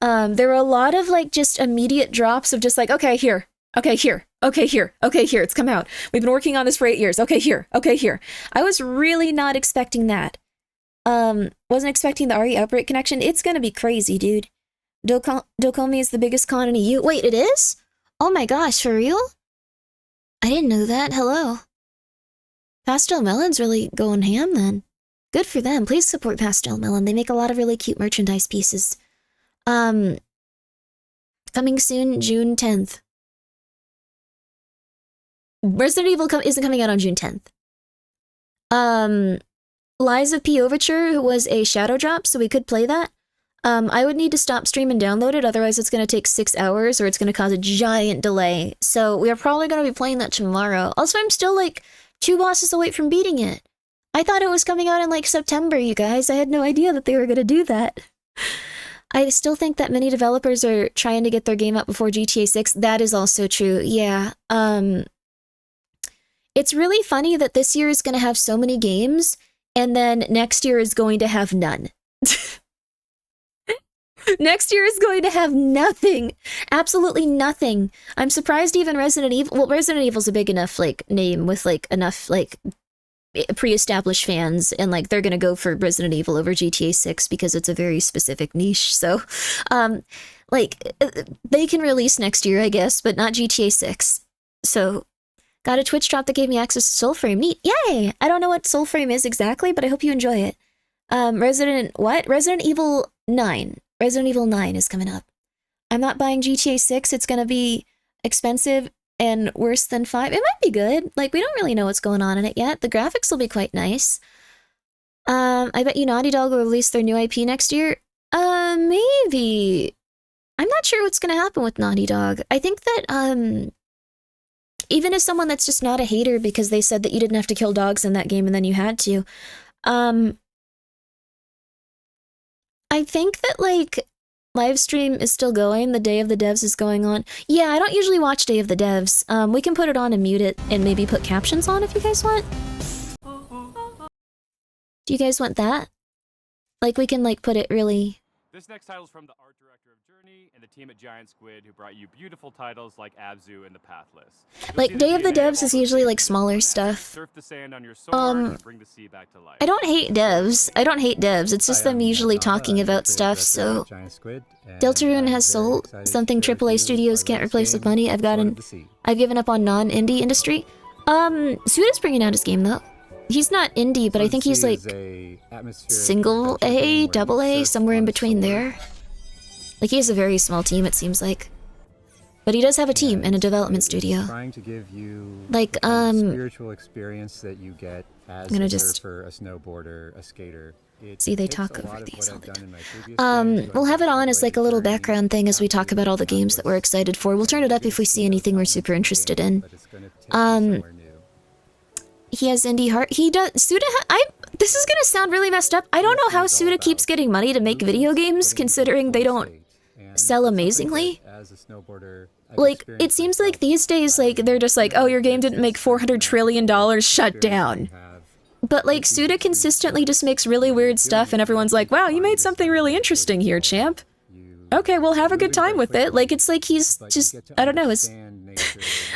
There were a lot of, like, just immediate drops of just like, okay, here, it's come out. We've been working on this for 8 years. Okay, here. I was really not expecting that. Wasn't expecting the RE Outbreak connection. It's gonna be crazy, dude. Dokomi is the biggest con in EU. Wait, it is? Oh my gosh, for real? I didn't know that. Hello. Pastel Melon's really going ham then. Good for them. Please support Pastel Melon. They make a lot of really cute merchandise pieces. Coming soon, June 10th. Resident Evil isn't coming out on June 10th. Liza P. Overture was a shadow drop, so we could play that. I would need to stop stream and download it, otherwise it's going to take 6 hours, or it's going to cause a giant delay. So we are probably going to be playing that tomorrow. Also, I'm still, like, 2 bosses away from beating it. I thought it was coming out in, like, September, you guys. I had no idea that they were going to do that. I still think that many developers are trying to get their game out before GTA 6. That is also true, yeah. It's really funny that this year is going to have so many games, and then next year is going to have none. Next year is going to have nothing. Absolutely nothing. I'm surprised even Resident Evil... Well, Resident Evil's a big enough, like, name with, like, enough, like, pre-established fans, and, like, they're gonna go for Resident Evil over GTA 6 because it's a very specific niche, so, like, they can release next year, I guess, but not GTA 6. So, got a Twitch drop that gave me access to Soulframe. Neat. Yay! I don't know what Soulframe is exactly, but I hope you enjoy it. Resident Evil 9. Resident Evil 9 is coming up. I'm not buying GTA 6. It's gonna be expensive and worse than 5. It might be good. Like, we don't really know what's going on in it yet. The graphics will be quite nice. I bet you Naughty Dog will release their new IP next year. Maybe. I'm not sure what's gonna happen with Naughty Dog. I think that, even as someone that's just not a hater because they said that you didn't have to kill dogs in that game and then you had to, I think that, like, live stream is still going. The Day of the Devs is going on. Yeah, I don't usually watch Day of the Devs. We can put it on and mute it and maybe put captions on if you guys want. Do you guys want that? Like, we can, like, put it really... This next title is from the art director of Journey and the team at Giant Squid, who brought you beautiful titles like Abzu and The Pathless. Like, Day of the Devs is usually, like, smaller stuff. Surf the sand on your sword and bring the sea back to life. I don't hate devs. I don't hate devs. It's just them usually talking about stuff, so... Deltarune has soul, something AAA studios can't replace with money. I've given up on non-indie industry. Suda's bringing out his game, though. He's not indie, but I think he's, like, single A, double A, somewhere in between there. Like, he has a very small team, it seems like. But he does have a team and a development studio. Trying to give you like, spiritual experience that you get as I'm gonna a just surfer, a snowboarder, a skater. See, they talk over these all the time. We'll have it on as, like, a little background thing as we talk about all the games that we're excited for. We'll turn it up if we see anything we're super interested in. He has indie heart. He does. Suda. This is gonna sound really messed up. I don't know how Suda keeps getting money to make video games, considering they don't sell amazingly. Like, it seems like these days, like, they're just like, oh, your game didn't make $400 trillion, shut down. But, like, Suda consistently just makes really weird stuff, and everyone's like, wow, you made something really interesting here, champ. Okay, well, have a good time with it. Like, it's like he's just, I don't know,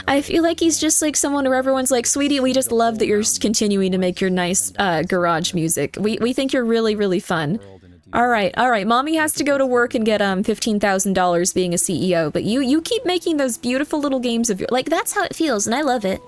I feel like he's just like someone where everyone's like, sweetie, we just love that you're continuing to make your nice garage music. We think you're really, really fun. All right, mommy has to go to work and get $15,000 being a CEO, but you keep making those beautiful little games of your, like, that's how it feels, and I love it.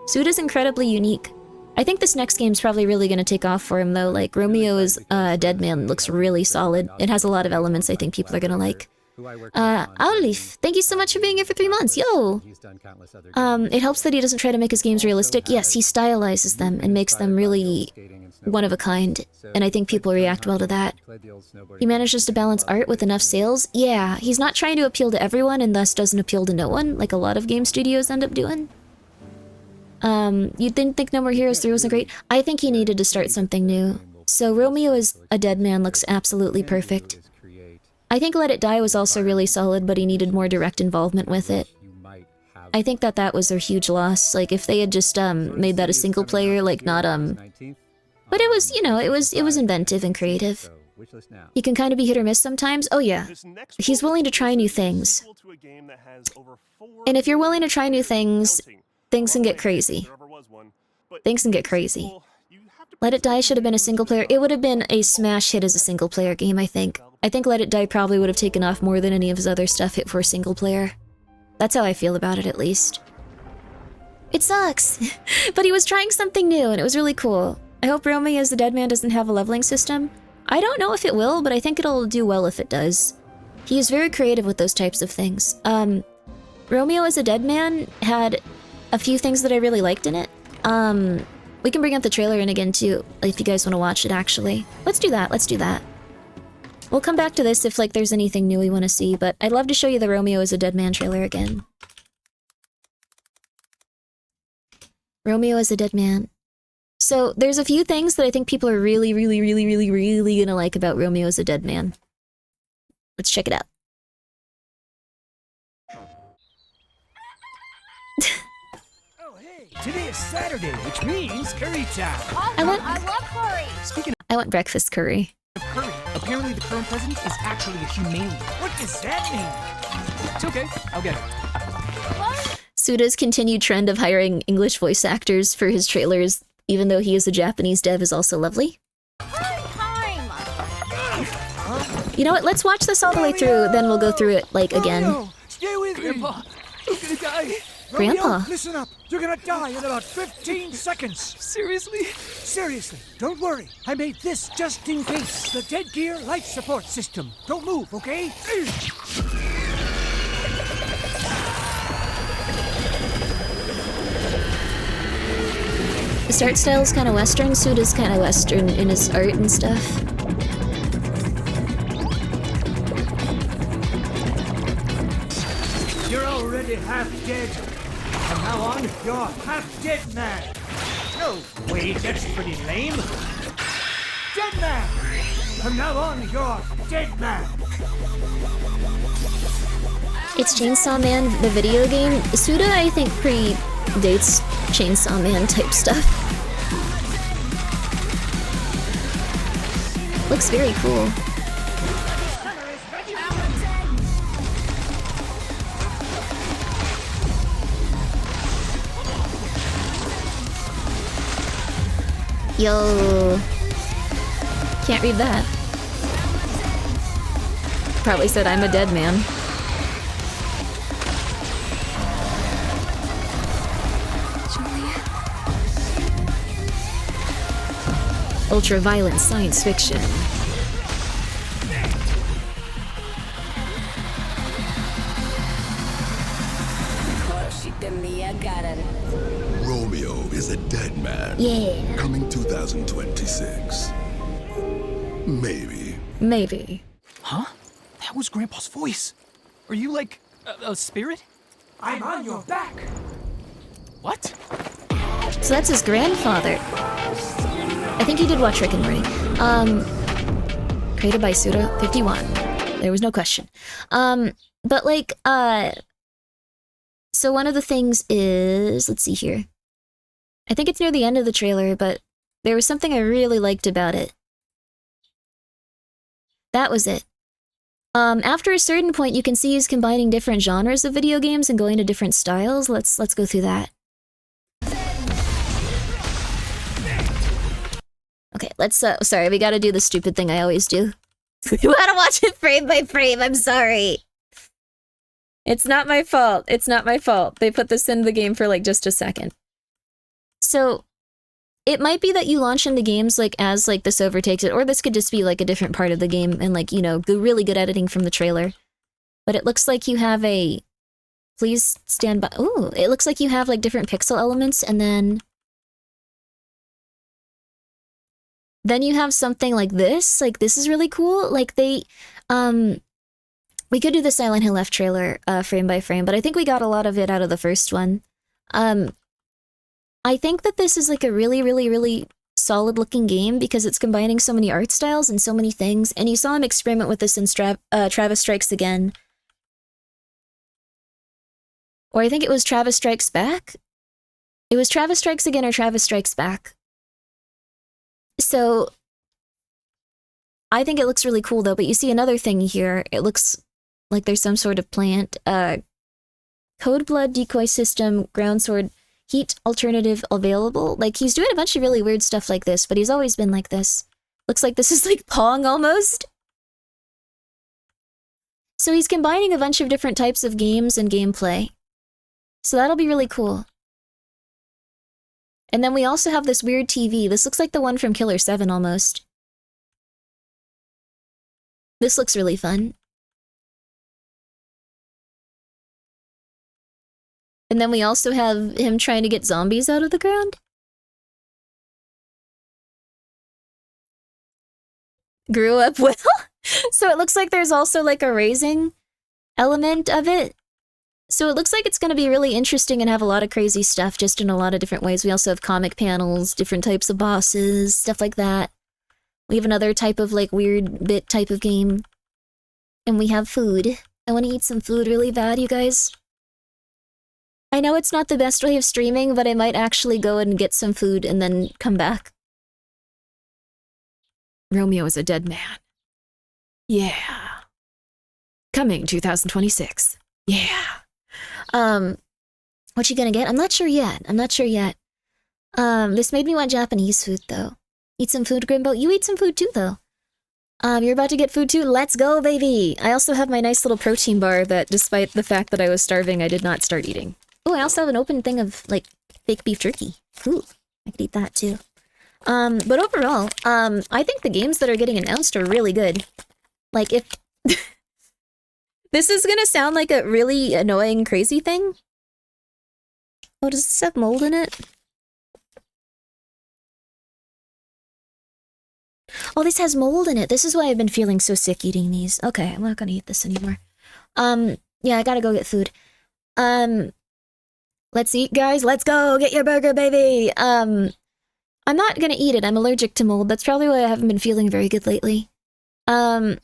Suda's incredibly unique. I think this next game's probably really gonna take off for him though. Like, Romeo is Dead Man looks really solid. It has a lot of elements I think people are gonna like. Olive, thank you so much for being here for 3 months, yo! It helps that he doesn't try to make his games realistic. Yes, he stylizes them and makes them really one of a kind, and I think people react well to that. He manages to balance art with enough sales. Yeah, he's not trying to appeal to everyone and thus doesn't appeal to no one, like a lot of game studios end up doing. You didn't think No More Heroes 3 wasn't great? I think he needed to start something new. So Romeo as a Dead Man looks absolutely perfect. I think Let It Die was also really solid, but he needed more direct involvement with it. I think that was a huge loss. Like, if they had just made that a single player, like, not but it was, you know, it was inventive and creative. He can kind of be hit or miss sometimes. Oh yeah, he's willing to try new things. And if you're willing to try new things, things can get crazy. Things can get crazy. Let It Die should have been a single player. It would have been a smash hit as a single player game, I think. I think Let It Die probably would have taken off more than any of his other stuff hit for a single player. That's how I feel about it, at least. It sucks, but he was trying something new and it was really cool. I hope Romeo as the Dead Man doesn't have a leveling system. I don't know if it will, but I think it'll do well if it does. He is very creative with those types of things. Romeo as a Dead Man had a few things that I really liked in it. We can bring up the trailer in again too, if you guys want to watch it actually. Let's do that, let's do that. We'll come back to this if, like, there's anything new we want to see, but I'd love to show you the Romeo as a Dead Man trailer again. Romeo as a Dead Man. So, there's a few things that I think people are really gonna like about Romeo as a Dead Man. Let's check it out. Today is Saturday, which means curry time. I love curry. Speaking I want breakfast curry. of curry, apparently the current president is actually a humane. What does that mean? It's okay, I'll get it. Suda's continued trend of hiring English voice actors for his trailers, even though he is a Japanese dev, is also lovely. You know what? Let's watch this all the way through, then we'll go through it, like, again. No, stay with Grandpa. You're gonna die. Grandpa. Romeo, listen up. You're gonna die in about 15 seconds. Seriously? Seriously. Don't worry. I made this just in case. The Dead Gear life support system. Don't move, okay? His art style is kind of Western, Suda's kind of Western in his art and stuff. You're already half dead. And now on, you're half-dead man. No, wait, that's pretty lame. Dead man! From now on, you're dead man. It's Chainsaw Man, the video game. Suda, I think, predates Chainsaw Man type stuff. Looks very cool. Yo. Can't read that. Probably said I'm a dead man. Ultra-violent science fiction. Romeo is a dead man. Yeah. Coming 2026. Maybe. Maybe. Huh? That was Grandpa's voice. Are you like a spirit? I'm on your back. What? So that's his grandfather. I think he did watch Rick and Morty. Created by Suda 51. There was no question. But like, so one of the things is, let's see here. I think it's near the end of the trailer, but there was something I really liked about it. That was it. After a certain point, you can see he's combining different genres of video games and going to different styles. Let's go through that. Okay, let's, sorry, we gotta do the stupid thing I always do. We gotta watch it frame by frame, I'm sorry. It's not my fault, it's not my fault. They put this in the game for like just a second. So, it might be that you launch into games like as like this overtakes it, or this could just be like a different part of the game and like, you know, really good editing from the trailer. But it looks like you have a, please stand by, ooh, it looks like you have like different pixel elements and then you have something like this is really cool. Like they, we could do the Silent Hill F trailer frame by frame, but I think we got a lot of it out of the first one. I think that this is like a really, really, really solid looking game because it's combining so many art styles and so many things. And you saw him experiment with this in Travis Strikes Again. Or I think it was Travis Strikes Back. It was Travis Strikes Again or Travis Strikes Back. So, I think it looks really cool though, but you see another thing here. It looks like there's some sort of plant. Code Blood Decoy System, Ground Sword, Heat Alternative Available. Like, he's doing a bunch of really weird stuff like this, but he's always been like this. Looks like this is like Pong almost. So he's combining a bunch of different types of games and gameplay. So that'll be really cool. And then we also have this weird TV. This looks like the one from Killer 7 almost. This looks really fun. And then we also have him trying to get zombies out of the ground. Grew up well. So it looks like there's also like a raising element of it. So it looks like it's going to be really interesting and have a lot of crazy stuff just in a lot of different ways. We also have comic panels, different types of bosses, stuff like that. We have another type of like weird bit type of game. And we have food. I want to eat some food really bad, you guys. I know it's not the best way of streaming, but I might actually go and get some food and then come back. Romeo is a dead man. Yeah. Coming 2026. Yeah. What you gonna get? I'm not sure yet. This made me want Japanese food, though. Eat some food, Grimbo? You eat some food, too, though. You're about to get food, too? Let's go, baby! I also have my nice little protein bar that, despite the fact that I was starving, I did not start eating. Oh, I also have an open thing of, like, fake beef jerky. Ooh, I could eat that, too. But overall, I think the games that are getting announced are really good. Like, if... This is gonna sound like a really annoying, crazy thing. Oh, does this have mold in it? Oh, this has mold in it. This is why I've been feeling so sick eating these. Okay, I'm not gonna eat this anymore. Yeah, I gotta go get food. Let's eat, guys. Let's go. Get your burger, baby. I'm not gonna eat it. I'm allergic to mold. That's probably why I haven't been feeling very good lately. Grimmi,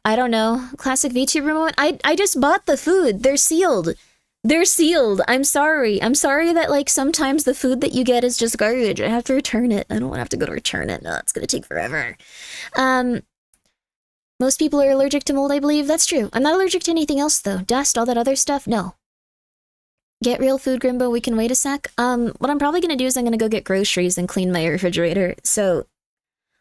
I don't know. Classic VTuber moment. I just bought the food. They're sealed. They're sealed. I'm sorry. I'm sorry that, like, sometimes the food that you get is just garbage. I have to return it. I don't want to have to go to return it. No, it's gonna take forever. Most people are allergic to mold, I believe. That's true. I'm not allergic to anything else, though. Dust, all that other stuff, no. Get real food, Grimbo. We can wait a sec. What I'm probably gonna do is I'm gonna go get groceries and clean my refrigerator. So,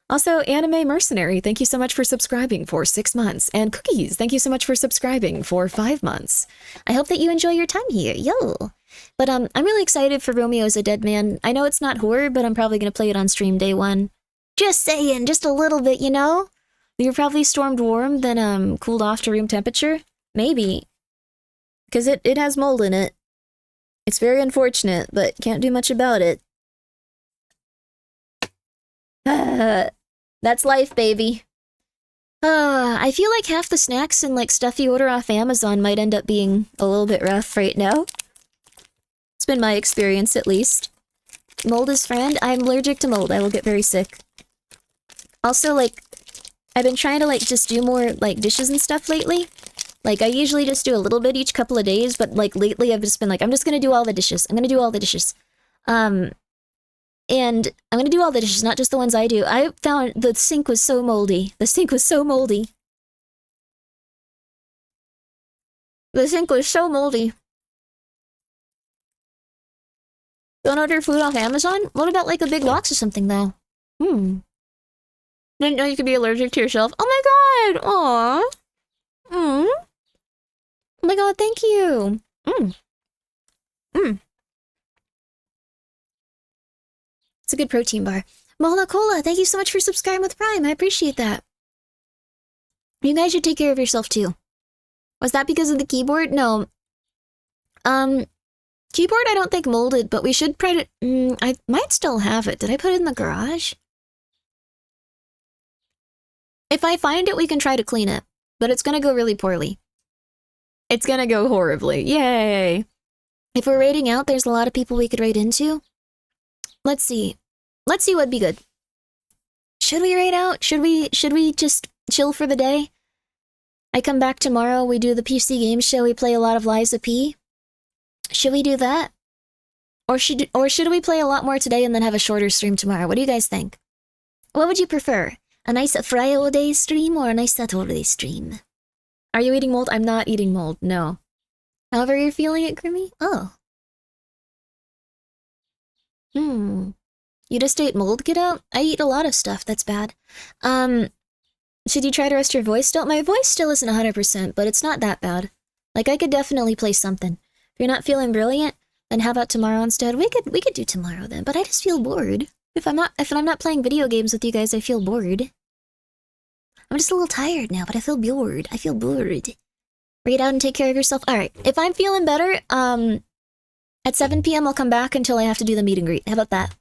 also, Anime Mercenary, thank you so much for subscribing for 6 months. And Cookies, thank you so much for subscribing for 5 months. I hope that you enjoy your time here. Yo! But I'm really excited for Romeo's a Dead Man. I know it's not horror, but I'm probably gonna play it on stream day 1. Just saying, just a little bit, you know? You're probably stormed warm, then cooled off to room temperature? Maybe. Because it has mold in it. It's very unfortunate, but can't do much about it. That's life, baby. I feel like half the snacks and like stuff you order off Amazon might end up being a little bit rough right now. It's been my experience, at least. Mold is friend. I'm allergic to mold. I will get very sick. Also, like, I've been trying to, like, just do more, like, dishes and stuff lately. Like, I usually just do a little bit each couple of days, but, like, lately I've just been like, I'm just gonna do all the dishes. I'm gonna do all the dishes. And I'm gonna do all the dishes, not just the ones I do. I found the sink was so moldy. The sink was so moldy. The sink was so moldy. Don't order food off Amazon? What about, like, a big box or something, though? Didn't know you could be allergic to yourself. Oh my god! Aww. Oh my god, thank you. It's a good protein bar. Mola Cola, thank you so much for subscribing with Prime. I appreciate that. You guys should take care of yourself too. Was that because of the keyboard? No. Keyboard I don't think molded, but we should try to... I might still have it. Did I put it in the garage? If I find it, we can try to clean it. But it's gonna go really poorly. It's gonna go horribly. Yay! If we're raiding out, there's a lot of people we could raid into. Let's see. Let's see what'd be good. Should we raid out? Should we just chill for the day? I come back tomorrow, we do the PC game show, we play a lot of Liza P. Should we do that? Or should we play a lot more today and then have a shorter stream tomorrow? What do you guys think? What would you prefer? A nice Friday stream or a nice Saturday stream? Are you eating mold? I'm not eating mold, no. However you're feeling it, Grimmi? Oh. You just ate mold, kiddo? I eat a lot of stuff, that's bad. Should you try to rest your voice still? My voice still isn't 100%, but it's not that bad. Like, I could definitely play something. If you're not feeling brilliant, then how about tomorrow instead? We could do tomorrow then, but I just feel bored. If I'm not playing video games with you guys, I feel bored. I'm just a little tired now, but I feel bored. I feel bored. Read out and take care of yourself. Alright, if I'm feeling better, at 7 p.m. I'll come back until I have to do the meet and greet. How about that?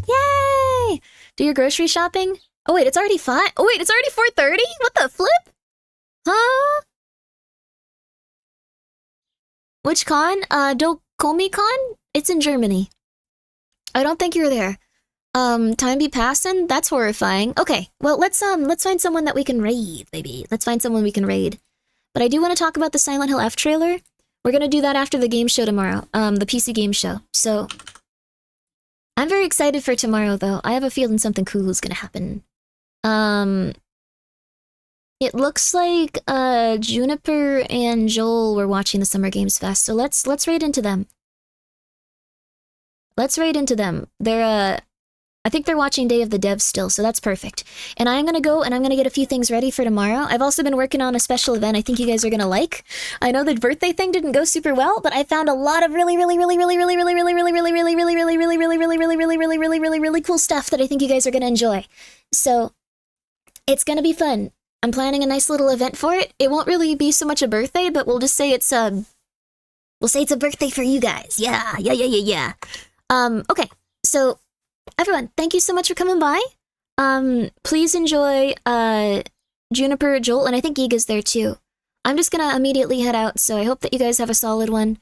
Yay! Do your grocery shopping? Oh wait, it's already 5? Oh wait, it's already 4:30? What the flip? Huh? Which con? Dokomi Con? It's in Germany. I don't think you're there. Time be passing? That's horrifying. Okay, well, let's find someone that we can raid, baby. Let's find someone we can raid. But I do want to talk about the Silent Hill F trailer. We're gonna do that after the game show tomorrow. The PC game show. So, I'm very excited for tomorrow, though. I have a feeling something cool is gonna happen. It looks like, Juniper and Joel were watching the Summer Games Fest, so let's raid into them. Let's raid into them. I think they're watching Day of the Devs still, so that's perfect. And I'm gonna go and I'm gonna get a few things ready for tomorrow. I've also been working on a special event I think you guys are gonna like. I know the birthday thing didn't go super well, but I found a lot of really cool stuff that I think you guys are gonna enjoy. So, it's gonna be fun. I'm planning a nice little event for it. It won't really be so much a birthday, but we'll just say it's a birthday for you guys. Yeah. Okay, so everyone, thank you so much for coming by. Please enjoy Juniper, Joel, and I think Giga's there too. I'm just gonna immediately head out, so I hope that you guys have a solid one.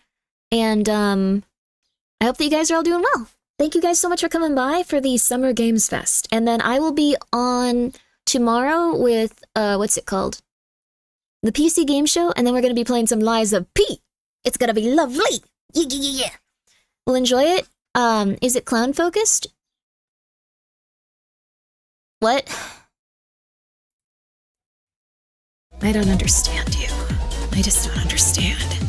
And, I hope that you guys are all doing well. Thank you guys so much for coming by for the Summer Games Fest. And then I will be on tomorrow with, what's it called? The PC Game Show, and then we're gonna be playing some Lies of P. It's gonna be lovely! Yeah. We'll enjoy it. Is it clown-focused? What? I don't understand you. I just don't understand.